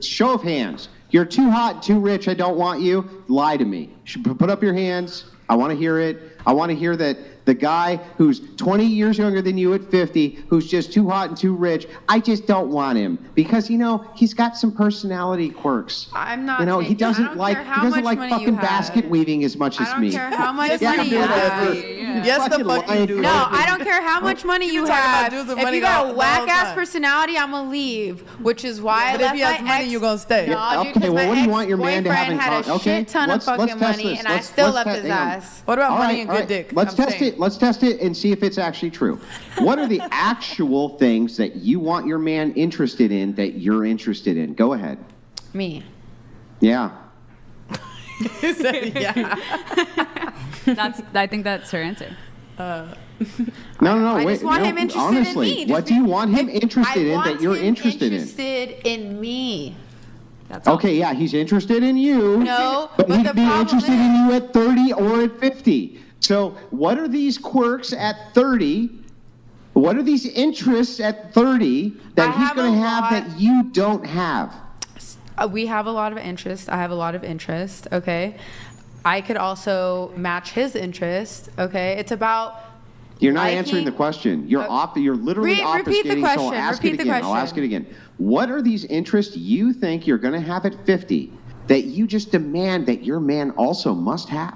Show of hands. You're too hot and too rich. I don't want you. Lie to me. Put up your hands. I want to hear it. I want to hear that the guy who's 20 years younger than you at 50, who's just too hot and too rich, I just don't want him because, he's got some personality quirks. I'm not. He doesn't I don't like care how much money fucking you have. basket weaving as much as I me. don't care how much Yes, money you you do have. that. Yes, the fuck you do. No, I don't care how much money you talking about have. dudes with If money you got all- a the whack whole ass time. personality, I'm gonna leave. Which is why I But if left he has my money, ex. you gonna stay. No, dude, Okay, 'cause well, my what do you want your man to have in ex-boyfriend had a common? Okay, shit ton of let's fucking test money, this. and I Let's- still let's left te- his hang on. ass. What about All money right, and all good right. dick? Let's I'm test saying. it. Let's test it and see if it's actually true. What are the actual things that you want your man interested in that you're interested in? Go ahead. Me. Yeah. He said, yeah. I think that's her answer. No, I wait. just want no, him interested honestly, in me. what do you want him interested in that you're interested in? Interested in me. That's all. Okay, yeah, he's interested in you. No, but but he'd the be problem interested is- in you at 30 or at 50. So, what are these quirks at 30? What are these interests at 30 that I he's have going to a have lot- that you don't have? We have a lot of interest. I have a lot of interest. Okay. I could also match his interest. Okay. It's about. You're not liking- answering the question. You're you're literally Repeat the obfuscating. So I'll question. ask Repeat it the again. I'll question. ask it again. What are these interests you think you're going to have at 50 that you just demand that your man also must have?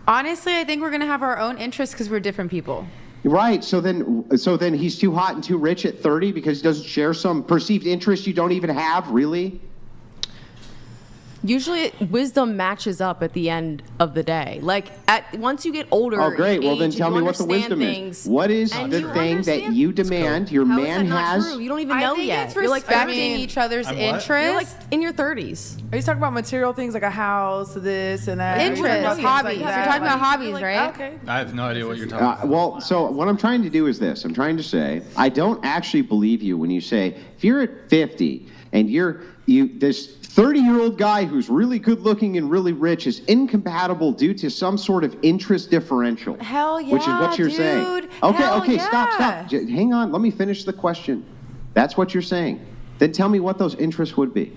Honestly, I think we're gonna have our own interests because we're different people. Right. So then he's too hot and too rich at 30 because he doesn't share some perceived interest you don't even have. Really? Usually, wisdom matches up at the end of the day. Like once you get older. Oh, great. Well, then age, tell you me what the understand wisdom things, is. What is and the you thing that understand- you demand your How is man that not has? true? You don't even I know think yet. it's You're like respecting each other's I'm what? interests. You're like in your 30s. Are you talking about material things like a house, this and that? Interests, Are you talking about hobbies. things You're like talking that? about hobbies, Like, right? Okay. I have no idea what you're talking about. Well, so what I'm trying to do is this. I'm trying to say, I don't actually believe you when you say, if you're at 50 and this 30-year-old guy who's really good looking and really rich is incompatible due to some sort of interest differential. Hell yeah, Which is what you're dude. saying. Hell Okay, yeah. stop. Hang on, let me finish the question. That's what you're saying. Then tell me what those interests would be.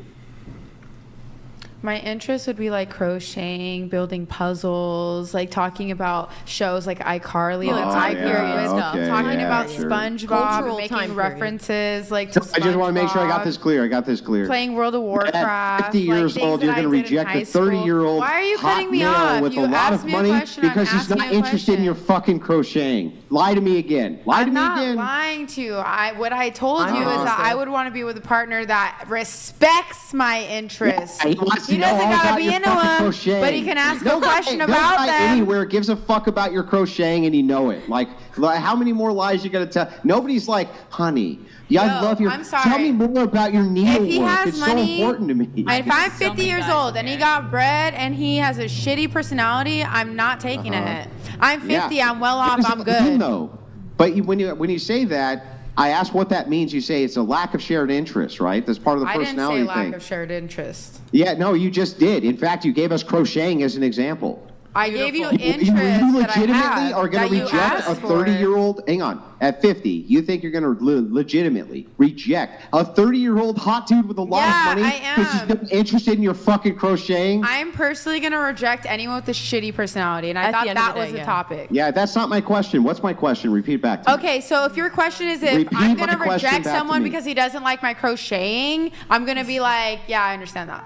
My interests would be like crocheting, building puzzles, like talking about shows like iCarly, like Oh, time yeah, period stuff, okay, talking yeah, about sure. SpongeBob, Cultural and time making period. references like to I just want to make sure I got SpongeBob, this clear. playing World of Warcraft. At 50 years like old, things you're that I going to did in reject high a school. 30-year-old Why are you hot cutting me male off? with You a lot asked of me a money question, I'm because he's not asking a interested in question. your fucking crocheting. Lie to me again. Lie to I'm me not again. lying to you. What I told you is honest. that I would want to be with a partner that respects my interests. He wants to He know doesn't all gotta about be your into fucking them, crocheting. but he can ask No a question guy, about no guy them. anywhere gives a fuck about your crocheting and you know it. Like how many more lies you gotta tell? Nobody's like, honey, yeah, I No, love your. I'm sorry. Tell me more about your needlework. If he has It's money, so important to me. if I'm 50 years old and he got bread and he has a shitty personality, I'm not taking it. I'm 50. Yeah. I'm well off. There's I'm a thing, good. though. But when you say that, I ask what that means. You say it's a lack of shared interest, right? That's part of the I didn't personality say lack thing. of shared interest. Yeah, no, you just did. In fact, you gave us crocheting as an example. I gave you You interest legitimately that I have are going that to you reject a asked for. 30-year-old. Hang on, at 50, you think you're going to legitimately reject a 30-year-old hot dude with a lot Yeah, of money I because he's am. not interested in your fucking crocheting? I'm personally going to reject anyone with a shitty personality, and I At the thought end of that the was day, the yeah. topic. Yeah, that's not my question. What's my question? Repeat back to me. Okay, so if your question is if Repeat I'm my going to question reject back to someone me. because he doesn't like my crocheting, I'm going to be like, yeah, I understand that.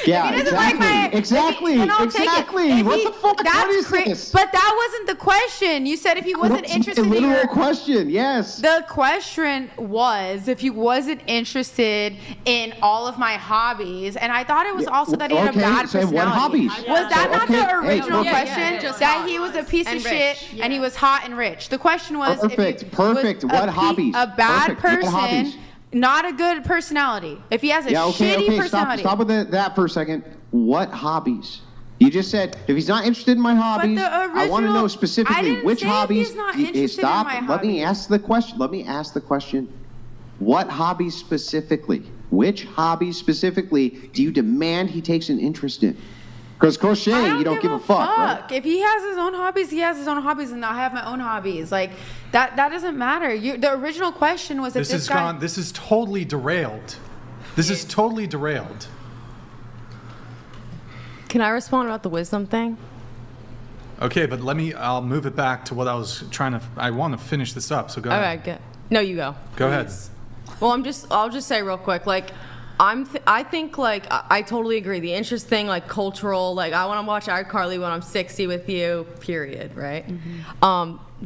Yeah, If he doesn't like my- exactly. then I'll take it. If What he- the fuck? that's What is cra- this? But that wasn't the question. You said if he wasn't What's interested the in literal your... question? Yes. The question was if he wasn't interested in all of my hobbies, and I thought it was also that he had a bad so personality. what hobbies? Was that So, not okay, the hey, original okay. question? Just That hot. he was a piece of And shit rich. and he was hot and rich. The question was Perfect, if he perfect. was What hobbies? a bad Perfect. What person, hobbies? not a good personality. If he has a Yeah, okay, shitty okay. personality. Stop with that for a second. What hobbies? You just said if he's not interested in my hobbies, the I want to original- know I specifically didn't which say if hobbies. he's not Hey, interested in stop. my Let me hobbies. ask the question. Let me ask the question. What hobbies specifically? Which hobbies specifically do you demand he takes an interest in? Because crocheting, you don't give a fuck, right? If he has his own hobbies, he has his own hobbies, and I have my own hobbies. Like that doesn't matter. The original question was if This has guy. gone. This is totally derailed. This is totally derailed. Can I respond about the wisdom thing? Okay, but I'll move it back to what I was I want to finish this up, so go ahead. Okay, good. No, you go. Go ahead. Well, I'll just say real quick, like, I think, like, I totally agree. The interest thing, like, cultural, like, I want to watch iCarly when I'm 60 with you, period, right?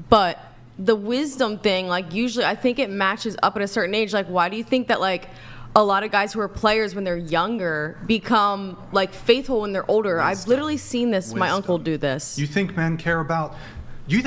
But the wisdom thing, like, usually I think it matches up at a certain age. Like, why do you think that, like, a lot of guys who are players when they're younger become, like, faithful when they're older? I've literally seen this. My uncle do this. You think men care about...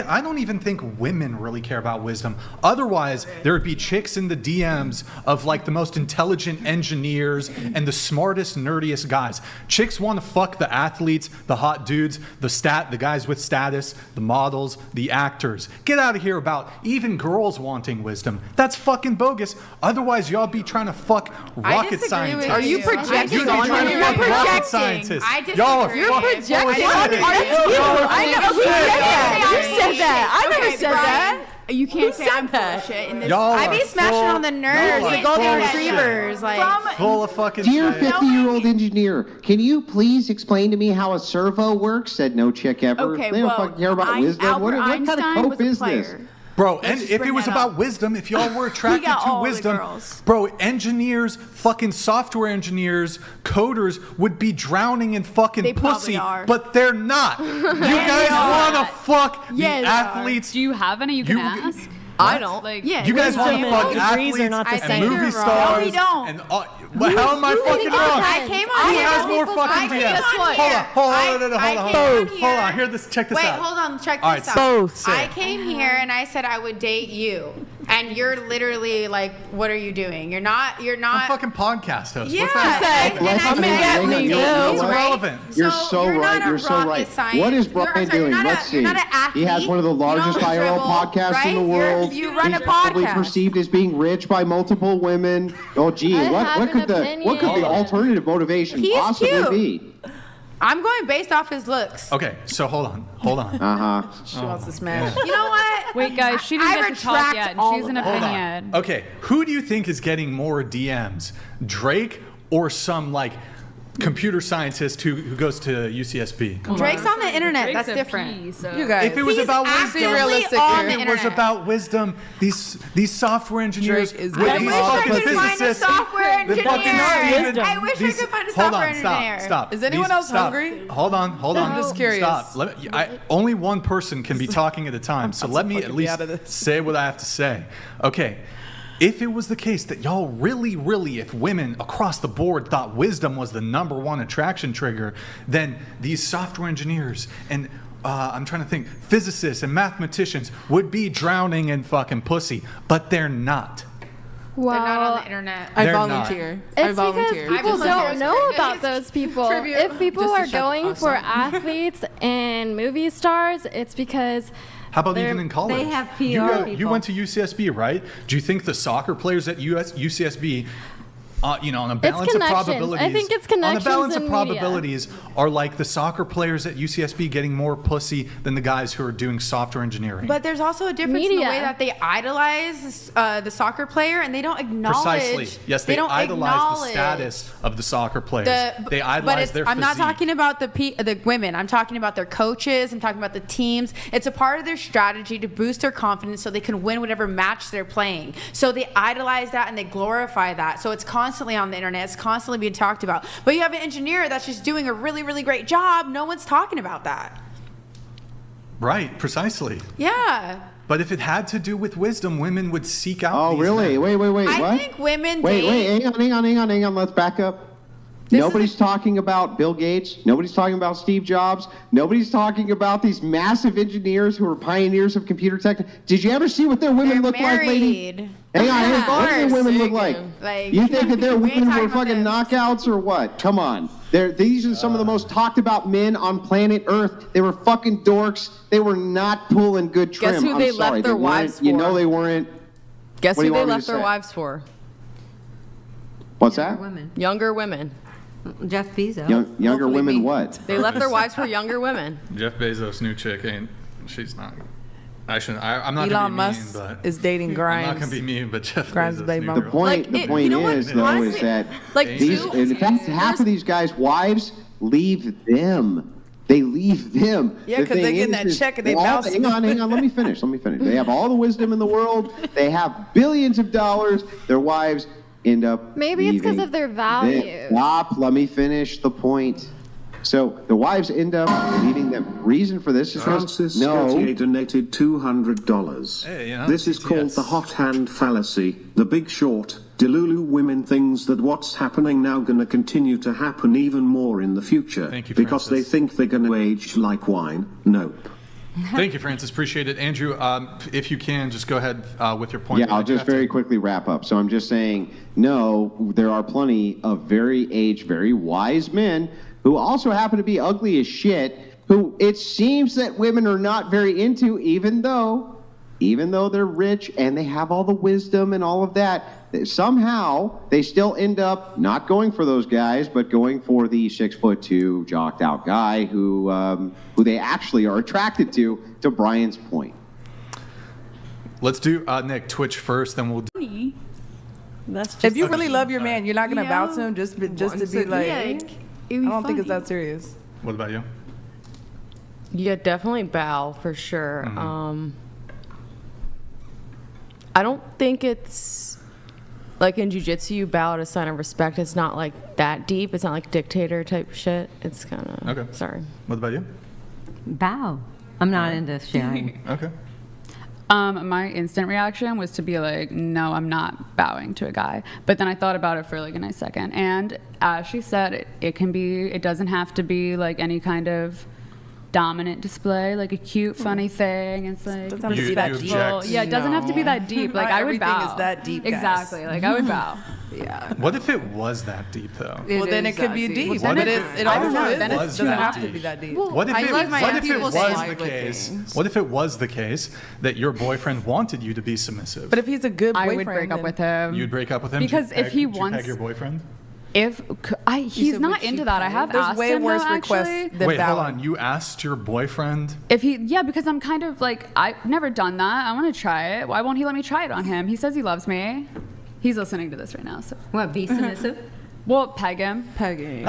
I don't even think women really care about wisdom. Otherwise, there would be chicks in the DMs of like the most intelligent engineers and the smartest, nerdiest guys. Chicks want to fuck the athletes, the hot dudes, the guys with status, the models, the actors. Get out of here about even girls wanting wisdom. That's fucking bogus. Otherwise, y'all be trying to fuck rocket scientists. Are you projecting You'd on be trying me? to fuck rocket scientists. Y'all are You're fucking projecting full of on me. shit. You said that. I never said that. You can't say I'm full of shit in this. Y'all I are be smashing full- on the nerds, y'all the are golden full of retrievers, shit. like. Full of fucking Dear shit. 50-year-old engineer, can you please explain to me how a servo works? Said no chick ever. Okay, They don't well, fucking care about wisdom. What kind of Einstein cope was a is this? player. Bro, Let's and just if bring it was that about up. wisdom, if y'all were attracted got to all the wisdom, girls. bro, engineers, fucking software engineers, coders would be drowning in fucking They probably pussy, are. but they're not. You guys want to fuck Yeah, the they athletes. Do you have any you can ask? I don't. Like, Yeah, You guys want to Wisdom fuck and degrees athletes are not the and same. movie You're wrong. stars. No, we don't. And how am I fucking wrong? I came on Who here. has more fucking I came DMs? on Hold here. on, hold I on, came hold on on. here. Check this Wait, out. hold on. Check All this right, out. say I it. came here and I said I would date you, and you're literally like, "What are you doing? You're not. I'm a fucking podcast host. Yeah. What's that? And I said, Hang on, "Date you you," know It's what? right? irrelevant. You're so you're right. not a You're so rocket right. scientist. What is You're- I'm Brian sorry, you're doing? not Let's a- see. you're not an He has athlete. one of the You largest don't IRL dribble, podcasts in the right? world. You run He's a probably podcast. perceived as being rich by multiple women. Oh, gee, I what have could an what could the opinion. alternative motivation He's possibly cute. be? I'm going based off his looks. Okay, so hold on. She wants to smash. You know what? Wait, guys, she didn't get to talk retract yet. And all she's an of Hold opinion. on. Okay, who do you think is getting more DMs? Drake or some like computer scientist who goes to UCSB? Drake's on the internet. Drake's That's a different. P, so. You guys. If it was He's about actively wisdom, realistic on here. the if it was internet. about wisdom, these software engineers, Drake is with getting these all the fucking pussy. Find a physicists, software the fucking engineer. Steven- I wish I these- could find a hold software on, engineer. Stop. Is anyone else stop. hungry? Hold on. I'm just curious. Stop. Only one person can be talking at a time, so let me at fucking be least out of this. say what I have to say. Okay. If it was the case that y'all really, if women across the board thought wisdom was the #1 attraction trigger, then these software engineers and I'm trying to think, physicists and mathematicians would be drowning in fucking pussy, but they're not. Wow. They're not on the internet. I They're volunteer. It's I volunteer. because people I don't volunteer. know about those people. Tribute. If people Just to are shut going us for up. athletes and movie stars, it's because How about They're- even in college? they have PR You people. went to UCSB, right? Do you think the soccer players at UCSB, on a balance of connections. probabilities, I think it's on a connections balance of in media. probabilities, are like the soccer players at UCSB getting more pussy than the guys who are doing software engineering? But there's also a difference in the Media. way that they idolize the soccer player, and they don't acknowledge. Precisely. Yes, they don't idolize the acknowledge status of the soccer players. They but idolize their I'm not physique. talking about the women. I'm talking about their coaches. I'm talking about the teams. It's a part of their strategy to boost their confidence so they can win whatever match they're playing. So they idolize that and they glorify that. So it's constantly on the internet. It's constantly being talked about. But you have an engineer that's just doing a really, really great job. No one's talking about that. Right, precisely. Yeah. But if it had to do with wisdom, women would seek out Oh, these really? men. Wait, what? I think women Wait, date. hang on. Let's back up. Nobody's talking about Bill Gates. Nobody's talking about Steve Jobs. Nobody's talking about these massive engineers who are pioneers of computer tech. Did you ever see what their women They're look like, lady? married. Hang on, what do their women look like? Like, You think that their we ain't women talking were about fucking this. knockouts or what? Come on. These are some of the most talked about men on planet Earth. They were fucking dorks. They were not pulling good trim. Guess who I'm they sorry. left their weren't- wives You for? know they weren't. Guess What do who you they want me left to their say? wives for? What's that? Women. Younger women. Jeff Bezos. Younger Hopefully women me. what? They left their wives for younger women. Jeff Bezos' new chick she's not. I'm not Elon gonna be Musk mean, but is dating I'm Grimes. not gonna be mean, but Jeff Grimes' Bezos' baby new mama. The girl. point, Like, you know what? is though, Honestly, is that like, these, two- in fact, half of these guys' wives leave them They leave them. Yeah, The 'cause they thing get that is, check and they all- bounce. Hang on. Let me finish. They have all the wisdom in the world. They have billions of dollars. Their wives end up Maybe it's 'cause leaving of their them. values. Stop. Let me finish the point. So the wives end up leaving them. Reason for this is Francis no. Gautier donated $200. Hey, you know, This is called TTS. the hot hand fallacy, the big short. Delulu women thinks that what's happening now gonna continue to happen even more in the future. Thank you, because they Francis. think they're gonna age like wine. Nope. Thank you, Francis. Appreciate it. Andrew, if you can, just go ahead with your point. Yeah, I'll I do just have to- very quickly wrap up. So I'm just saying, no, there are plenty of very aged, very wise men who also happen to be ugly as shit, who it seems that women are not very into, even though they're rich and they have all the wisdom and all of that. Somehow they still end up not going for those guys, but going for the 6'2" jocked out guy who they actually are attracted to Brian's point. Let's do Nick Twitch first, then we'll do. That's just If you really love your man, you're not gonna Yeah. bow to him just to be like. Yeah, I it'd be don't think it's funny. that serious. What about you? Yeah, definitely bow for sure. Mm-hmm. I don't think it's like in jiu-jitsu you bow at a sign of respect. It's not like that deep. It's not like dictator type shit. It's kind of Okay. Sorry. What about you? Bow. I'm not into sharing. Okay. My instant reaction was to be like, no, I'm not bowing to a guy. But then I thought about it for like a nice second. And as she said, it doesn't have to be like any kind of dominant display, like a cute, funny thing. It's like Doesn't have to be that deep. respectful. Yeah, it doesn't have to be that deep. Like Not I would everything bow. is that deep, guys. Exactly. Like I would bow. Yeah. What if it was that deep, though? Well, then it could be deep, What but if it I don't also know, is. then It it's doesn't that have to deep. be that deep. What if I it, like my what if it people was saying the case? What if it was the case that your boyfriend wanted you to be submissive? But if he's a good I boyfriend, would break up then- with him. You'd break up with him Because to if he peg, to wants- peg your boyfriend. He's said, not would into you that. I pay? have There's asked way him worse though, requests actually. than Wait, hold bowing. on. You asked your boyfriend? Yeah, because I'm kind of like, I've never done that. I want to try it. Why won't he let me try it on him? He says he loves me. He's listening to this right now. So, What, be submissive? well, peg him. Pegging.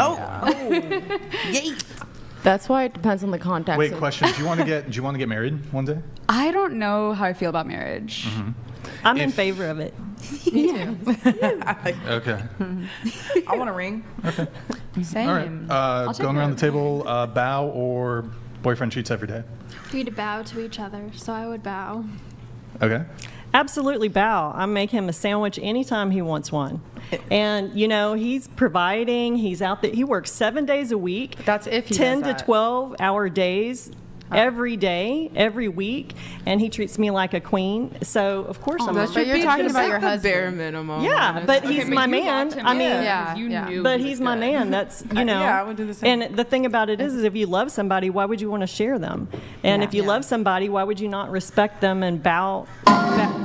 That's why it depends on the context. Wait, of- question. Do you want to get married one day? I don't know how I feel about marriage. I'm in If- favor of it. Okay. I want a ring. Same. All right. take Going it. around the table, bow or boyfriend cheats every day. We'd bow to each other, so I would bow. Okay. Absolutely bow. I make him a sandwich anytime he wants one. And, you know, he's providing, he's out there, he works 7 days a week. That's if he 10 does to that. 12-hour days. Every day, every week, and he treats me like a queen. So of course I'm. That But you're should be talking just about like your the husband. bare minimum. Yeah, but honestly. he's my man. I mean, Yeah, you yeah. knew but he he's was my good. man. That's you know. yeah, I would do the same. And the thing about it is if you love somebody, why would you want to share them? And if you love somebody, why would you not respect them and bow?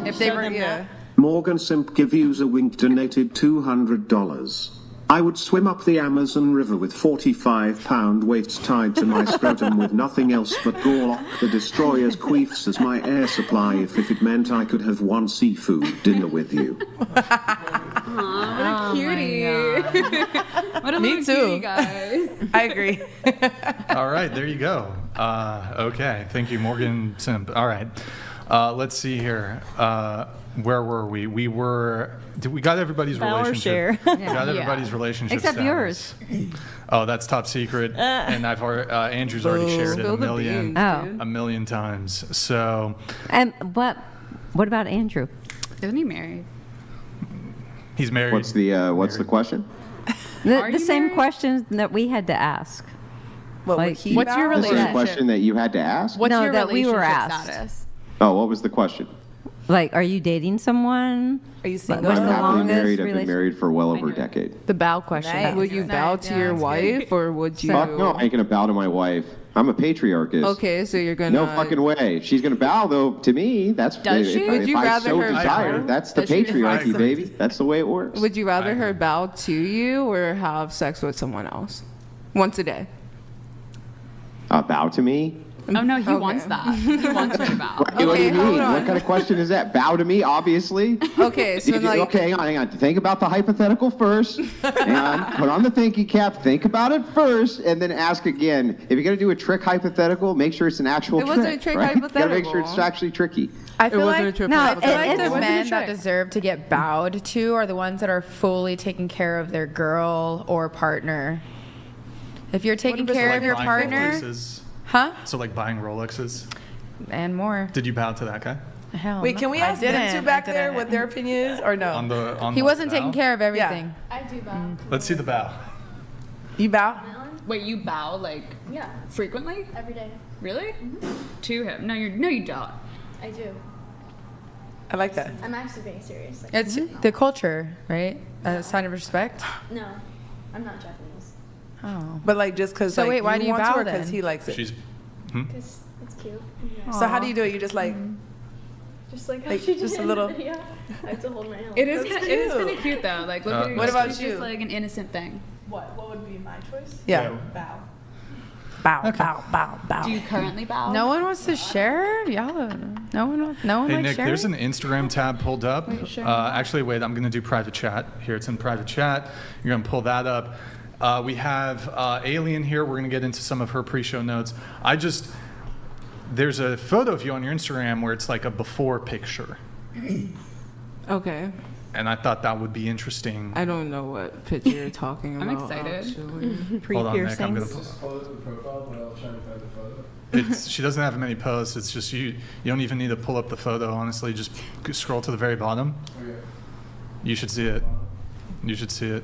If they show were, them yeah. that? Morgan Simp give yous a wink donated $200. I would swim up the Amazon River with 45-pound weights tied to my scrotum with nothing else but Gorlock the Destroyer's queefs as my air supply if it meant I could have one seafood dinner with you. Aw, what a cutie. What a Me little too. cutie, guys. I agree. All right, there you go. Okay, thank you, Morgan Simp. All right, let's see here. Where were we? We got everybody's Bow or relationship. share. We got everybody's relationship. Except status. Oh, that's top secret, and I've already, Andrew's already shared it Spill the beans, Oh. a million times. So And what about Andrew? Isn't he married? he's married. What's the question? The you same married? questions that we had to ask. What, Like- would he What's your bow? This is a relationship? question that you had to ask? What's No, your that we were relationship asked. status? Oh, what was the question? Like, are you dating someone? Are you single? What's I'm the happily longest married. I've been relation- married for well over a decade. The bow question. Nice. Would you bow to your wife or would you? Fuck no, I ain't gonna bow to my wife. I'm a patriarchist. Okay, so you're gonna. No fucking way. She's gonna bow though to me. That's Does she? if, Would if you I rather so her desire. bow? That's the Does she patriarchy, decide? baby. That's the way it works. Would you rather her bow to you or have sex with someone else once a day? Bow to me? Oh no, he wants that. He wants her to bow. What do you mean? What kind of question is that? Bow to me, obviously. Okay, so like, Okay, hang on. Think about the hypothetical first. Hang on. Put on the thinking cap. Think about it first, and then ask again. If you're gonna do a trick hypothetical, make sure it's an actual trick. It wasn't a trick right? You gotta make sure hypothetical. it's actually tricky. I feel wasn't a like trick no, I hypothetical. feel like It the wasn't men a that trick. deserve to get bowed to are the ones that are fully taking care of their girl or partner. If you're taking So care like of your buying partner, Rolexes. huh? So like buying Rolexes. And more. Did you bow to that guy? Hell, Wait, no. can we I ask them didn't. two back I there didn't. what their opinion is, or no? On He the wasn't bow? taking care of everything. I do bow. Let's see the bow. You bow? Wait, you bow like Yeah, frequently? every day. Really? To him? No, you don't. I do. I like that. I'm actually being serious. Like, It's the culture, right? A sign of respect. no, I'm not Japanese. Oh. But like just because So like, wait, why you do you want bow to, or because then? he likes it? She's. Because it's cute. Yeah. So how do you do it? You just like Just like how Like, she just did a in little- the video. I have to hold my hand. It is. That's It is kind cute. of cute though. Like, look at your What about it's you? just like an innocent thing. What would be my choice? yeah. Bow. Bow, bow, bow, bow. Do you currently bow? No one wants to share. Y'all, no one. No one Hey likes Nick, sharing. there's an Instagram tab pulled up. sure. Actually, wait, I'm gonna do private chat. Here, it's in private chat. You're gonna pull that up. We have Alien here. We're gonna get into some of her pre-show notes. There's a photo of you on your Instagram where it's like a before picture, okay. and I thought that would be interesting. I don't know what picture you're talking I'm about. excited. Actually. Hold on, Nick. I'm gonna. She doesn't have many posts. It's just you. You don't even need to pull up the photo. Honestly, just scroll to the very bottom. You should see it. You should see it.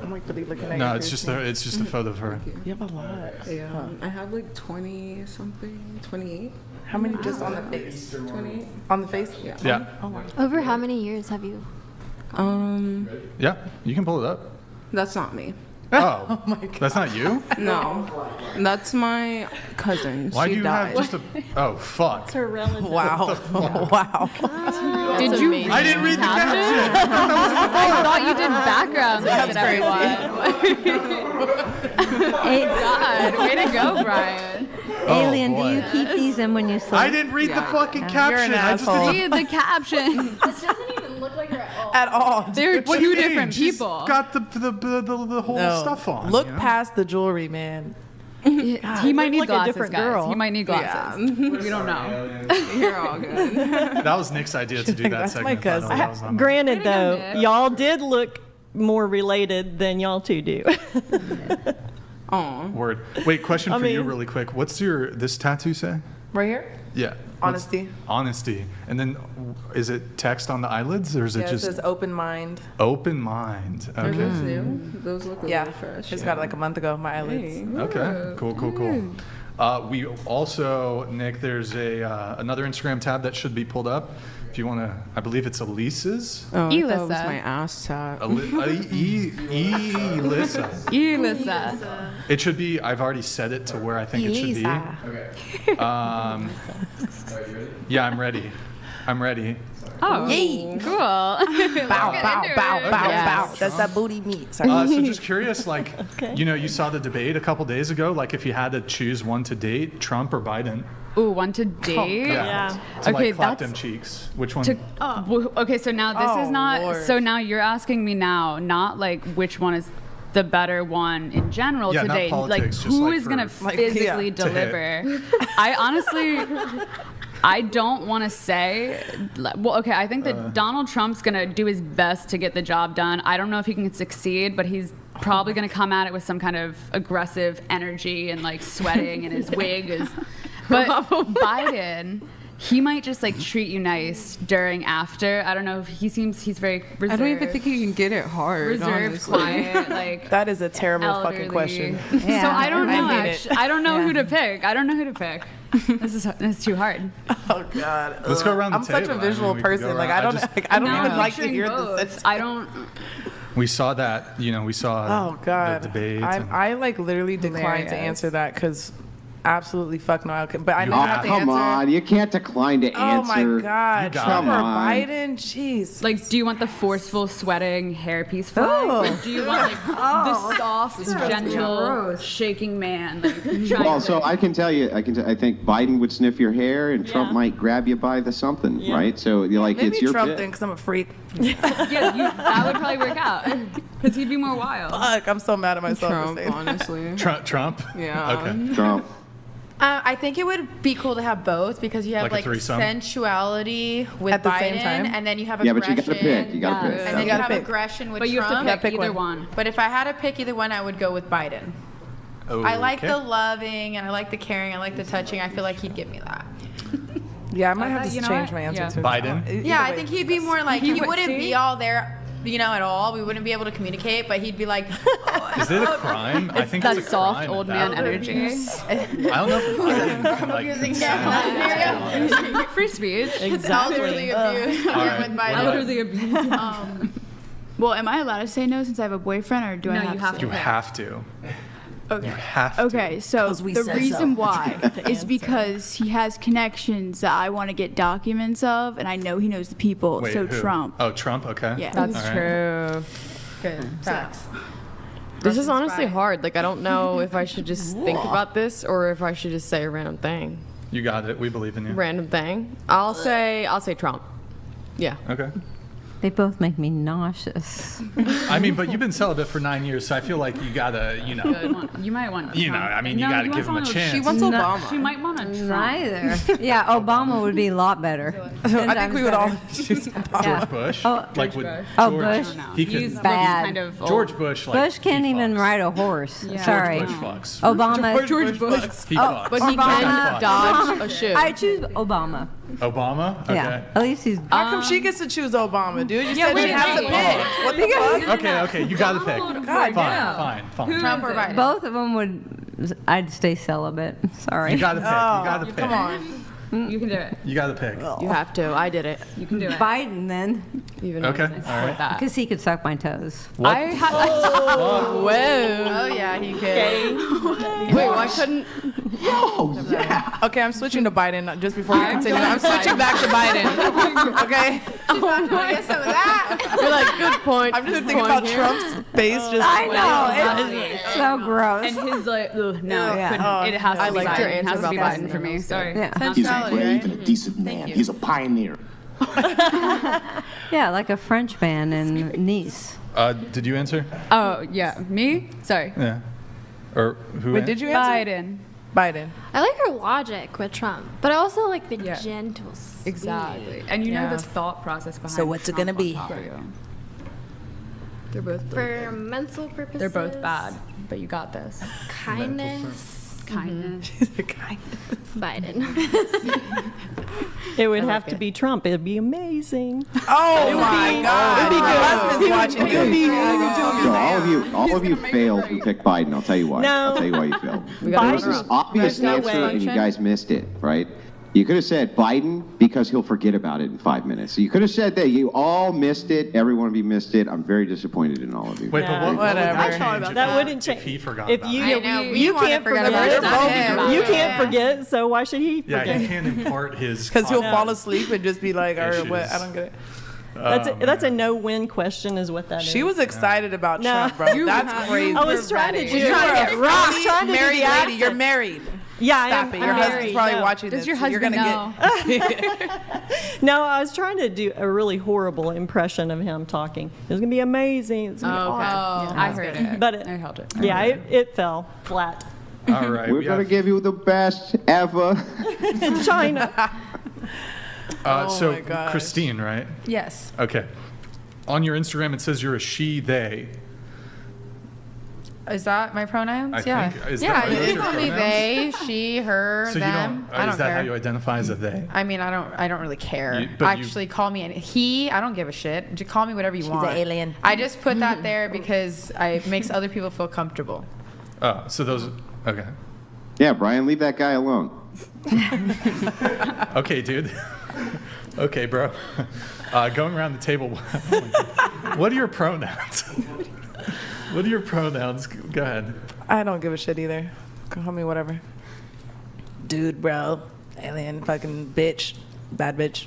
I'm like really looking at No, your it's just piercing. it's just a photo of her. You have a lot. Yeah, I have like 20 something, 28. How many just on the face? 28. On the face? Yeah. Yeah, Oh my. Over how many years have you? yeah. You can pull it up. That's not me. Oh, that's not you. No, that's my cousin. Why she do you died. have just a? Oh, fuck. Her relative. Wow. Wow. Did you? I didn't read the caption. I thought you did background. That's God, way to go, Brian. Alien, do boy. you keep these in when you sleep? I didn't read the fucking caption. an I just asshole. Read the caption. This doesn't even look like her at all. At all. They're What do you two mean? different She's people. got the whole No. stuff on. Look you know? past the jewelry, man. He might need like a glasses, different guys. girl. He might need glasses. We don't know. You're all good. That was Nick's idea to do that That's my segment. by the way. cousin. That was not mine. Granted, though, Nick. y'all did look more related than y'all two do. Aw. Word. Wait, question I for you mean- really quick. What's this tattoo say? Right here? Yeah. Honesty. Honesty. And then is it text on the eyelids or is Yeah, it it just says open mind. open mind? Are Okay. those new? Those look a Yeah. little fresh. Just got it like a month ago, my eyelids. Hey. Okay. Cool. We also, Nick, there's another Instagram tab that should be pulled up. If you want to, I believe it's Elisa's. Oh, I thought it was Elissa. my ass tat. Elissa. Elissa. It should be, I've already set it to where I think it should be. Yeah, I'm ready. Oh, cool. Bow, bow, bow, bow, Yes. bow. That's that booty meat. Sorry. So just curious, like, you saw the debate a couple days ago. Like, if you had to choose one to date, Trump or Biden? Ooh, one to date. Yeah. To Okay, like clap that's- them cheeks. Which one? Okay, so now this Oh, is not. Lord. So now you're asking me now, not like which one is the better one in general Yeah, to not date. Like politics, just who like is gonna for- Like, yeah, physically to hit. deliver? I honestly. I don't want to say. Well, okay, I think that Donald Trump's gonna do his best to get the job done. I don't know if he can succeed, but he's probably gonna come at it with some kind of aggressive energy and like sweating, and his wig is. But Biden, he might just like treat you nice during after. I don't know if he's very reserved. I don't even think he can get it hard. reserved, honestly. quiet, like. That is a terrible fucking elderly. question. So I don't know. I hate it. Actually, I don't know who to pick. This is too hard. Oh God. Let's go around the I'm such table. a visual I mean, we could go person. Like around. I don't. I don't No, even like to picturing hear both. this. I don't. We saw that. We saw Oh God. the debate. I like literally declined to Hilarious. answer that because absolutely fuck no. But I know Oh, I have to come answer. on. You can't decline to Oh answer. my God, got Trump it. or Come on. Biden? Jeez. Like, do you want the forceful, sweating hairpiece flag? Oh. Or do you want like the soft, gentle, gross. shaking man? Like, Well, so I can tell you, I think Biden would sniff your hair and Trump Yeah. might grab you by the something, right? So you're like, Maybe it's your Trump pick. then, because I'm a freak. that would probably work out because he'd be more wild. Fuck, I'm so mad at myself for Trump, saying that. honestly. Trump? Yeah. Okay. Trump. I think it would be cool to have both because you have Like a like threesome? sensuality with At the Biden, same time? and then you have Yeah, aggression. but you got to pick. You got to pick. And then you gotta have pick. aggression with But you have Trump. to pick pick either one. one. But if I had to pick either one, I would go with Biden. I like Okay. the loving and I like the caring. I like the touching. I feel like he'd give me that. Yeah, I might have you to know change what? my answer Yeah. too. Biden? Either Yeah, I way. think he'd be more like, he wouldn't be all there, at all. We wouldn't be able to communicate, but he'd be like, Is it a crime? I think That it's a soft crime old at man that energy. I don't know if Biden can like consent. Free speech. it's elderly abuse. All right. With Biden. Elderly abuse. Well, am I allowed to say no since I have a boyfriend, or do I No, have you to? have You have to. Okay. You have to. Okay, so 'Cause we the said reason so. why is because he has connections that I want to get documents of, and I know he knows the people. Wait, so who? Trump. Oh, Trump? Okay. Yeah. That's All right. true. Good. Facts. This is Russian honestly spy. hard. Like, I don't know if I should just think about this or if I should just say a random thing. You got it. We believe in you. Random thing. I'll say Trump. Yeah. Okay. They both make me nauseous. I mean, but you've been celibate for 9 years, so I feel like you gotta, You might want. you gotta give him a chance. She wants Obama. She might want to try. Neither. Yeah, Obama would be a lot better. I think we would all choose Obama. George Bush. Oh, like would Bush. Oh, George, Bush. He He's could. bad. kind of old. George Bush. Like, Bush can't he even fucks. ride a horse. Yeah. Sorry. George Bush fucks. Obama. George Bush. He fucks. But he can dodge a shoe. I choose Obama. Obama. Okay. Yeah. At least he's. How come she gets to choose Obama, dude? You Yeah, said wait, she has to wait. pick. What the fuck? Okay. You gotta pick. God damn. Fine. Trump or Biden? Both of them would. I'd stay celibate. Sorry. You gotta pick. You gotta pick. Come on. You can do it. You gotta pick. You have to. I did it. You can do it. Biden then, Even Okay. though All right. That. because he could suck my toes. What? Whoa. Oh, yeah, he could. Wait, why couldn't? Okay, I'm switching to Biden just before we continue. I'm switching back to Biden. Okay? Get some of that. You're like, good point. I'm just good thinking point about here. Trump's face just. I know. It's so gross. And his like, ugh, no, Yeah. couldn't. It has to I be liked Biden. your It answer has to be about Biden for me. Sorry. Yeah. He's a Sensuality, brave right? and a decent man. He's a pioneer. Yeah, like a French man in Nice. Did you answer? Oh yeah, me. Sorry. Yeah. Or who? Wait, did you answer? Biden. Biden. I like her logic with Trump, but I also like the Yeah. gentle speed. Exactly. And you know the thought process behind. So what's it Trump gonna be? on top of you. They're both. For mental purposes. They're both bad, but you got this. Kindness. Kindness. Biden. It would have to be Trump. It'd be amazing. Oh my God. My husband's watching. So all of you failed who picked Biden. I'll tell you why. No. I'll tell you why you failed. We got There was it this wrong. obvious There's no answer, way. and you guys missed it, right? You could have said Biden because he'll forget about it in 5 minutes. So you could have said that. You all missed it. Every one of you missed it. I'm very disappointed in all of you. Wait, but what would Whatever. that I change thought about if That he- wouldn't change. If he forgot If about you, it. I know, we you wanna can't forget forget. about it. They're both- Yeah. You can't forget. So why should he Yeah, forget? you can't impart his. Because he'll content. fall asleep and just be like, or what? Issues. I don't get it. That's a no-win question, is what that is. She was excited about No. Trump, bro. You That's were- crazy. I was trying to do. You're a rock. Trying to do married the lady. accent. You're married. Yeah, I Stop am. it. Your I'm husband's married, probably no. watching Does this. your so you're husband gonna know? No, I was trying to do a really horrible impression of him talking. It was gonna be amazing. It's gonna be Oh, okay. awesome. I heard it. But I held it. yeah, it fell flat. All right. We're we gonna have- give you the best ever. China. so my gosh. Christine, right? Yes. Okay. On your Instagram, it says you're a she, they. Is that my pronouns? I yeah. think- is yeah, that- are you those can your call me pronouns? they, she, her, So you them. don't. I don't Is that care. how you identify as a they? I mean, I don't really care. But you- Actually, call me he. I don't give a shit. Just call me whatever you want. an alien. I just put that there because it makes other people feel comfortable. Oh, so those. Okay. Yeah, Brian, leave that guy alone. Okay, dude. Okay, bro. Going around the table. What are your pronouns? What are your pronouns? Go ahead. I don't give a shit either. Call me whatever. dude, bro, alien, fucking bitch, bad bitch.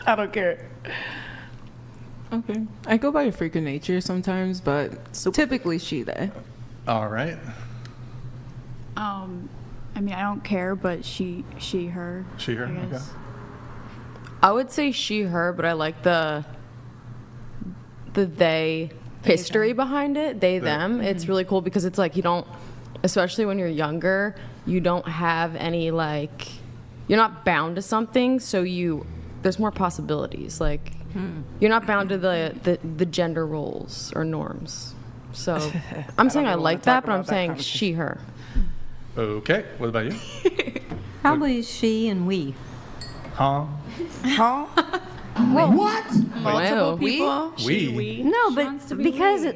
I don't care. Okay. I go by a freak of nature sometimes, but typically she, they. All right. I mean, I don't care, but she, her. She, her. I Okay. guess. I would say she, her, but I like the they history behind it. They, them. It's really cool because it's like you don't, especially when you're younger, you don't have any like, you're not bound to something, so there's more possibilities. Like you're not bound to the gender roles or norms. So I'm saying I like that, but I'm saying she, her. Okay. What about you? Probably she and we. Huh? Huh? What? Multiple people? We. No, but because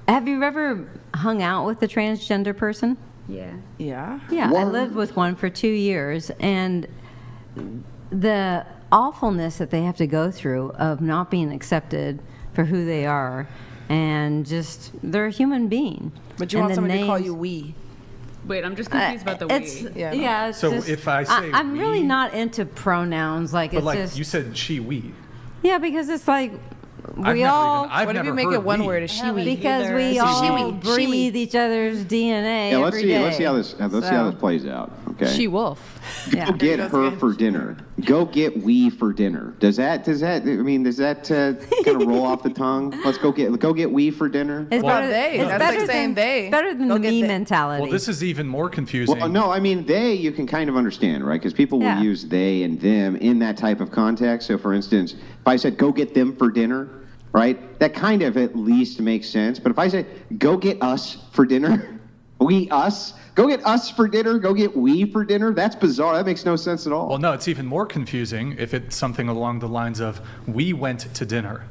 have you ever hung out with a transgender person? Yeah. Yeah. Yeah, I lived with one for 2 years, and the awfulness that they have to go through of not being accepted for who they are, and just they're a human being. But you And want the somebody to call names- you we. Wait, I'm just confused about the It's, we. Yeah. it's So just- if I say I'm really we- not into pronouns. Like But it's like just you said, she, we. yeah, because it's like I've we never all even, I've What if never you make heard it one we. word? Is she we? because we She, all we. breathe each other's DNA Yeah, let's every see. day. Let's see how this plays out. Okay. She, wolf. Yeah. Go get her for dinner. Go get we for dinner. Does that kind of roll off the tongue? Let's go get we for dinner. It's Well, better, they. it's That's better like saying than, they. better than Go the get me they. mentality. Well, this is even more confusing. Well, no, I mean they you can kind of understand, right? Because people will Yeah. use they and them in that type of context. So, for instance, if I said go get them for dinner, right? That kind of at least makes sense. But if I say go get us for dinner, we us. Go get us for dinner. Go get we for dinner. That's bizarre. That makes no sense at all. Well, no, it's even more confusing if it's something along the lines of we went to dinner.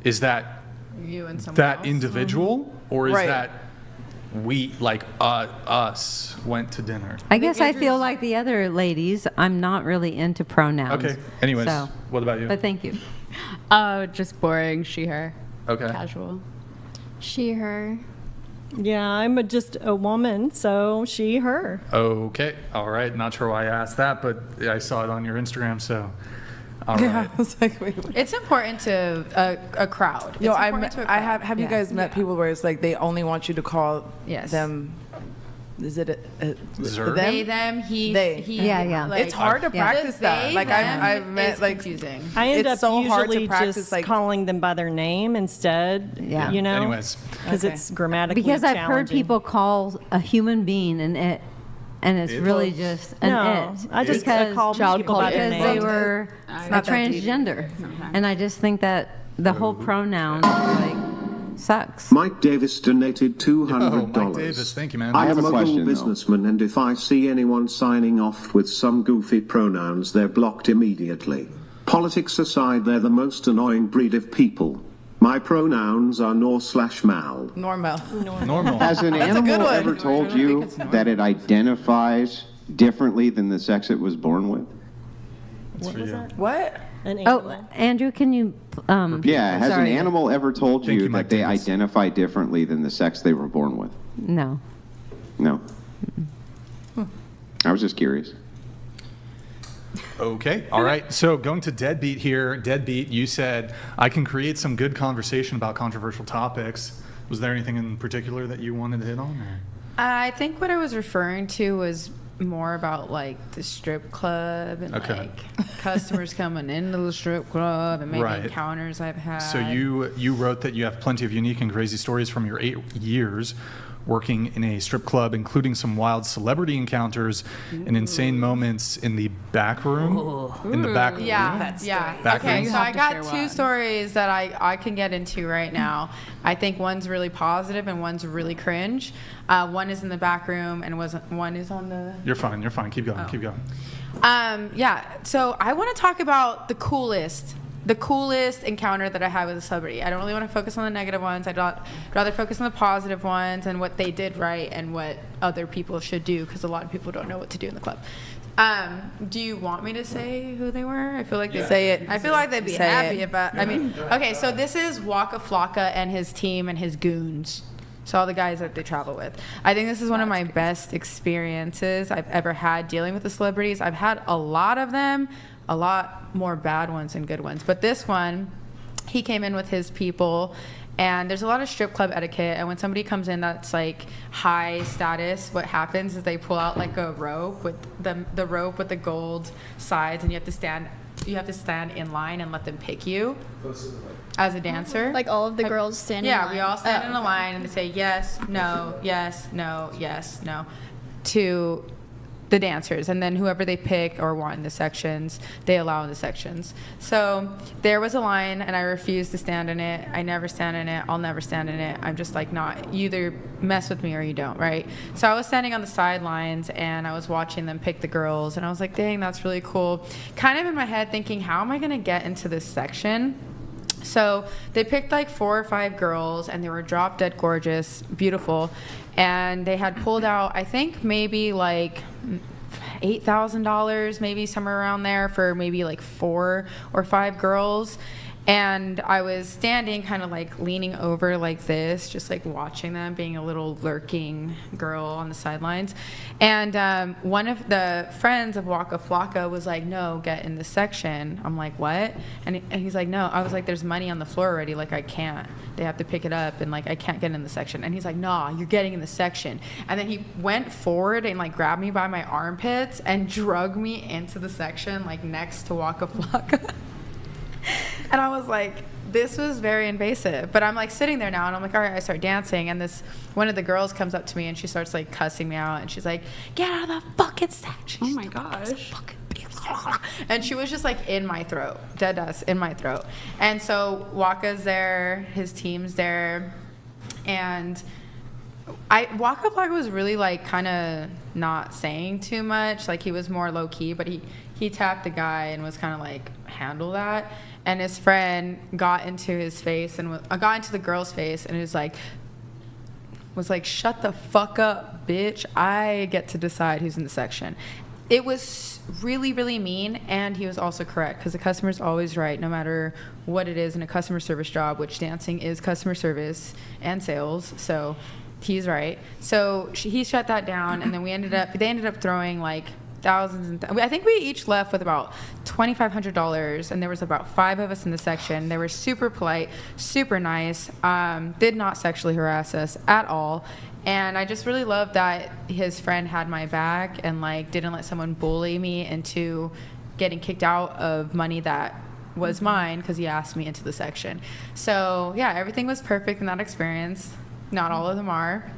Is that You and someone that else. individual, or is Right. that we, like us, went to dinner? I guess I feel like the other ladies. I'm not really into pronouns. Okay. Anyways, So, what about you? but thank you. Just boring. She, her. Okay. Casual. She, her. Yeah, I'm just a woman, so she, her. Okay. All right. Not sure why I asked that, but I saw it on your Instagram, so. All right. Yeah, I was like, wait. It's important to a crowd. Yo, It's I important to a crowd. have you Yeah. guys met people where it's like they only want you to call Yes. them? Is it Zer? them? They, them, he, They. he. Yeah, yeah. Like, It's hard to Yeah. practice that. They, Like them I've met is like confusing. I end It's up so hard to usually practice, just like- calling them by their name instead. Yeah. You know. Anyways. Because Okay. it's grammatically Because I've heard challenging. people call a human being an it, and it's It? really just an No, it. I just because call people by their because name. they were a not that deep. transgender, and I just think that the whole pronoun like sucks. Mike Davis donated $200. Oh, Mike Davis, thank you, man. I I'm have a a question, mobile though. businessman, and if I see anyone signing off with some goofy pronouns, they're blocked immediately. Politics aside, they're the most annoying breed of people. My pronouns are nor/mal. normal. Normal. Has an That's a animal good one. ever told you that it identifies differently than the sex it was born with? That's for you. What? An Oh, animal. Andrew, can you? Yeah, has sorry. an animal ever told Thank you you, Mike that they Davis. identify differently than the sex they were born with? No. No. I was just curious. Okay. All right. So going to Deadbeat here. Deadbeat, you said, I can create some good conversation about controversial topics. Was there anything in particular that you wanted to hit on? Or? I think what I was referring to was more about like the strip club and Okay. like customers coming into the strip club and maybe Right. encounters I've had. So you wrote that you have plenty of unique and crazy stories from your 8 years working in a strip club, including some wild celebrity encounters and insane moments in the back room. In the back room. Yeah, Back Okay, room. so I have to got share two one. stories that I can get into right now. I think one's really positive and one's really cringe. One is in the back room and one is on the. You're fine. You're fine. Keep going. Keep going. Yeah. So I want to talk about the coolest encounter that I had with a celebrity. I don't really want to focus on the negative ones. I'd rather focus on the positive ones and what they did right and what other people should do, because a lot of people don't know what to do in the club. Do you want me to say who they were? I feel like they Say it. I feel like they'd be Say happy it. about. I mean, okay. So this is Waka Flocka and his team and his goons. So all the guys that they travel with. I think this is one of my best experiences I've ever had dealing with the celebrities. I've had a lot of them, a lot more bad ones than good ones. But this one, he came in with his people, and there's a lot of strip club etiquette. And when somebody comes in that's like high status, what happens is they pull out like a rope with the rope with the gold sides, and you have to stand in line and let them pick you as a dancer. Like all of the girls standing in line? Yeah, we all stand in a line and they say yes, no, yes, no, yes, no to the dancers. And then whoever they pick or want in the sections, they allow in the sections. So there was a line and I refused to stand in it. I never stand in it. I'll never stand in it. I'm just like, not, you either mess with me or you don't, right? So I was standing on the sidelines and I was watching them pick the girls, and I was like, dang, that's really cool. Kind of in my head thinking, how am I going to get into this section? So they picked like 4 or 5 girls, and they were drop dead gorgeous, beautiful, and they had pulled out, I think maybe like $8,000, maybe somewhere around there, for maybe like 4 or 5 girls. And I was standing kind of like leaning over like this, just like watching them, being a little lurking girl on the sidelines. And one of the friends of Waka Flocka was like, no, get in this section. I'm like, what? And he's like, no. I was like, there's money on the floor already. Like, I can't. They have to pick it up, and like, I can't get in the section. And he's like, nah, you're getting in the section. And then he went forward and like grabbed me by my armpits and drug me into the section like next to Waka Flocka. And I was like, this was very invasive. But I'm like sitting there now, and I'm like, all right, I start dancing. And this one of the girls comes up to me, and she starts like cussing me out. And she's like, get out of the fucking section. Oh my gosh. And she was just like in my throat, dead ass in my throat. And so Waka's there, his team's there. And Waka Flocka was really like kind of not saying too much. Like, he was more low key, but he tapped the guy and was kind of like, handle that. And his friend got into his face and got into the girl's face, and was like, shut the fuck up, bitch. I get to decide who's in the section. It was really, really mean, and he was also correct, because the customer's always right, no matter what it is in a customer service job, which dancing is customer service and sales. So he's right. So he shut that down, and then they ended up throwing like thousands I think we each left with about $2,500, and there was about 5 of us in the section. They were super polite, super nice, did not sexually harass us at all. And I just really loved that his friend had my back and like didn't let someone bully me into getting kicked out of money that was mine, because he asked me into the section. So yeah, everything was perfect in that experience. Not all of them are.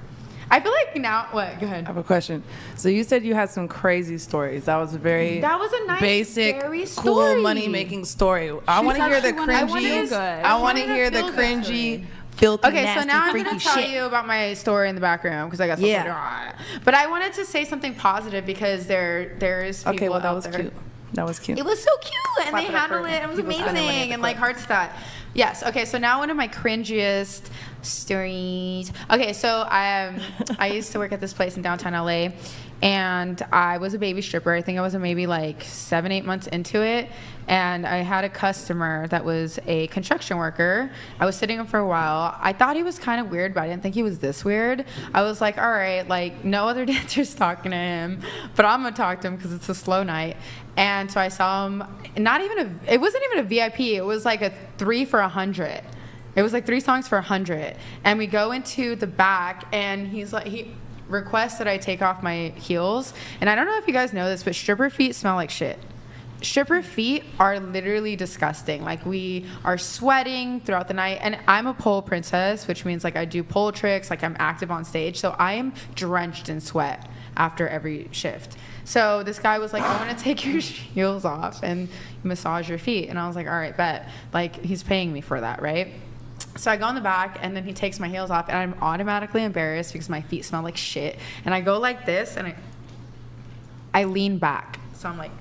I feel like now, what? Go ahead. I have a question. So you said you had some crazy stories. That was a nice, basic, very cool story. money-making story. I want to hear the cringy. I want to hear the cringy, filthy, okay, nasty, so now I'm freaky going to tell shit. you about my story in the back room, because I got something. But I wanted to say something positive, because there's people okay, well, that out was there. cute. That was cute. It was so cute, and Clap they it up handled for it. It was people spending money at amazing, the and like club. hearts that. Yes. Okay. So now one of my cringiest stories. Okay. So I used to work at this place in downtown LA, and I was a baby stripper. I think I was maybe like 7-8 months into it, and I had a customer that was a construction worker. I was sitting him for a while. I thought he was kind of weird, but I didn't think he was this weird. I was like, all right, like no other dancer's talking to him, but I'm gonna talk to him because it's a slow night. And so I saw him. It wasn't even a VIP. It was like a 3 for $100. It was like 3 songs for $100. And we go into the back, and he requests that I take off my heels. And I don't know if you guys know this, but stripper feet smell like shit. Stripper feet are literally disgusting. Like, we are sweating throughout the night. And I'm a pole princess, which means like I do pole tricks, like I'm active on stage. So I am drenched in sweat after every shift. So this guy was like, I want to take your heels off and massage your feet. And I was like, all right, bet. Like, he's paying me for that, right? So I go in the back, and then he takes my heels off, and I'm automatically embarrassed because my feet smell like shit. And I go like this, and I lean back. So I'm like,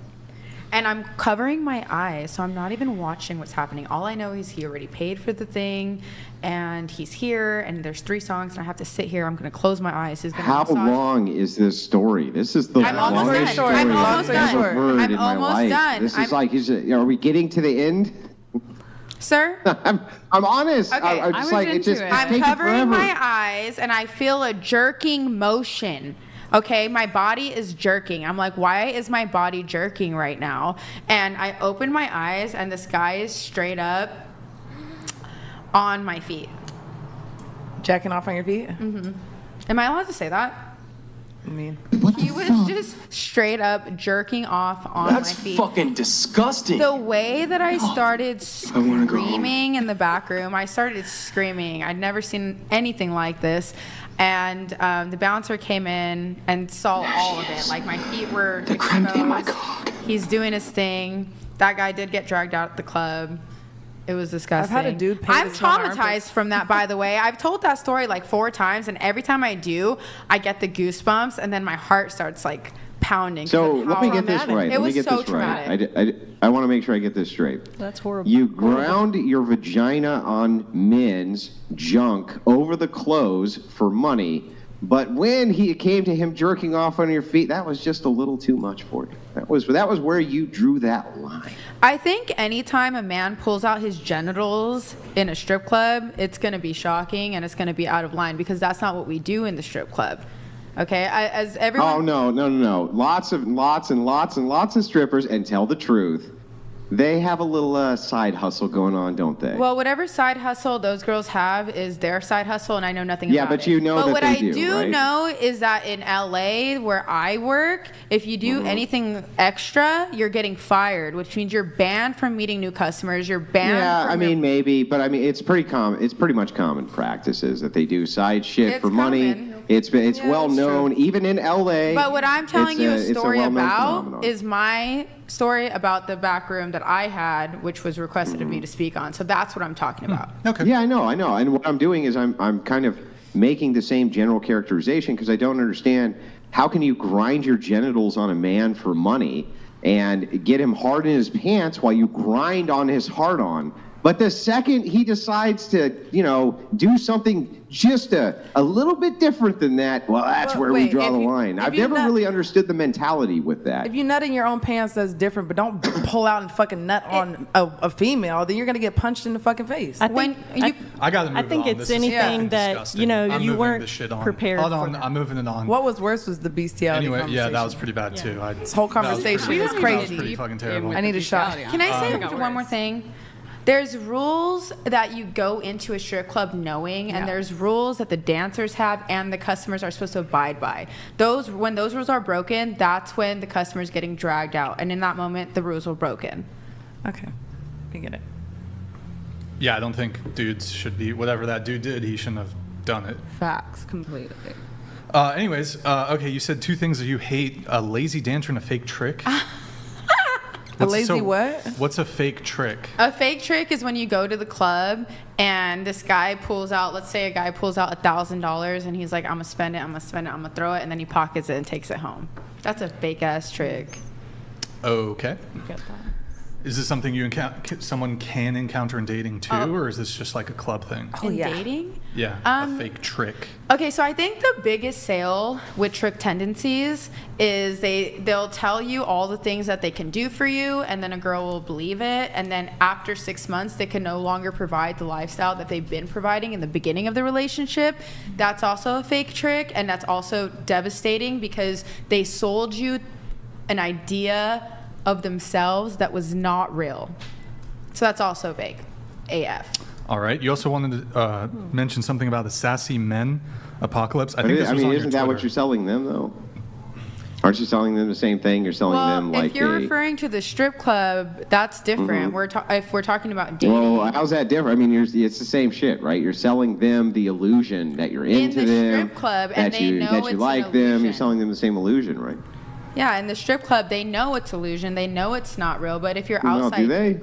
and I'm covering my eyes, so I'm not even watching what's happening. All I know is he already paid for the thing, and he's here, and there's 3 songs, and I have to sit here. I'm going to close my eyes. He's gonna How massage. long is this story? This is the I'm almost longest done. story I'm I've almost ever done. heard I'm in my almost life. done. This is like, are we getting to the end? Sir? I'm honest. Okay. I'm I just was like, it into just it. it's I'm taking covering forever. my eyes and I feel a jerking motion. Okay, my body is jerking. I'm like, why is my body jerking right now? And I open my eyes and this guy is straight up on my feet. Jacking off on your feet? Am I allowed to say that? I mean, He was just straight up jerking off on That's my feet. fucking disgusting. The way that I started screaming in the back room, I started screaming. I'd never seen anything like this. And the bouncer came in and saw all of it. Like my feet were exposed. He's doing his thing. That guy did get dragged out at the club. It was disgusting. I've had a dude paint I'm his own armpits. traumatized from that, by the way. I've told that story like 4 times, and every time I do, I get the goosebumps, and then my heart starts like pounding. 'cause So of let how me get this traumatic. right. It Let me was get so this traumatic. right. I want to make sure I get this straight. That's horrible. You ground your vagina on men's junk over the clothes for money, but when he came to him jerking off on your feet, that was just a little too much for you. That was where you drew that line. I think anytime a man pulls out his genitals in a strip club, it's going to be shocking and it's going to be out of line because that's not what we do in the strip club. Okay, as everyone. Oh no! Lots of strippers, and tell the truth, they have a little side hustle going on, don't they? Well, whatever side hustle those girls have is their side hustle, and I know nothing about it. Yeah, but you know But that what they I do, right? know is that in LA, where I work, if you do anything extra, you're getting fired, which means you're banned from meeting new customers. You're banned. Yeah, from I mean maybe, but I mean it's pretty common. It's pretty much common practices that they do side shit It's for money. common. It's well that's known, even in LA. But what I'm telling you a it's story well-known about phenomenon. is my story about the back room that I had, which was requested of me to speak on. So that's what I'm talking about. Okay. Yeah, I know. And what I'm doing is I'm kind of making the same general characterization because I don't understand how can you grind your genitals on a man for money and get him hard in his pants while you grind on his hard-on. But the second he decides to, do something just a little bit different than that, well, that's where we wait, draw if the you- line. if I've you never nut- really understood the mentality with that. if you nut in your own pants, that's different. But don't pull out and fucking nut on a female. Then you're gonna get punched in the fucking face. I think, I got to move I think on. it's This is anything fucking that, disgusting. I'm you moving weren't this shit on. prepared Hold for on, that. I'm moving it on. What was worse was the bestiality Anyway, conversation. yeah, that was pretty bad too. This whole conversation that was was crazy. pretty fucking terrible. I need a shot. Can I say one more thing? There's rules that you go into a strip club knowing, and there's rules that the dancers have and the customers are supposed to abide by. When those rules are broken, that's when the customer's getting dragged out. And in that moment, the rules were broken. Okay, I get it. Yeah, I don't think dudes should be, whatever that dude did, he shouldn't have done it. Facts, completely. Anyways, okay, you said 2 things that you hate: a lazy dancer and a fake trick. A lazy what? What's a fake trick? A fake trick is when you go to the club and this guy pulls out, let's say a guy pulls out $1,000 and he's like, I'm gonna spend it, I'm gonna throw it, and then he pockets it and takes it home. That's a fake ass trick. Okay. Is this something someone can encounter in dating too, or is this just like a club thing? In dating? Yeah, a fake trick. Okay, so I think the biggest sale with trick tendencies is they'll tell you all the things that they can do for you, and then a girl will believe it, and then after 6 months they can no longer provide the lifestyle that they've been providing in the beginning of the relationship. That's also a fake trick, and that's also devastating because they sold you an idea of themselves that was not real. So that's also fake AF. All right. You also wanted to mention something about the sassy men apocalypse. I think this was on isn't that your what Twitter. you're selling them though? Aren't you selling them the same thing? You're selling them like if you're referring to the strip club, that's different. If we're talking about dating. Well, how's that different? I mean, it's the same shit, right? You're selling them the illusion that you're into the them, strip club, that and they you know that it's you an like them. You're illusion. selling them the same illusion, right? Yeah, in the strip club, they know it's illusion. They know it's not real. But if you're No, outside, do they?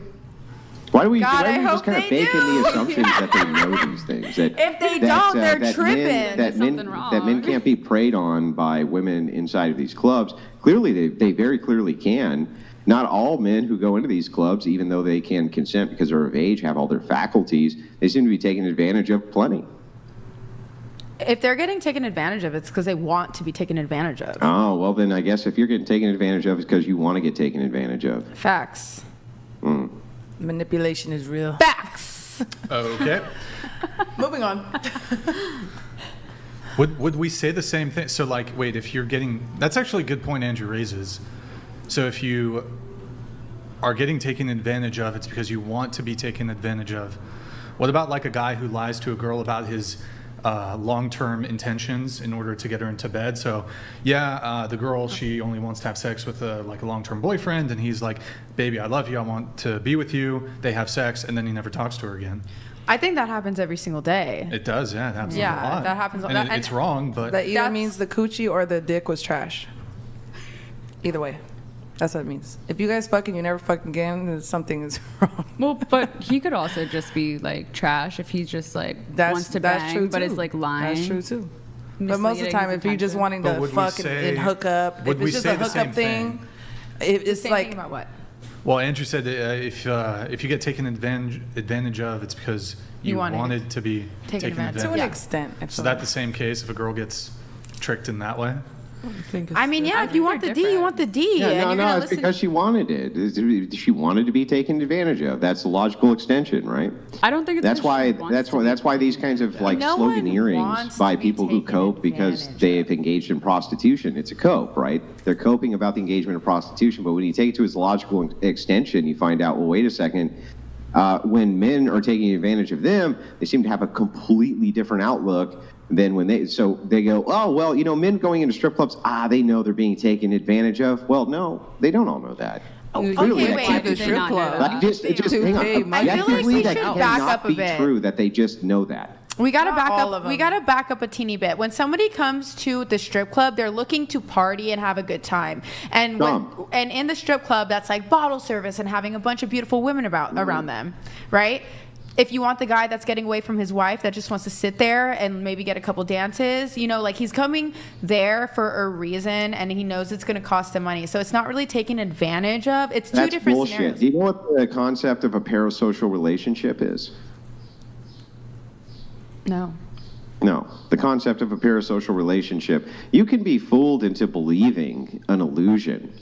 Why do we, God, why I do we just hope kind of they bake in do. the assumptions that they know these things? That, If they don't, they're tripping. that There's men, something wrong. that men can't be preyed on by women inside of these clubs. Clearly, they very clearly can. Not all men who go into these clubs, even though they can consent because they're of age, have all their faculties, they seem to be taken advantage of plenty. if they're getting taken advantage of, it's because they want to be taken advantage of. Oh, well then I guess if you're getting taken advantage of, it's because you want to get taken advantage of. Facts. Manipulation is real. Facts. Okay. Moving on. Would we say the same thing? So, like, wait, if you're getting... That's actually a good point Andrew raises. So if you are getting taken advantage of, it's because you want to be taken advantage of. What about, like, a guy who lies to a girl about his long-term intentions in order to get her into bed? So, the girl, she only wants to have sex with, a long-term boyfriend, and he's like, baby, I love you, I want to be with you. They have sex, and then he never talks to her again. I think that happens every single day. It does, yeah. It happens a Yeah, lot. that happens a And lot. it's wrong, but... That either means the coochie or the dick was trash. Either way. That's what it means. If you guys fucking, you never fucking again, then something is wrong. Well, but he could also just be like trash if he's just like wants to bang, true but too. is like lying. That's true too. But most of the time, if you're just wanting But to would we fuck say- and hook up, would if we it's just say a the hookup same thing, thing? it's Same like thing about what? Well, Andrew said that if you get taken advantage of, it's because you wanted to be taken advantage to of. an extent. I So feel that like. the same case if a girl gets tricked in that way? I mean, yeah, if you want the D, you want the D. Yeah, and no, you're no, gonna it's listen. because she wanted it. She wanted to be taken advantage of. That's the logical extension, right? I don't think it's That's because she why. wants That's to why. be That's why these kinds of like No one sloganeerings wants by to be people who taken cope because advantage they've engaged in prostitution. It's a cope, right? They're coping about the engagement in prostitution. But when you take it to its logical extension, you find out, well, wait a second. When men are taking advantage of them, they seem to have a completely different outlook than when they go, oh, well, men going into strip clubs, they know they're being taken advantage of. Well, no, they don't all know that. Okay, Clearly, wait. that the can't- strip club. Like, just hang on. I feel like Objectively, we that should cannot back up a be bit. true that they just know that. We gotta Not back all up. of We them. gotta back up a teeny bit. When somebody comes to the strip club, they're looking to party and have a good time. And and in the strip club, that's like bottle service and having a bunch of beautiful women around them, right? If you want the guy that's getting away from his wife that just wants to sit there and maybe get a couple dances, like he's coming there for a reason and he knows it's going to cost him money. So it's not really taking advantage of. It's two That's different bullshit. scenarios. Do you know what the concept of a parasocial relationship is? No. No. The concept of a parasocial relationship, you can be fooled into believing an illusion.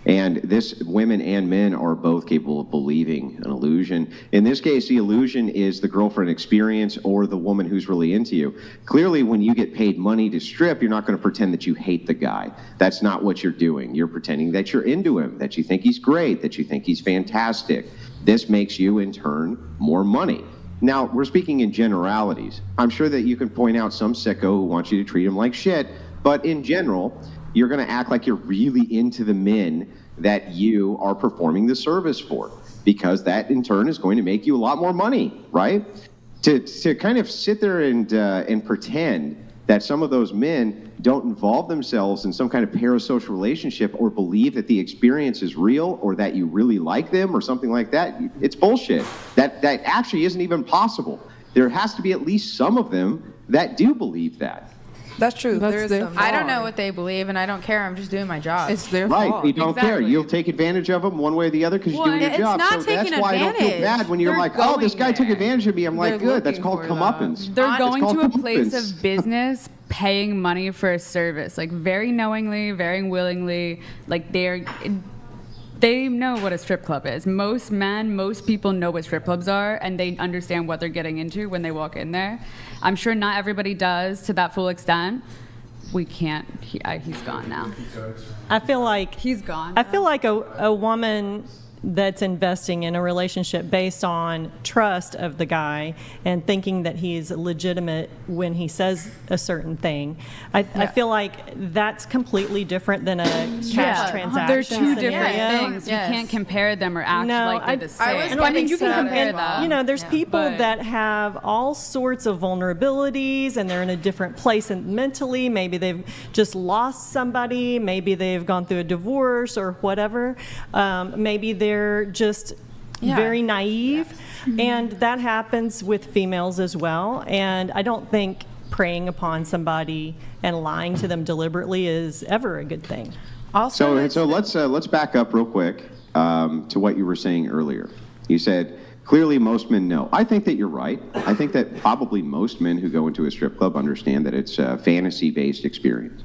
And women and men are both capable of believing an illusion. In this case, the illusion is the girlfriend experience or the woman who's really into you. Clearly, when you get paid money to strip, you're not going to pretend that you hate the guy. That's not what you're doing. You're pretending that you're into him, that you think he's great, that you think he's fantastic. This makes you, in turn, more money. Now, we're speaking in generalities. I'm sure that you can point out some sicko who wants you to treat him like shit, but in general, you're going to act like you're really into the men that you are performing the service for, because that in turn is going to make you a lot more money, right? To kind of sit there and pretend that some of those men don't involve themselves in some kind of parasocial relationship or believe that the experience is real or that you really like them or something like that, it's bullshit. That actually isn't even possible. There has to be at least some of them that do believe that. That's true. I don't know what they believe, and I don't care. I'm just doing my job. It's their Right, fault. you don't care. You'll take advantage of them one way or the other because you're doing your it's job. not So that's taking why I don't feel advantage. bad when you're They're like, oh, this going guy took there. advantage of me. I'm like, They're good. That's looking called for comeuppance. They're It's going called to a place comeuppance. of business, paying money for a service, like very knowingly, very willingly. Like they know what a strip club is. Most people know what strip clubs are, and they understand what they're getting into when they walk in there. I'm sure not everybody does to that full extent. We can't. He's gone now. I feel like he's gone. I feel like a woman that's investing in a relationship based on trust of the guy and thinking that he's legitimate when he says a certain thing. I feel like that's completely different than a cash transaction. They're two different scenario. things. You can't compare them or act like they're the same. I mean, you can compare them. there's people that have all sorts of vulnerabilities and they're in a different place and mentally. Maybe they've just lost somebody. Maybe they've gone through a divorce or whatever. Maybe they're just very naive. And that happens with females as well. And I don't think preying upon somebody and lying to them deliberately is ever a good thing. So let's back up real quick to what you were saying earlier. You said clearly most men know. I think that you're right. I think that probably most men who go into a strip club understand that it's a fantasy-based experience.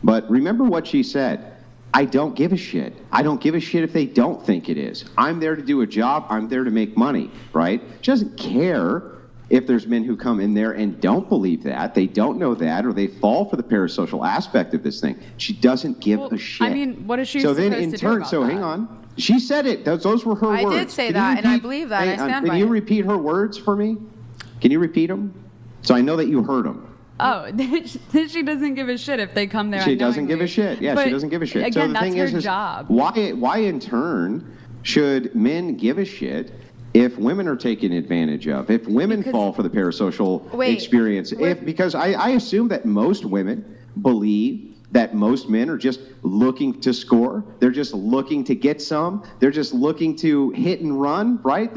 But remember what she said. I don't give a shit. I don't give a shit if they don't think it is. I'm there to do a job. I'm there to make money, right? She doesn't care if there's men who come in there and don't believe that, they don't know that, or they fall for the parasocial aspect of this thing. She doesn't give a shit. I mean, what is she so supposed then in to turn, do about so that? hang on. She said it. Those were her I words. did say Can you that, and I repeat- believe that. I hang on. stand Can by you it. repeat her words for me? Can you repeat them? So I know that you heard them. Oh, she doesn't give a shit if they come there. She doesn't give a unknowingly. shit. Yeah, But she doesn't give a shit. Again, so the that's thing her is job. why in turn should men give a shit if women are taken advantage of, if women fall for the parasocial experience? Because I assume that most women believe that most men are just looking to score. They're just looking to get some. They're just looking to hit and run, right?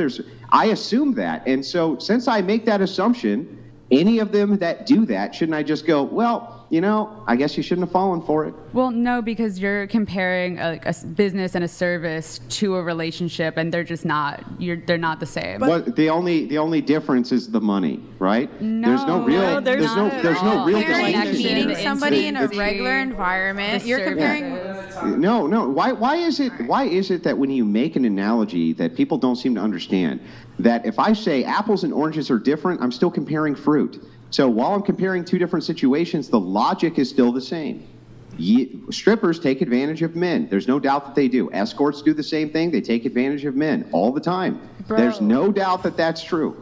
I assume that. And so since I make that assumption, any of them that do that, shouldn't I just go, well, I guess you shouldn't have fallen for it? Well, no, because you're comparing a business and a service to a relationship, and they're just not. They're not the same. But the only difference is the money, right? There's no real. There's no real Comparing distinction. meeting here. somebody in a It's- regular environment, you're comparing. No. Why is it that when you make an analogy that people don't seem to understand, that if I say apples and oranges are different, I'm still comparing fruit. So while I'm comparing two different situations, the logic is still the same. Strippers take advantage of men. There's no doubt that they do. Escorts do the same thing. They take advantage of men all the time. There's no doubt that that's true.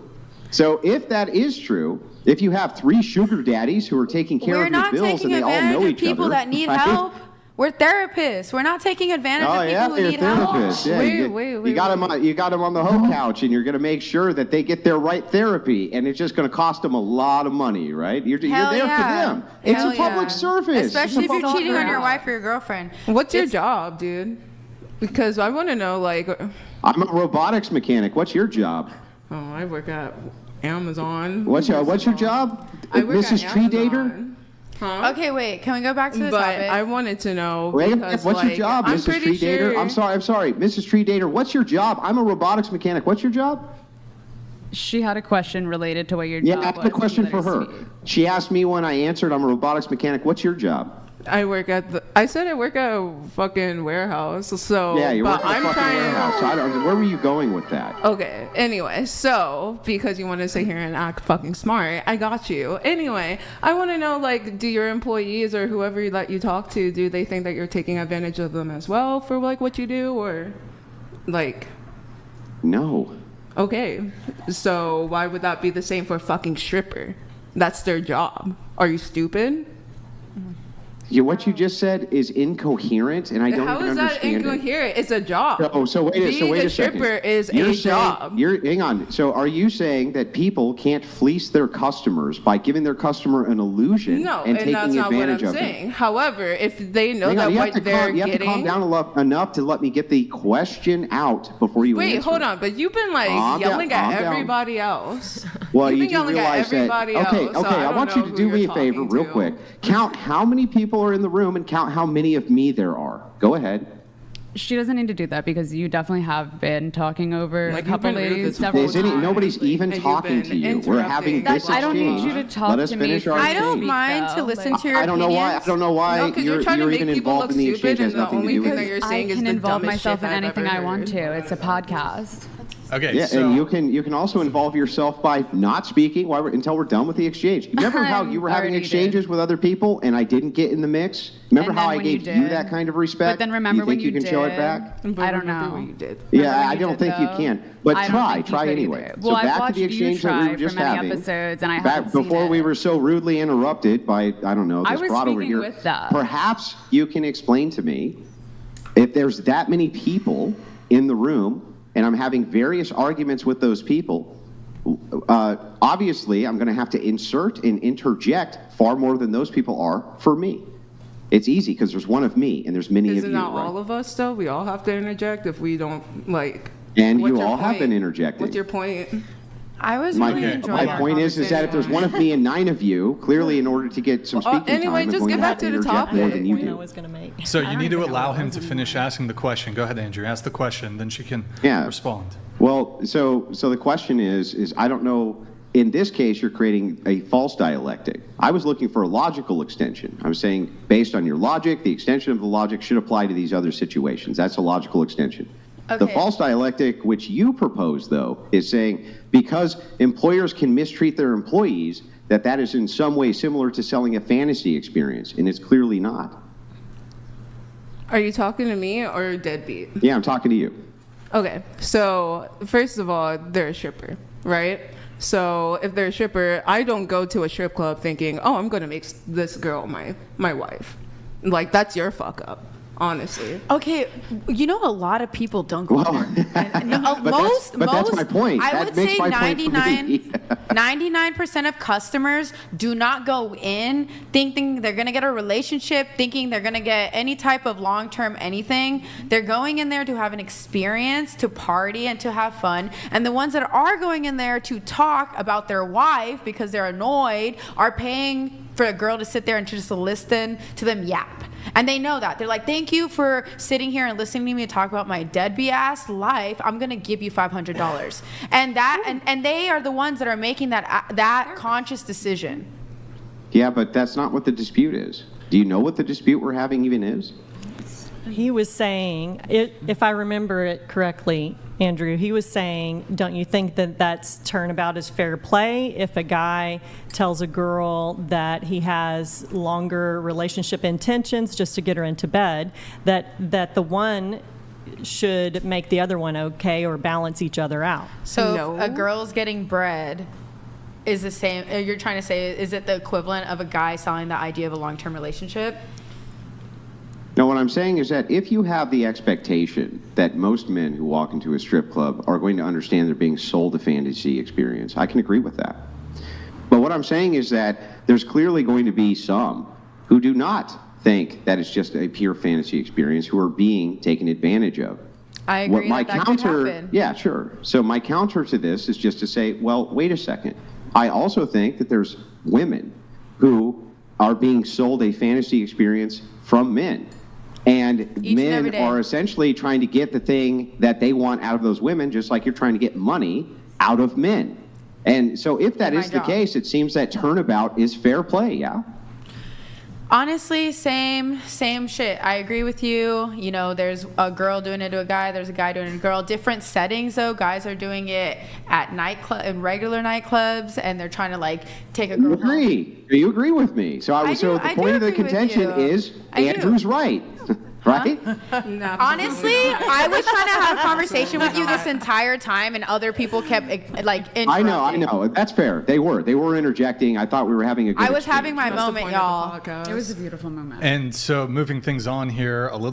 So if that is true, if you have 3 sugar daddies who are taking care We're of your not bills taking and they all know advantage of each other, people that need right? help. We're therapists. We're not taking advantage of people who they're need help. therapists. Yeah, you got them on the hoe couch, and you're going to make sure that they get their right therapy, and it's just going to cost them a lot of money, right? You're there for them. It's Hell a public yeah. service. Especially if It's a you're cheating on your public- wife or your girlfriend. What's your job, dude? Because I want to know, like. I'm a robotics mechanic. What's your job? Oh, I work at Amazon. What's your job? I work Mrs. at Tree Amazon. Dater? Huh? Okay, wait. Can we go back to the But topic? I wanted to know. Wait, because, what's your like, job, I'm Mrs. pretty Tree Dater? sure- I'm sorry, Mrs. Tree Dater. What's your job? I'm a robotics mechanic. What's your job? She had a question related to what your Yeah, job I have was. a question Let for her. speak. She asked me when I answered, I'm a robotics mechanic. What's your job? I work at I said I work at a fucking warehouse. So Yeah, you work but at a I'm fucking trying. warehouse. So where were you going with that? Okay. Anyway, so because you want to sit here and act fucking smart, I got you. Anyway, I want to know, like, do your employees or whoever that you talk to, do they think that you're taking advantage of them as well for like what you do, or like? No. Okay. So why would that be the same for a fucking stripper? That's their job. Are you stupid? Yeah, what you just said is incoherent, and I don't How even is that understand it. incoherent? It's a job. So wait a Being a second. stripper is You're a saying- job. Hang on. So are you saying that people can't fleece their customers by giving their customer an illusion No, and and taking that's not what advantage I'm of them? saying. However, if they know Hang on, that you have what to they're calm, you have to calm getting. down enough to let me get the question out before you Wait, answer. hold on, but you've been like Calm down, yelling calm at down. everybody else. Well, You've you been do yelling at realize that. everybody Okay, else. so I don't want you know to who do me a you're favor, talking real to. quick. Count how many people are in the room and count how many of me there are. Go ahead. She doesn't need to do that because you definitely have been talking over Like, a couple you've been rude ladies this several Is any, times. nobody's even And you've talking been to you. We're having interrupting. this I don't need exchange. you to talk Let us to me finish our for I don't exchange. mind to listen to your I don't know why. I opinions. don't know why No, because you're trying to make even people involved look in the stupid, exchange. It has and the nothing to only do thing with that it. you're I saying is can the involve dumbest myself shit in I've anything ever I want heard. to. It's a podcast. Okay, Yeah, so and you can also involve yourself by not speaking until we're done with the exchange. Remember how you were having Already exchanges with other people and I didn't get in the mix? Remember And how then I when you gave you did. that kind of respect? But then remember you when think you you can show it did. back? But I don't remember know. what you did. Yeah, Remember when I you don't did, think you though? can. But I don't think you try could anyway. either. So Well, I've back to watched the you exchange that we try were just for many having. episodes, and I Back haven't seen before we it. were so rudely interrupted by, I don't know, I this was broad over speaking here. with that. Perhaps you can explain to me if there's that many people in the room and I'm having various arguments with those people, obviously I'm going to have to insert and interject far more than those people are for me. It's easy because there's one of me and there's many of Isn't you. not right? all of us though? We all have to interject if we don't like. And what's you your all have point? been interjecting. What's your point? I was really enjoying My our point is that if there's one of me and 9 of you, clearly in order to get some speaking anyway, time, I'm just going get to back have to to the interject more topic. than you Point I do. was going to make. So you need to allow him to finish asking the question. Go ahead, Andrew. Ask the question, then she can Yeah. respond. Well, so the question is I don't know in this case, you're creating a false dialectic. I was looking for a logical extension. I was saying, based on your logic, the extension of the logic should apply to these other situations. That's a logical extension. The Okay. false dialectic, which you propose, though, is saying because employers can mistreat their employees, that is in some way similar to selling a fantasy experience, and it's clearly not. Are you talking to me or deadbeat? Yeah, I'm talking to you. Okay, so first of all, they're a stripper, right? So if they're a stripper, I don't go to a strip club thinking, oh, I'm gonna make this girl my wife. Like, that's your fuck up, honestly. Okay, you know, a lot of people don't go there. But that's my point. I That would makes say my point for me. 99% of customers do not go in thinking they're going to get a relationship, thinking they're going to get any type of long-term anything. They're going in there to have an experience, to party, and to have fun. And the ones that are going in there to talk about their wife because they're annoyed are paying for a girl to sit there and to just listen to them yap. And they know that. They're like, thank you for sitting here and listening to me talk about my deadbeat ass life. I'm going to give you $500. And that and they are the ones that are making that conscious decision. Yeah, but that's not what the dispute is. Do you know what the dispute we're having even is? He was saying, if I remember it correctly, Andrew, he was saying, don't you think that that's turnabout is fair play if a guy tells a girl that he has longer relationship intentions just to get her into bed, that the one should make the other one okay or balance each other out? So if a girl's getting bread is the same, you're trying to say, is it the equivalent of a guy selling the idea of a long-term relationship? No, what I'm saying is that if you have the expectation that most men who walk into a strip club are going to understand they're being sold a fantasy experience, I can agree with that. But what I'm saying is that there's clearly going to be some who do not think that it's just a pure fantasy experience, who are being taken advantage of. I agree that could happen. Yeah, sure. So my counter to this is just to say, well, wait a second. I also think that there's women who are being sold a fantasy experience from men. And men are essentially trying to get the thing that they want out of those women, just like you're trying to get money out of men. And so if that is the case, it seems that turnabout is fair play, yeah? Honestly, same shit. I agree with you. You know, there's a girl doing it to a guy, there's a guy doing it to a girl. Different settings, though. Guys are doing it at in regular nightclubs, and they're trying to like take a girl. You agree with me? So the point of the contention is Andrew's right. Right? Honestly, I was trying to have a conversation with you this entire time, and other people kept like interrupting. I know. That's fair. They were interjecting. I thought we were having a good I was having my moment, y'all. It was a beautiful moment. And so moving things on here a little